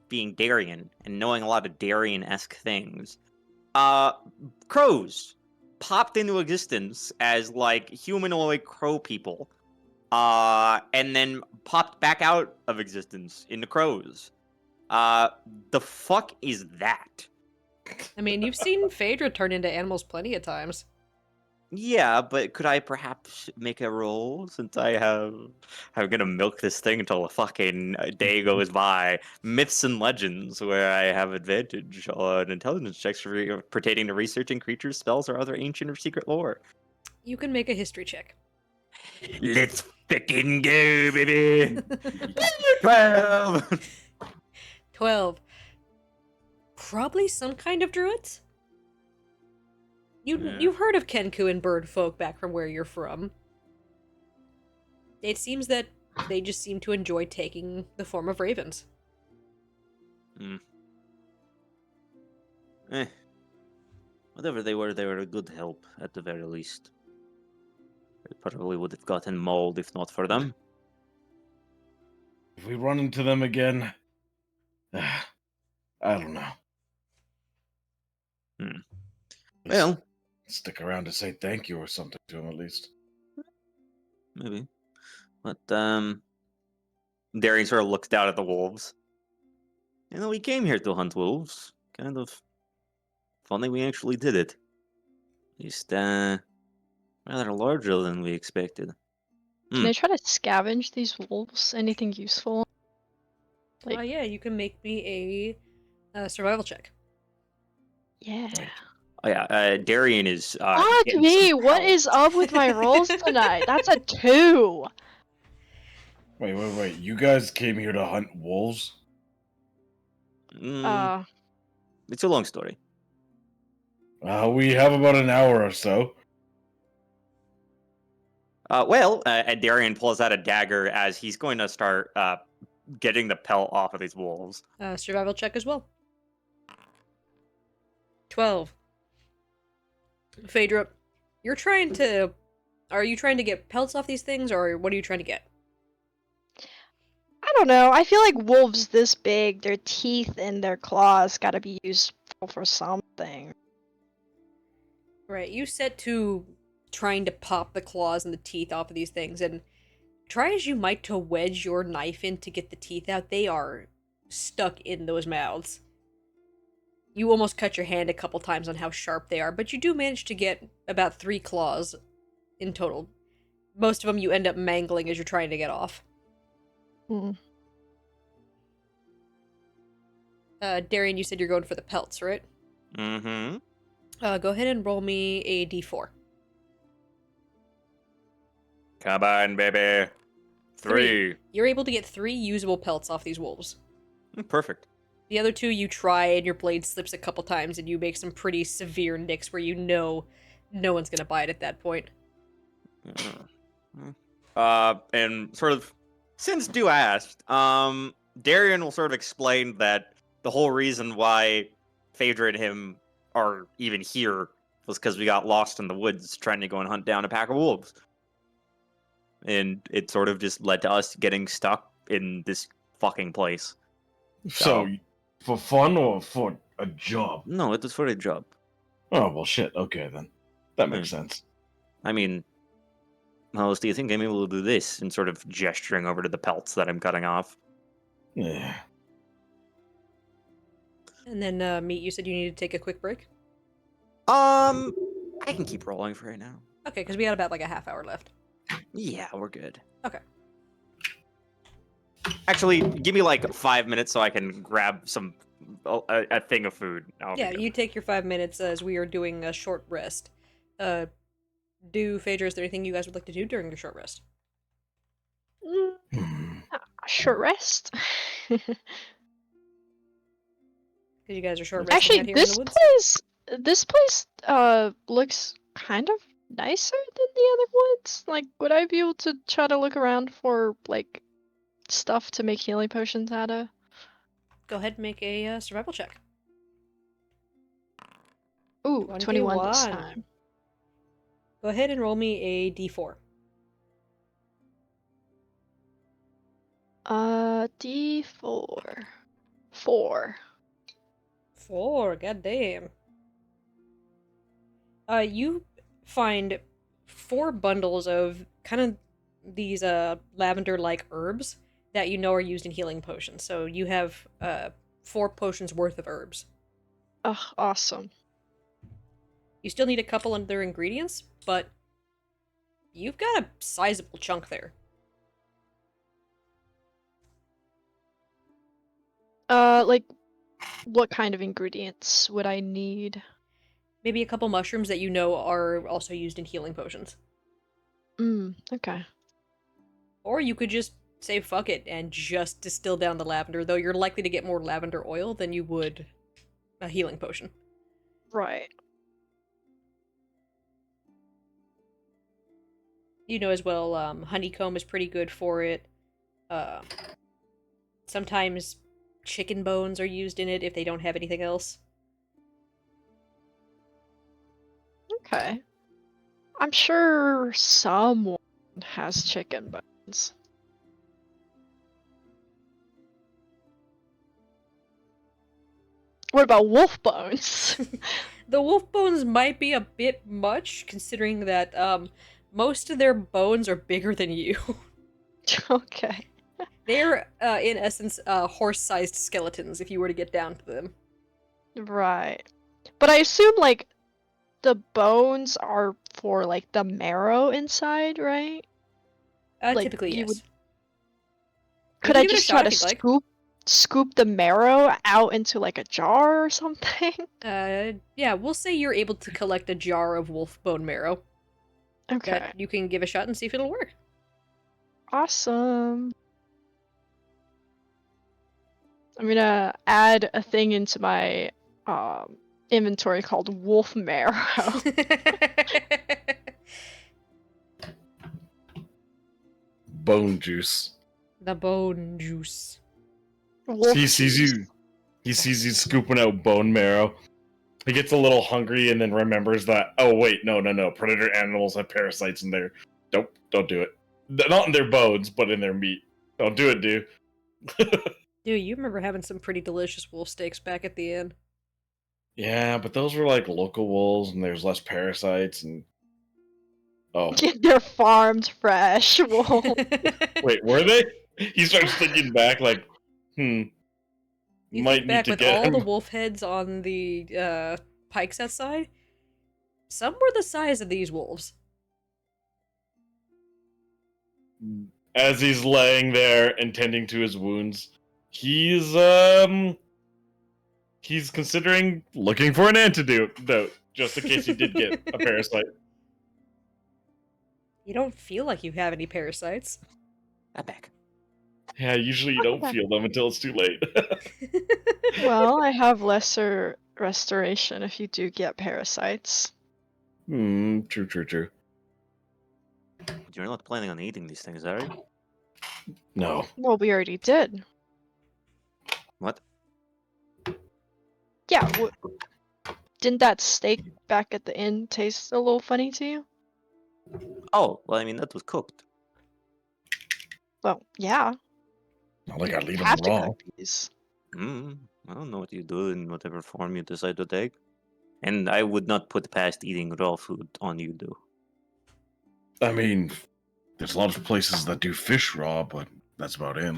being Darian and knowing a lot of Darian-esque things, crows popped into existence as like humanoid crow people, and then popped back out of existence into crows. The fuck is that? I mean, you've seen Phaedra turn into animals plenty of times. Yeah, but could I perhaps make a roll since I'm gonna milk this thing until a fucking day goes by. Myths and legends where I have advantage on intelligence checks pertaining to researching creatures, spells, or other ancient or secret lore. You can make a history check. Let's fucking go, baby! 12! 12. Probably some kind of druids? You've heard of Kenku and bird folk back from where you're from. It seems that they just seem to enjoy taking the form of ravens. Whatever they were a good help, at the very least. It probably would have gotten mauled if not for them. If we run into them again, I don't know. Well, Stick around to say thank you or something to him at least. maybe. But, Darian sort of looks down at the wolves. You know, we came here to hunt wolves. Kind of funny we actually did it. At least, rather larger than we expected. Can I try to scavenge these wolves? Anything useful? Like, Yeah, you can make me a survival check. yeah. Oh yeah, Darian is, Fuck getting me! some What help. is up with my rolls tonight? That's a 2! Wait. You guys came here to hunt wolves? It's a long story. We have about an hour or so. And Darian pulls out a dagger as he's going to start, getting the pelt off of these wolves. Survival check as well. 12. Phaedra, are you trying to get pelts off these things, or what are you trying to get? I don't know. I feel like wolves this big, their teeth and their claws gotta be useful for something. Right, you set to trying to pop the claws and the teeth off of these things, and try as you might to wedge your knife in to get the teeth out, they are stuck in those mouths. You almost cut your hand a couple times on how sharp they are, but you do manage to get about 3 claws in total. Most of them you end up mangling as you're trying to get off. Darian, you said you're going for the pelts, right? Mm-hmm. Go ahead and roll me a d4. Come on, baby. 3. You're able to get 3 usable pelts off these wolves. Perfect. The other 2 you try and your blade slips a couple times and you make some pretty severe nicks where you know no one's gonna bite at that point. And sort of, since Dew asked, Darian will sort of explain that the whole reason why Phaedra and him are even here was because we got lost in the woods trying to go and hunt down a pack of wolves. And it sort of just led to us getting stuck in this fucking place. So, for fun or for a job? No, it was for a job. Oh, well, shit. Okay, then. That makes sense. I mean, how else do you think I'm able to do this? And sort of gesturing over to the pelts that I'm cutting off. Yeah. And then, Meat, you said you needed to take a quick break? I can keep rolling for right now. Okay, because we got about like a half hour left. Yeah, we're good. Okay. Actually, give me like 5 minutes so I can grab a thing of food. Yeah, you take your 5 minutes as we are doing a short rest. Phaedra, is there anything you guys would like to do during your short rest? Short rest? Because you guys are short resting Actually, out here in the woods? this place looks kind of nicer than the other woods. Like, would I be able to try to look around for like stuff to make healing potions out of? Go ahead and make a survival check. Ooh, 21 this 21. time. Go ahead and roll me a d4. D4. 4. 4, goddamn. You find 4 bundles of kind of these lavender-like herbs that you know are used in healing potions. So you have 4 potions worth of herbs. Ugh, awesome. You still need a couple other ingredients, but you've got a sizable chunk there. Like, what kind of ingredients would I need? Maybe a couple mushrooms that you know are also used in healing potions. Okay. Or you could just say fuck it and just distill down the lavender, though you're likely to get more lavender oil than you would a healing potion. Right. You know as well, honeycomb is pretty good for it. Sometimes chicken bones are used in it if they don't have anything else. Okay. I'm sure someone has chicken bones. What about wolf bones? The wolf bones might be a bit much, considering that most of their bones are bigger than you. Okay. They're, in essence, horse-sized skeletons, if you were to get down to them. Right. But I assume, like, the bones are for, like, the marrow inside, right? Like, Typically, you would. yes. You Could can I give it a just try shot to if you'd like. scoop the marrow out into, like, a jar or something? Yeah, we'll say you're able to collect a jar of wolf bone marrow. Okay. That you can give a shot and see if it'll work. Awesome. I'm gonna add a thing into my inventory called wolf marrow. Bone juice. The bone juice. Wolf He sees juice. you. He sees you scooping out bone marrow. He gets a little hungry and then remembers that. Oh wait, no. Predator animals have parasites in there. Don't do it. Not in their bones, but in their meat. Don't do it, dude. Dude, you remember having some pretty delicious wolf steaks back at the inn. Yeah, but those were like local wolves, and there's less parasites. And oh, They're farmed fresh wolf. wait, were they? He starts thinking back, like, You might think need back to with get all him. the wolf heads on the pikes outside, some were the size of these wolves. As he's laying there and tending to his wounds, he's considering looking for an antidote, though, just in case he did get a parasite. You don't feel like you have any parasites. I'm back. Yeah, usually you don't feel them until it's too late. Well, I have lesser restoration if you do get parasites. True. You're not planning on eating these things, are you? No. Well, we already did. What? Yeah, didn't that steak back at the inn taste a little funny to you? Oh, well, I mean, that was cooked. Well, yeah. Not like I leave Have him to raw. cook these. I don't know what you do in whatever form you decide to take. And I would not put past eating raw food on you, though. I mean, there's lots of places that do fish raw, but that's about it.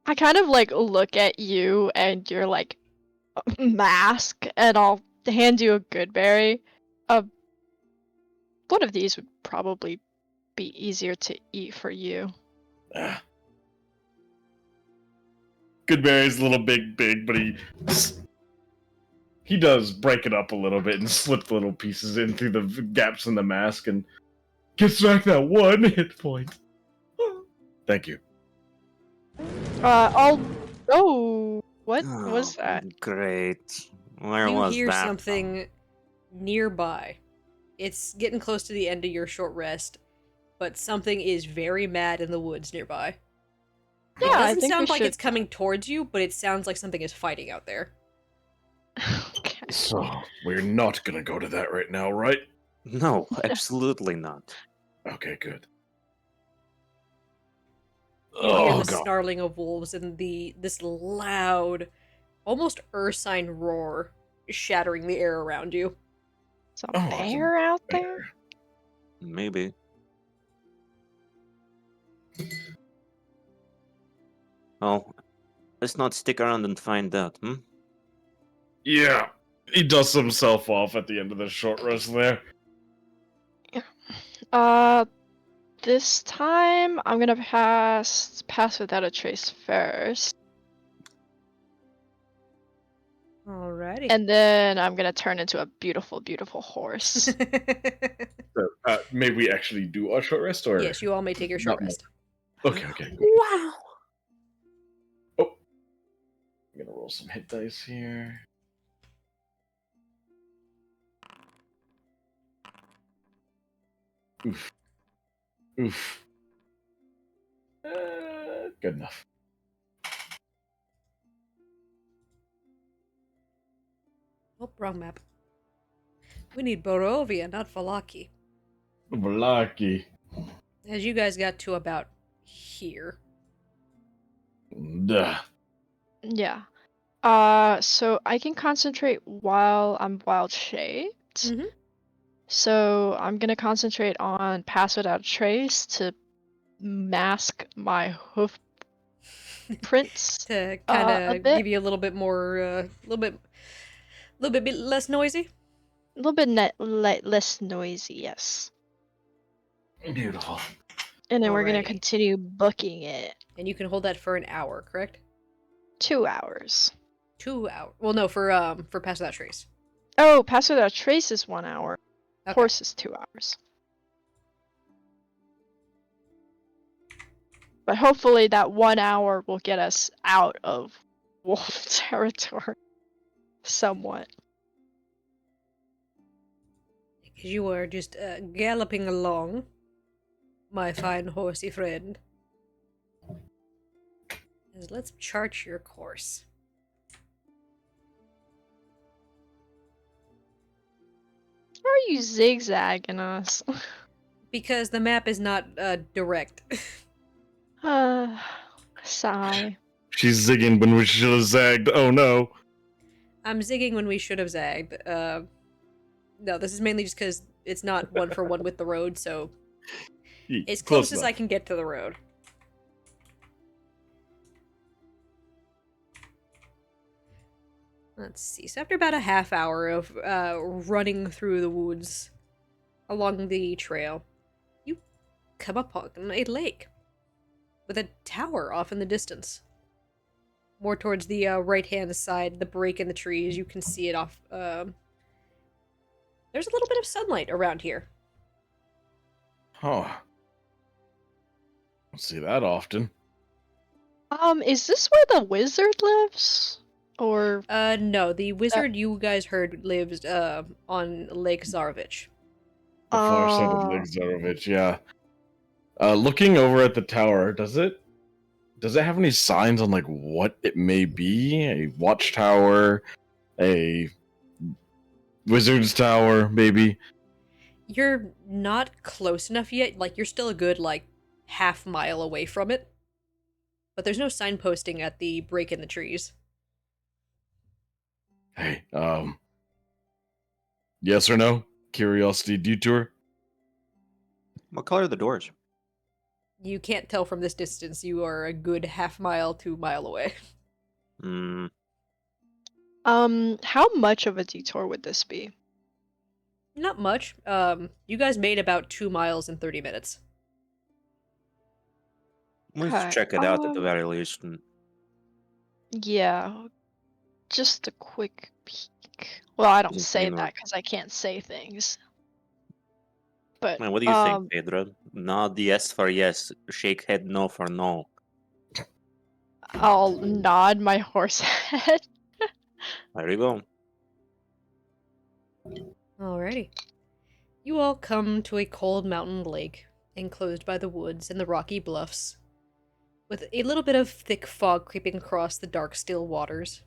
I kind of like look at you and your like mask, and I'll hand you a good berry. One of these would probably be easier to eat for you. Ah. Goodberry's a little big, but he does break it up a little bit and slip little pieces in through the gaps in the mask and gets back that one hit point. Thank you. Oh, what was Oh, that? great. Where You was hear that? something nearby. It's getting close to the end of your short rest, but something is very mad in the woods nearby. Yeah, It I doesn't think sound we like should. it's coming towards you, but it sounds like something is fighting out there. Okay. So, we're not gonna go to that right now, right? No, absolutely not. Okay, good. You hear Oh, the God. snarling of wolves and this loud, almost ursine roar shattering the air around you. Is a Oh, it's a bear out there? Maybe. Well, let's not stick around and find out, hmm? Yeah. He dusts himself off at the end of the short rest there. This time I'm gonna pass without a trace first, Alrighty. and then I'm gonna turn into a beautiful, beautiful horse. So, may we actually do our short rest, or Yes, you all may take your short Not rest. Okay, good. Wow! I'm gonna roll some hit dice here. Oof. Good enough. Oh, wrong map. We need Borovia, not Vallaki. Vallaki. As you guys got to about here. Duh. Yeah. So I can concentrate while I'm wild shaped. Mm-hmm. So I'm gonna concentrate on pass without a trace to mask my hoof prints To kind a of bit, give you a little bit more, a little bit less noisy. a little bit less noisy, yes. Beautiful. And then we're gonna Alrighty. continue booking it. And you can hold that for an hour, correct? 2 hours. 2 hours. Well, no, for Pass Without Trace. Oh, pass without trace is 1 hour. Okay. Horse is 2 hours. But hopefully that 1 hour will get us out of wolf territory. Somewhat. Because you are just galloping along, my fine horsey friend. Let's chart your course. Why are you zigzagging us? Because the map is not direct. Sigh. She's zigging when we should have zagged. Oh no. I'm zigging when we should have zagged. No, this is mainly just because it's not one for one with the road, so as close as I can get to the road. Let's see. So after about a half hour of running through the woods along the trail, you come upon a lake with a tower off in the distance. More towards the right-hand side, the break in the trees, you can see it off. There's a little bit of sunlight around here. Oh. Don't see that often. Is this where the wizard lives? Or No, the wizard you guys heard lives on Lake Zarovich. The far side of Lake Zarovich, yeah. Looking over at the tower, does it have any signs on like what it may be? A watchtower, a wizard's tower, maybe? You're not close enough yet. Like, you're still a good, like, half mile away from it. But there's no signposting at the break in the trees. Hey, yes or no? Curiosity detour? What color are the doors? You can't tell from this distance. You are a good half mile to mile away. Hmm. how much of a detour would this be? Not much. You guys made about 2 miles in 30 minutes. Let's Okay, check it out at the very least. Yeah, just a quick peek. Well, I don't Just say ignore. that because I can't say things. But Man, what do you think, Pedro? Nod yes for yes, shake head no for no. I'll nod my horse head. There you go. Alrighty. You all come to a cold mountain lake, enclosed by the woods and the rocky bluffs, with a little bit of thick fog creeping across the dark, still waters.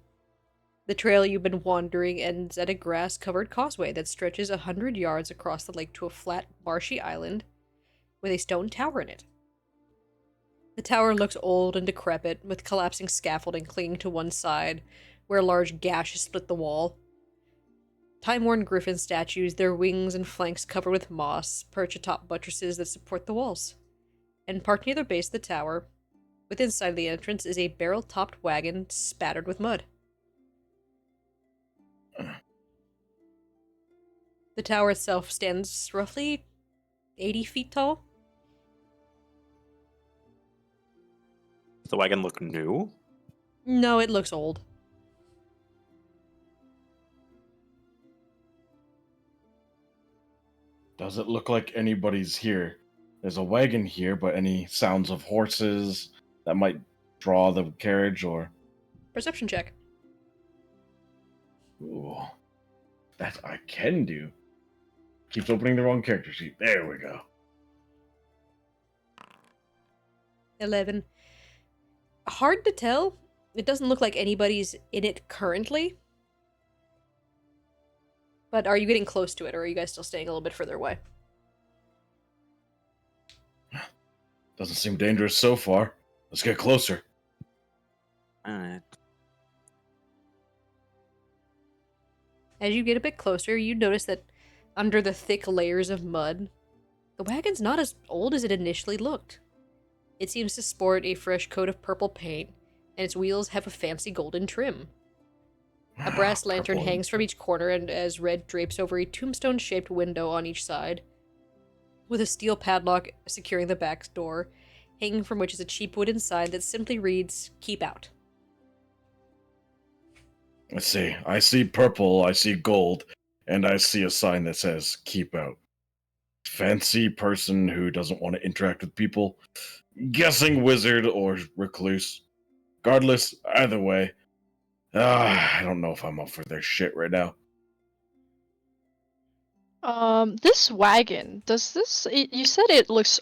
The trail you've been wandering ends at a grass-covered causeway that stretches 100 yards across the lake to a flat, marshy island with a stone tower in it. The tower looks old and decrepit, with collapsing scaffolding clinging to one side, where a large gash has split the wall. Time-worn griffin statues, their wings and flanks covered with moss, perch atop buttresses that support the walls. And parked near the base of the tower, within sight of the entrance, is a barrel-topped wagon spattered with mud. The tower itself stands roughly 80 feet tall. Does the wagon look new? No, it looks old. Does it look like anybody's here? There's a wagon here, but any sounds of horses that might draw the carriage or... Perception check. Ooh. That I can do. Keeps opening the wrong character sheet. There we go. 11. Hard to tell. It doesn't look like anybody's in it currently. But are you getting close to it, or are you guys still staying a little bit further away? Doesn't seem dangerous so far. Let's get closer. Alright. As you get a bit closer, you notice that under the thick layers of mud, the wagon's not as old as it initially looked. It seems to sport a fresh coat of purple paint, and its wheels have a fancy golden trim. A brass lantern Purple. hangs from each corner, and as red drapes over a tombstone-shaped window on each side, with a steel padlock securing the back door, hanging from which is a cheap wooden sign that simply reads, "Keep Out." Let's see. I see purple, I see gold, and I see a sign that says "Keep Out." Fancy person who doesn't want to interact with people. Guessing wizard or recluse. Regardless, either way. I don't know if I'm up for their shit right now. This wagon, you said it looks,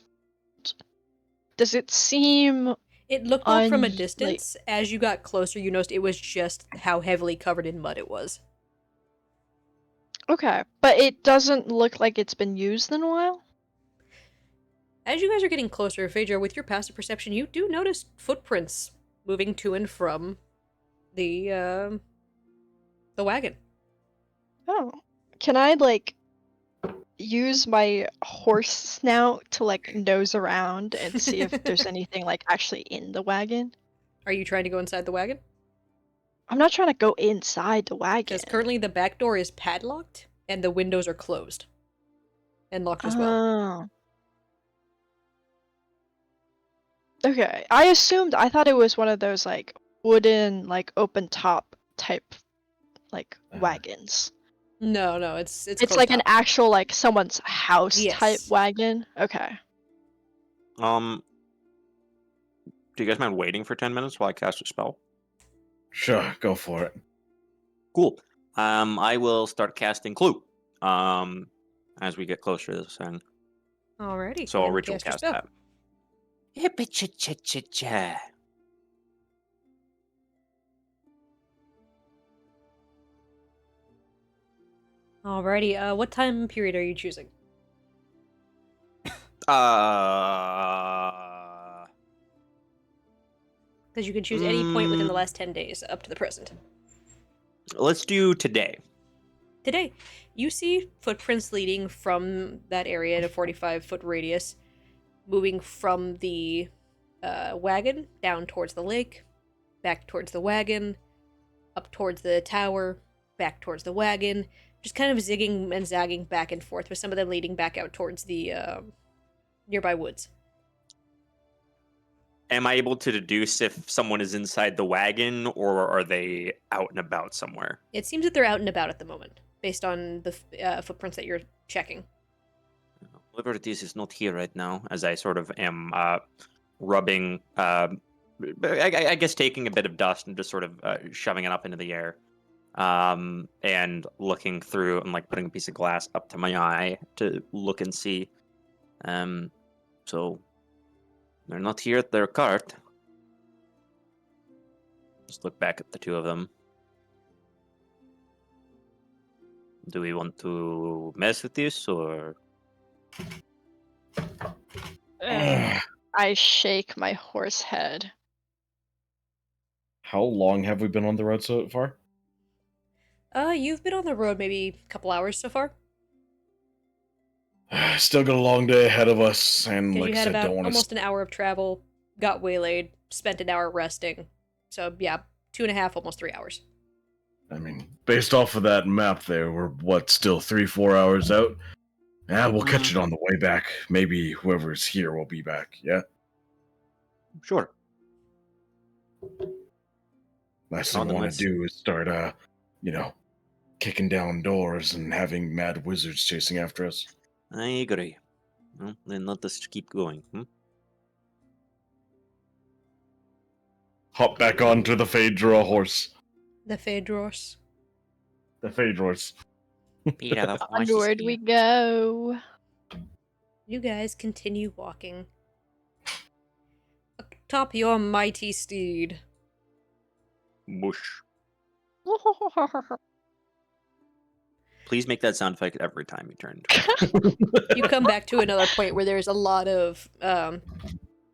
does it seem, It looked old from a like, distance. As you got closer, you noticed it was just how heavily covered in mud it was. okay, but it doesn't look like it's been used in a while? As you guys are getting closer, Phaedra, with your passive perception, you do notice footprints moving to and from the wagon. Oh. Can I, like, use my horse snout to, like, nose around and see if there's anything, like, actually in the wagon? Are you trying to go inside the wagon? I'm not trying to go inside the wagon. Because currently the back door is padlocked, and the windows are closed. And locked as well. Oh. Okay, I thought it was one of those, like, wooden, like, open top type, like, wagons. No, it's It's closed like an off. actual, like, someone's house type Yes. wagon? Okay. Do you guys mind waiting for 10 minutes while I cast a spell? Sure, go for it. Cool. I will start casting Clue. As we get closer to this thing. Alrighty. So I'll and ritual your cast spell. that. Hip-a-cha-cha-cha-cha. Alrighty, what time period are you choosing? Because you can choose any point within the last 10 days up to the present. Let's do today. Today, you see footprints leading from that area in a 45-foot radius, moving from the wagon down towards the lake, back towards the wagon, up towards the tower, back towards the wagon, just kind of zigging and zagging back and forth, with some of them leading back out towards the nearby woods. Am I able to deduce if someone is inside the wagon or are they out and about somewhere? It seems that they're out and about at the moment, based on the footprints that you're checking. Whoever it is not here right now, as I sort of am rubbing, I guess taking a bit of dust and just sort of shoving it up into the air. And looking through and like putting a piece of glass up to my eye to look and see. So they're not here at their cart. Just look back at the two of them. Do we want to mess with this or? I shake my horse head. How long have we been on the road so far? You've been on the road maybe a couple hours so far. Still got a long day ahead of us, and Because like you I had said, about don't want almost to. an hour of travel, got waylaid, spent an hour resting. So yeah, 2.5, almost 3 hours. I mean, based off of that map, there we're still 3-4 hours out. Yeah, we'll catch it on the way back. Maybe whoever's here will be back. Yeah. Sure. Last thing On I the want list. to do is start, kicking down doors and having mad wizards chasing after us. I agree. Well, then let us keep going. Hop back onto the Phaedra horse. The Phaedros. The Phaedros. Peter, the horse is Onward here. we go. You guys continue walking. Atop your mighty steed. Mush. Please make that sound effect every time you turn. You come back to another point where there's a lot of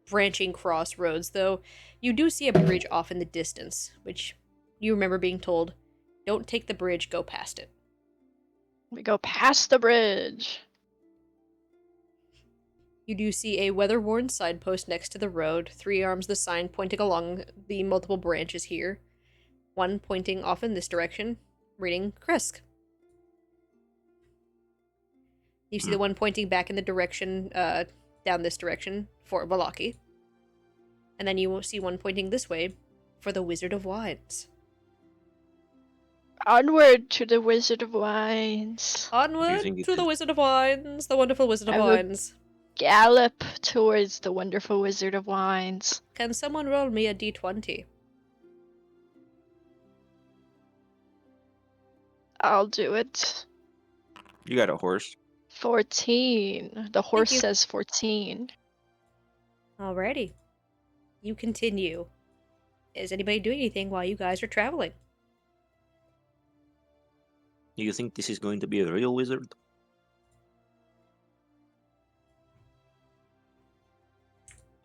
branching crossroads, though you do see a bridge off in the distance, which you remember being told, don't take the bridge, go past it. We go past the bridge. You do see a weather-worn signpost next to the road, 3 arms the sign pointing along the multiple branches here, one pointing off in this direction, reading Krisk. You see the one pointing back in the direction, down this direction, for Vallaki. And then you will see one pointing this way, for the Wizard of Wines. Onward to the Wizard of Wines. Onward think it to the is- Wizard of Wines, the wonderful Wizard of I will- Wines. Gallop towards the wonderful Wizard of Wines. Can someone roll me a d20? I'll do it. You got a horse. 14. The horse you. says 14. Alrighty. You continue. Is anybody doing anything while you guys are traveling? You think this is going to be a real wizard?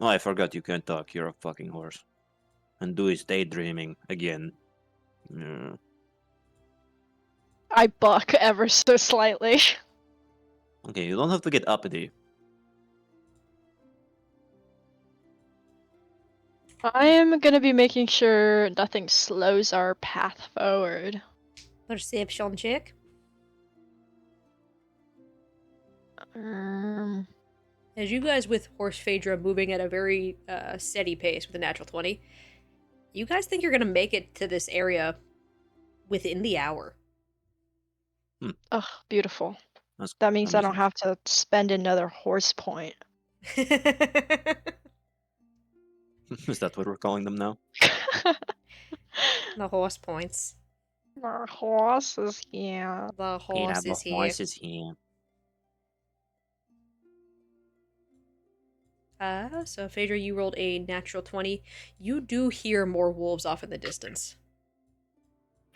Oh, I forgot you can't talk. You're a fucking horse. And do is daydreaming again. Yeah. I buck ever so slightly. Okay, you don't have to get uppity. I am gonna be making sure nothing slows our path forward. Perception check. As you guys with Horse Phaedra moving at a very steady pace with a natural 20, you guys think you're going to make it to this area within the hour. Oh, beautiful. That's That means I don't amazing. have to spend another horse point. Is that what we're calling them now? The horse points. Our horse is here. The horse is here. Horse is here. So Phaedra, you rolled a natural 20. You do hear more wolves off in the distance.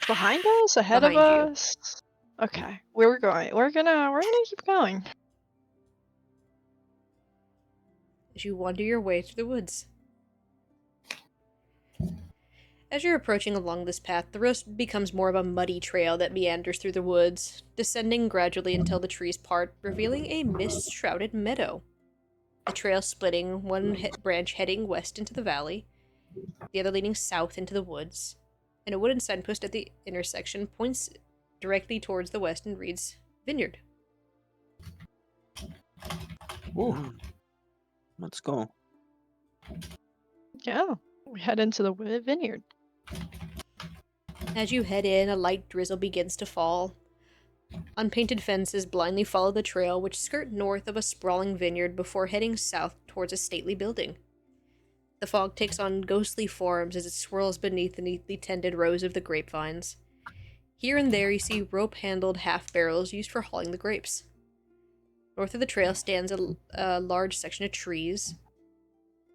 Behind us? Ahead Behind of you. us? Okay, where we're going? We're gonna keep going. As you wander your way through the woods. As you're approaching along this path, the road becomes more of a muddy trail that meanders through the woods, descending gradually until the trees part, revealing a mist-shrouded meadow. The trail splitting, one branch heading west into the valley, the other leading south into the woods, and a wooden signpost at the intersection points directly towards the west and reads, Vineyard. Ooh. Let's go. Yeah, we head into the vineyard. As you head in, a light drizzle begins to fall. Unpainted fences blindly follow the trail, which skirt north of a sprawling vineyard before heading south towards a stately building. The fog takes on ghostly forms as it swirls beneath the neatly tended rows of the grapevines. Here and there you see rope-handled half-barrels used for hauling the grapes. North of the trail stands a large section of trees,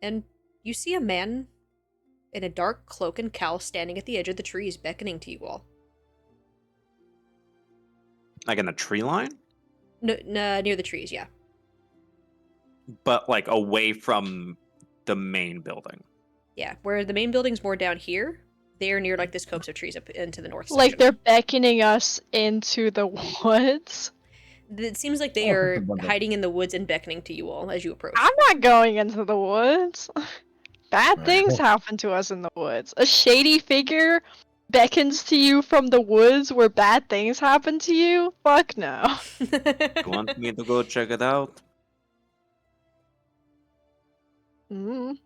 and you see a man in a dark cloak and cowl standing at the edge of the trees, beckoning to you all. Like in a tree line? No, near the trees, yeah. But like away from the main building. Yeah, where the main building's more down here, they're near like this copse of trees up into the north Like section. they're beckoning us into the woods. It seems like they are hiding in the woods and beckoning to you all as you approach. I'm not going into the woods. Bad Right. things happen to us in the woods. A shady figure beckons to you from the woods where bad things happen to you? Fuck no. You want me to go check it out? Mm.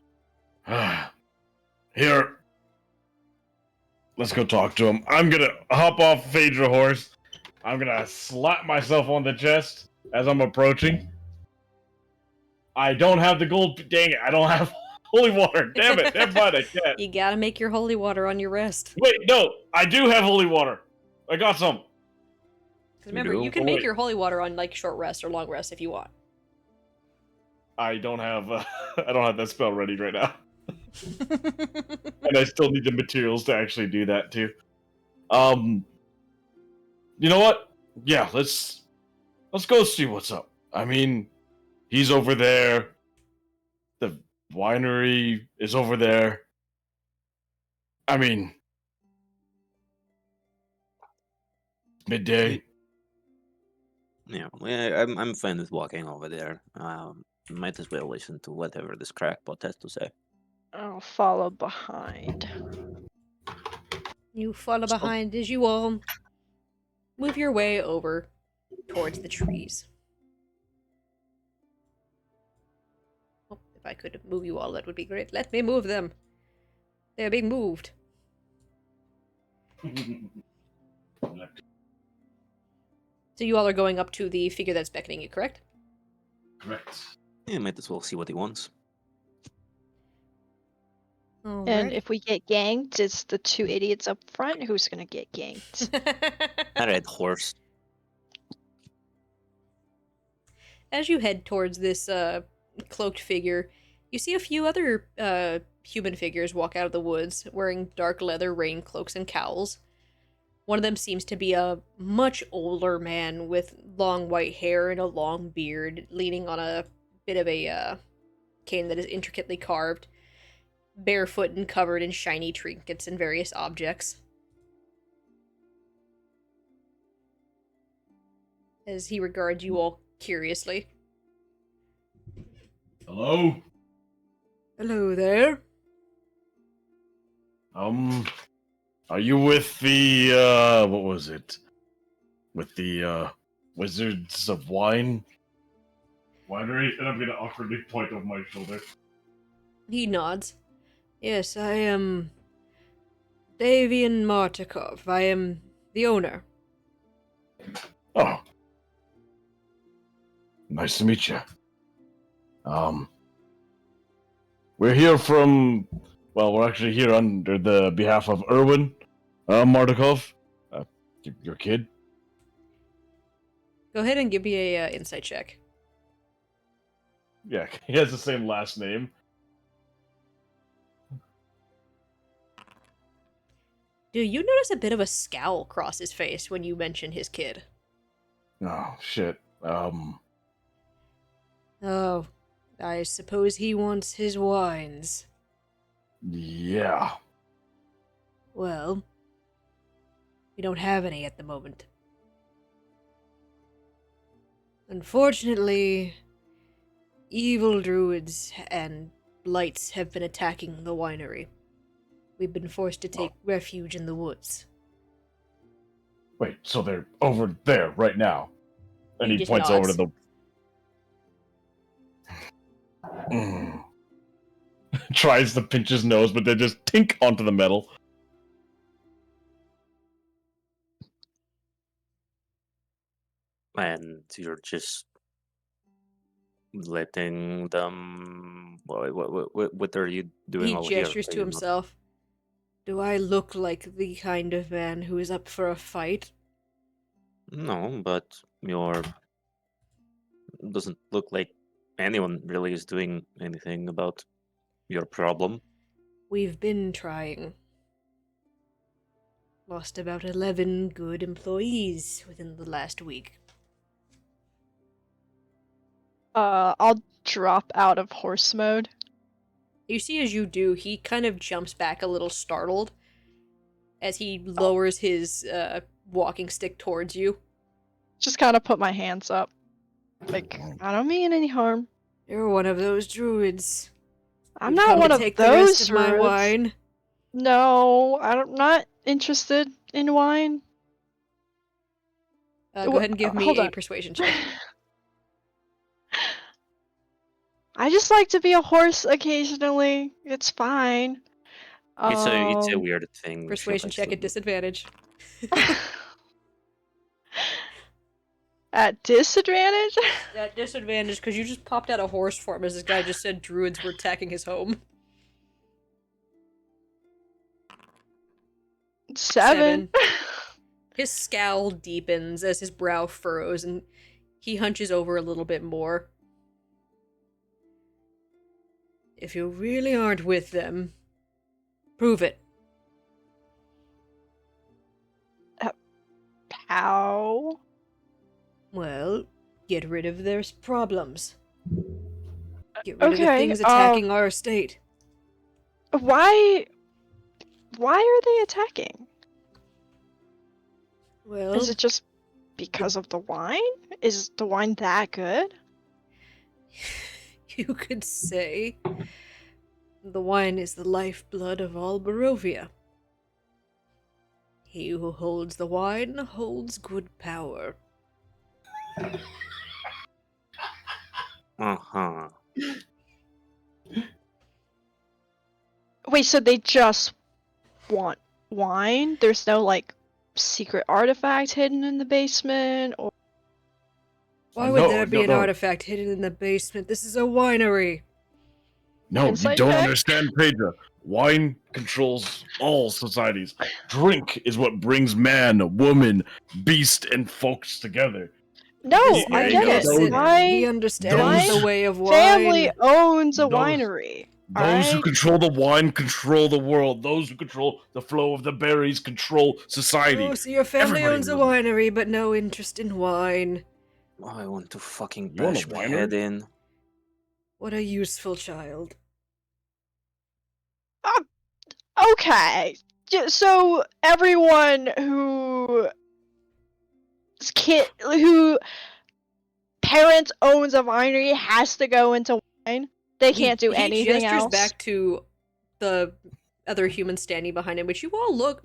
Here. Let's go talk to him. I'm gonna hop off Phaedra horse. I'm gonna slap myself on the chest as I'm approaching. I don't have the gold. Dang it! I don't have holy water. Damn it! Never mind. I can't. You gotta make your holy water on your rest. Wait, no. I do have holy water. I got some. Because remember, do? you can Oh, make wait. your holy water on like short rest or long rest if you want. I don't have. I don't have that spell ready right now, and I still need the materials to actually do that too. You know what? yeah, let's go see what's up. I mean, he's over there. The winery is over there. I mean, midday. Yeah, I'm fine with walking over there. Might as well listen to whatever this crackpot has to say. I'll follow behind. You follow So- behind as you all move your way over towards the trees. Oh, if I could move you all, that would be great. Let me move them. They are being moved. So you all are going up to the figure that's beckoning you, correct? Correct. Yeah, might as well see what he wants. And Alright. if we get ganked, it's the two idiots up front who's gonna get ganked. Alright, horse. As you head towards this cloaked figure, you see a few other human figures walk out of the woods wearing dark leather rain cloaks and cowls. One of them seems to be a much older man with long white hair and a long beard, leaning on a bit of a cane that is intricately carved, barefoot and covered in shiny trinkets and various objects. As he regards you all curiously. Hello? Hello there. Are you with the, what was it? With the, Wizards of Wine? Winery? And I'm gonna awkwardly point over my shoulder. He nods. Yes, I am Davian Martikov. I am the owner. Oh. Nice to meet you. We're here from, well, we're actually here under the behalf of Erwin, Martikov. Your kid? Go ahead and give me a insight check. Yeah, he has the same last name. Do you notice a bit of a scowl cross his face when you mention his kid? Oh, shit. Oh, I suppose he wants his wines. Yeah. Well, we don't have any at the moment. Unfortunately, evil druids and blights have been attacking the winery. We've been forced to take refuge in the woods. Wait, so they're over there right now? And He he just points over to nods. the... Tries to pinch his nose, but they just tink onto the metal. And you're just letting them. What are you doing He over here? gestures Are to you not- himself. Do I look like the kind of man who is up for a fight? No, but your doesn't look like anyone really is doing anything about your problem. We've been trying. Lost about 11 good employees within the last week. I'll drop out of horse mode. You see, as you do, he kind of jumps back a little startled as he lowers his walking stick towards you. Just kind of put my hands up. Like, I don't mean any harm. You're one of those druids. I'm You've not come one to of take the rest those of my druids. wine. No, I'm not interested in wine. Go ahead and give me Hold a on. persuasion check. I just like to be a horse occasionally. It's fine. It's a Um, weird thing. she Persuasion likes check to at do. disadvantage. At disadvantage? At disadvantage because you just popped out a horse form as this guy just said druids were attacking his home. 7. His scowl deepens as his brow furrows and he hunches over a little bit more. If you really aren't with them, prove it. How? get rid of their problems. Get rid of the Okay, things attacking our estate. Why are they attacking? Well, Is it just because of the wine? Is the wine that good? you could say the wine is the lifeblood of all Barovia. He who holds the wine holds good power. Uh-huh. Wait, so they just want wine? There's no like secret artifact hidden in the basement or Why would No, there be no, an no. artifact hidden in the basement? This is a winery. No, you Insight don't check? understand, Pedro. Wine controls all societies. Drink is what brings man, woman, beast, and folks together. No, This I man get Yeah, it. gets it. My He understands those the way of family wine. owns a Those- winery. Those who Alright? control the wine control the world. Those who control the flow of the berries control society. Oh, so your family Everybody owns a knows it. winery, but no interest in wine. Oh, I want to fucking You own a bash my head winery? in. What a useful child. Okay. So everyone who parents owns a winery has to go into wine. They can't do anything He gestures else. back to the other humans standing behind him, which you all look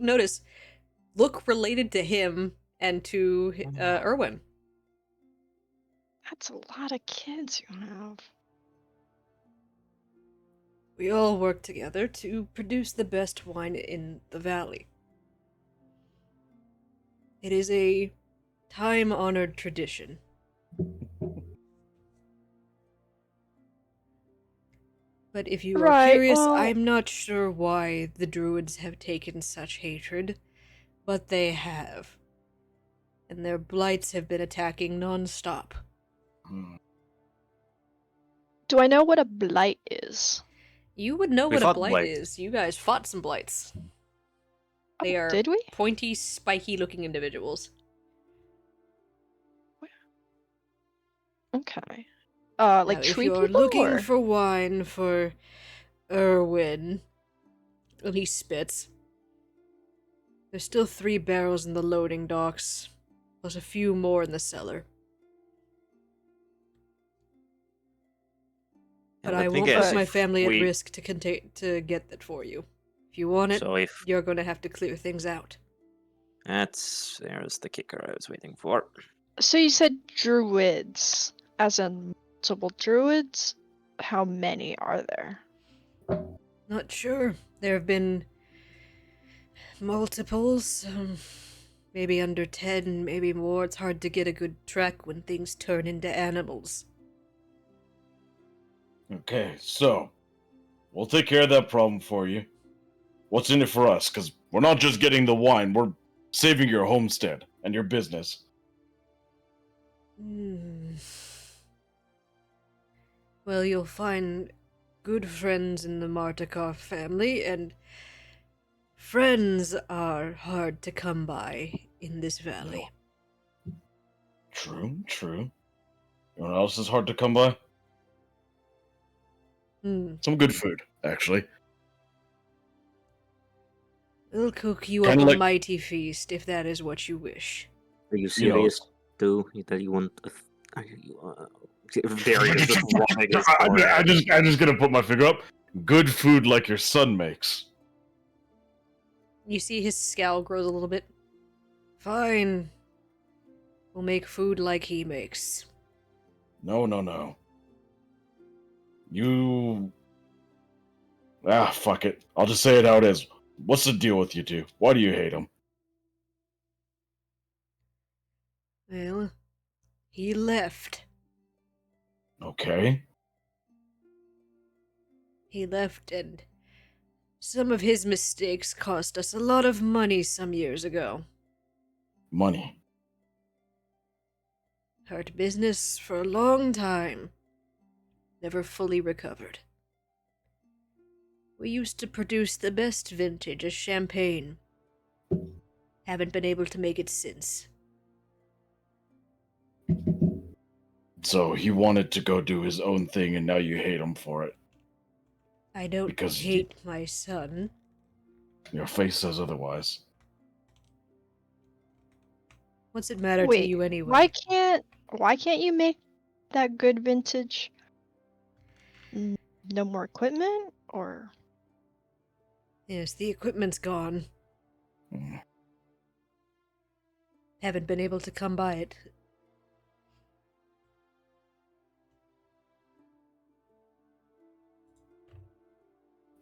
related to him and to Erwin. That's a lot of kids you have. We all work together to produce the best wine in the valley. It is a time-honored tradition. But if you are Right, curious, well- I'm not sure why the druids have taken such hatred, but they have. And their blights have been attacking non-stop. Hmm. Do I know what a blight is? You would know We what a fought blight blights. is. You guys fought some blights. They are Did we? pointy, spiky-looking individuals. Okay. Like Now, if tree you're people looking or? for wine for Erwin, and he spits, there's still 3 barrels in the loading docks, plus a few more in the cellar. But Yeah, I let me won't guess, put my if family we- at risk to get that for you. If you want it, So if you're going to have to clear things out. there's the kicker I was waiting for. So you said druids, as in multiple druids? How many are there? Not sure. There have been multiples, maybe under 10, maybe more. It's hard to get a good track when things turn into animals. Okay, so we'll take care of that problem for you. What's in it for us? Because we're not just getting the wine, we're saving your homestead and your business. Well, you'll find good friends in the Martikar family, and friends are hard to come by in this valley. True, true. You know what else is hard to come by? Some good food, actually. We'll cook you Kinda up a like- mighty feast if that is what you wish. Are you serious, too? That you want... Darian is just rubbing his forehead. I'm just gonna put my finger up. Good food like your son makes. You see his scowl grows a little bit. Fine. We'll make food like he makes. No, no, no. You. Fuck it. I'll just say it how it is. What's the deal with you two? Why do you hate him? Well, he left. Okay. He left, and some of his mistakes cost us a lot of money some years ago. Money. Hurt business for a long time. Never fully recovered. We used to produce the best vintage as champagne. Haven't been able to make it since. So he wanted to go do his own thing, and now you hate him for it. I don't Because hate my son. Your face says otherwise. What's it matter to Wait, you anyway? why can't you make that good vintage? No more equipment, or Yes, the equipment's gone. Hmm. Haven't been able to come by it.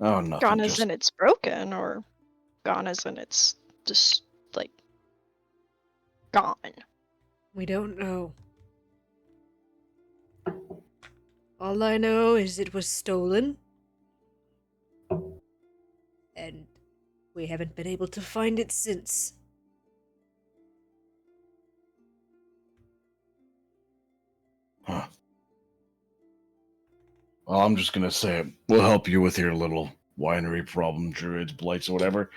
Oh, nothing. gone as Just in it's broken, or gone as in it's just like gone? We don't know. All I know is it was stolen. And we haven't been able to find it since. Huh. Well, I'm just gonna say it. We'll help you with your little winery problem, druids, blights, or whatever.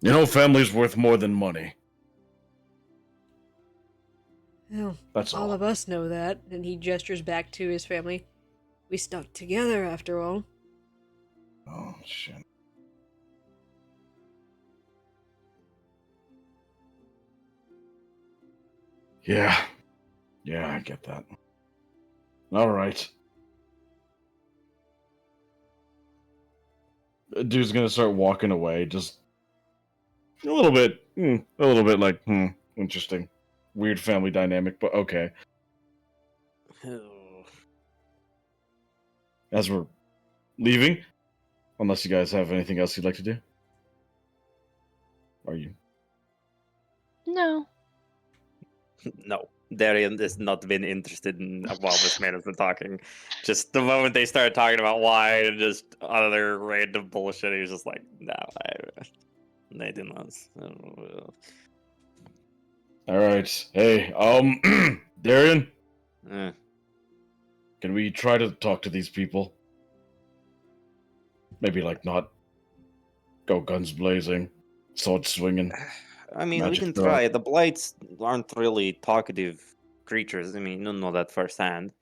You know, family's worth more than money. Well, That's all all. of us know that, and he gestures back to his family. We stuck together after all. Oh, shit. Yeah. Yeah, I get that. All right. The dude's gonna start walking away, just a little bit like, interesting. Weird family dynamic, but okay. As we're leaving, unless you guys have anything else you'd like to do. Are you? No. No, Darian has not been interested in while this man has been talking. Just the moment they started talking about wine and just other random bullshit, he was just like, "No, I do not." All right. Hey, Darian, Eh. can we try to talk to these people? Maybe like not go guns blazing, sword swinging. I mean, we Magic can throwing. try. The blights aren't really talkative creatures. I mean, you don't know that firsthand.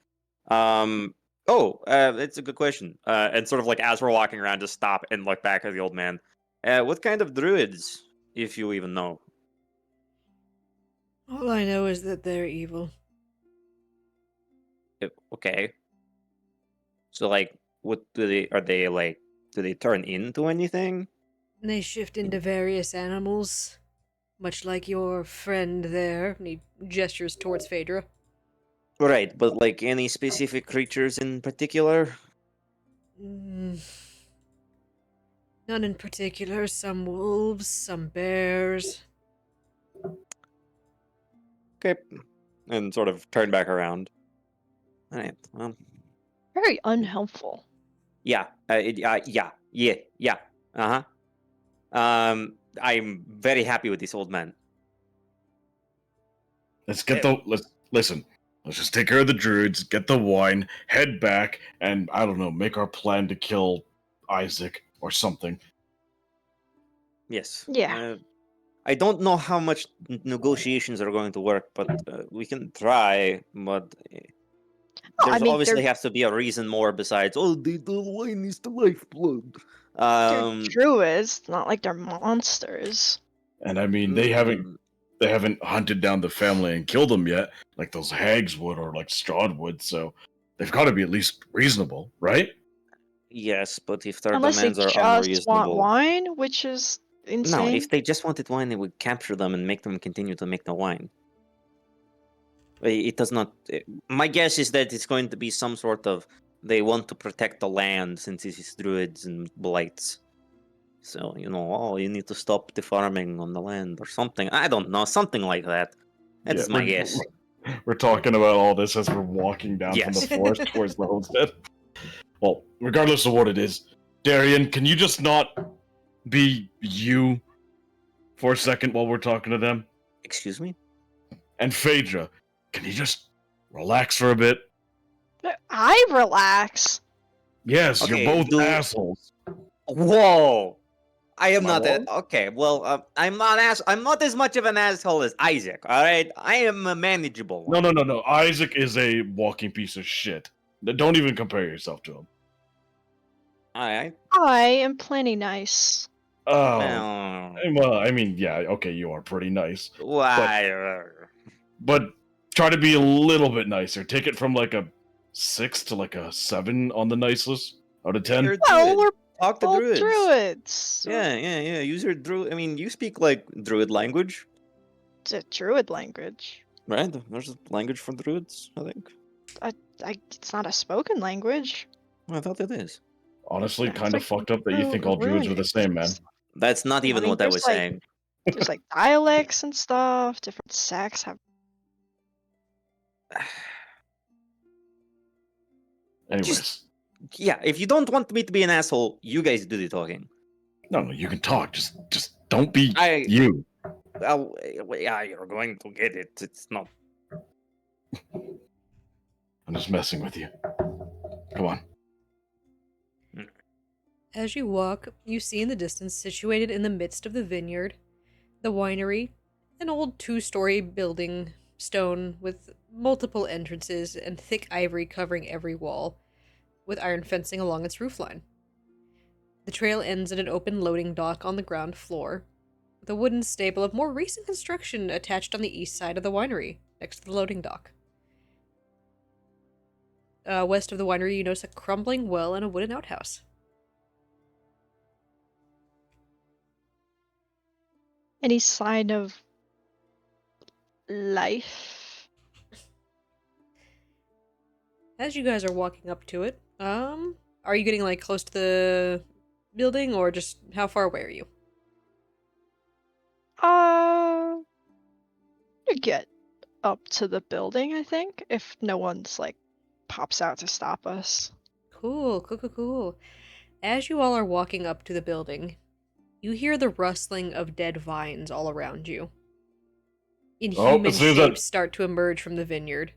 It's a good question. And sort of like as we're walking around, just stop and look back at the old man. What kind of druids, if you even know? All I know is that they're evil. Okay. So like, what do they? Are they like? Do they turn into anything? They shift into various animals, much like your friend there. And he gestures towards Phaedra. Right, but like any specific creatures in particular? Mm, none in particular. Some wolves, some bears. Okay, and sort of turn back around. All right. Well, Very unhelpful. yeah. Yeah. Uh huh. I'm very happy with this old man. Let's listen. Let's just take care of the druids, get the wine, head back, and I don't know, make our plan to kill Isaac or something. Yes. Yeah. I don't know how much negotiations are going to work, but we can try. But Well, I there's mean, obviously has to be a reason more besides, oh, the wine is the lifeblood. they're druids, not like they're monsters. And I mean, they haven't mm, they haven't hunted down the family and killed them yet, like those hags would or like Strahd would. So they've got to be at least reasonable, right? yes, but if their Unless they demands are just want unreasonable, wine, which is no. insane. If they just wanted wine, they would capture them and make them continue to make the wine. It does not. My guess is that it's going to be some sort of they want to protect the land since it is druids and blights. So you need to stop the farming on the land or something. I don't know, something like that. That Yeah, is my guess. we're talking about all this as we're walking down from the Yes. forest towards the homestead. Well, regardless of what it is, Darian, can you just not be you for a second while we're talking to them? Excuse me. And Phaedra, can you just relax for a bit? I relax. Yes, you're Okay, both assholes. Whoa. I am Am I not wrong? okay. Well, I'm not as much of an asshole as Isaac. All right, I am a manageable one. No. Isaac is a walking piece of shit. Don't even compare yourself to him. All right. I am plenty nice. Oh, Well, well, I mean, yeah, okay, you are pretty nice, why? but try to be a little bit nicer. Take it from like a 6 to like a 7 on the nice list out of 10. You're a Well, druid. we're Talk to both druids. druids. Yeah. Use your druid. I mean, you speak like druid language, It's a druid language. right? There's a language for druids, I think. It's not a spoken language. I thought it is. Honestly, It's kind of like fucked up that you think all druids were the same, man. That's not even mean, what I there's, was like- saying. There's like dialects and stuff. Different sects have. Anyways, Yeah, if you don't want me to be an asshole, you guys do the talking. no, you can talk. Just don't be I- you. Well, yeah, you're going to get it. It's not. I'm just messing with you. Come on. As you walk, you see in the distance, situated in the midst of the vineyard, the winery, an old 2-story building, stone with multiple entrances and thick ivory covering every wall, with iron fencing along its roofline. The trail ends at an open loading dock on the ground floor, with a wooden stable of more recent construction attached on the east side of the winery, next to the loading dock. West of the winery, you notice a crumbling well and a wooden outhouse. Any sign of life? As you guys are walking up to it, are you getting like close to the building, or just how far away are you? You get up to the building, I think, if no one's like pops out to stop us. Cool. As you all are walking up to the building, you hear the rustling of dead vines all around you. Inhuman it seems that- shapes start to emerge from the vineyard.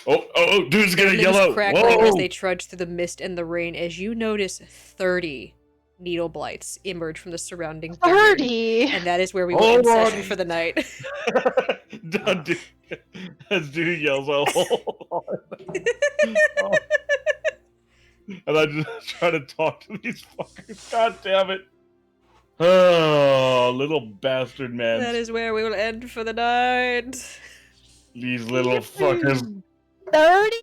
Dude's gonna Their yell limbs out. crackling Whoa! as they trudge through the mist and the rain as you notice 30 needle blights emerge from the surrounding vineyard. 30! And that is where we will end Hold on. session for the night. Dude, as dude yells out, hold on. Oh. And I just try to talk to these fuckers. God damn it. Oh, little bastard man. That is where we will end for the night. These little fuckers. 30?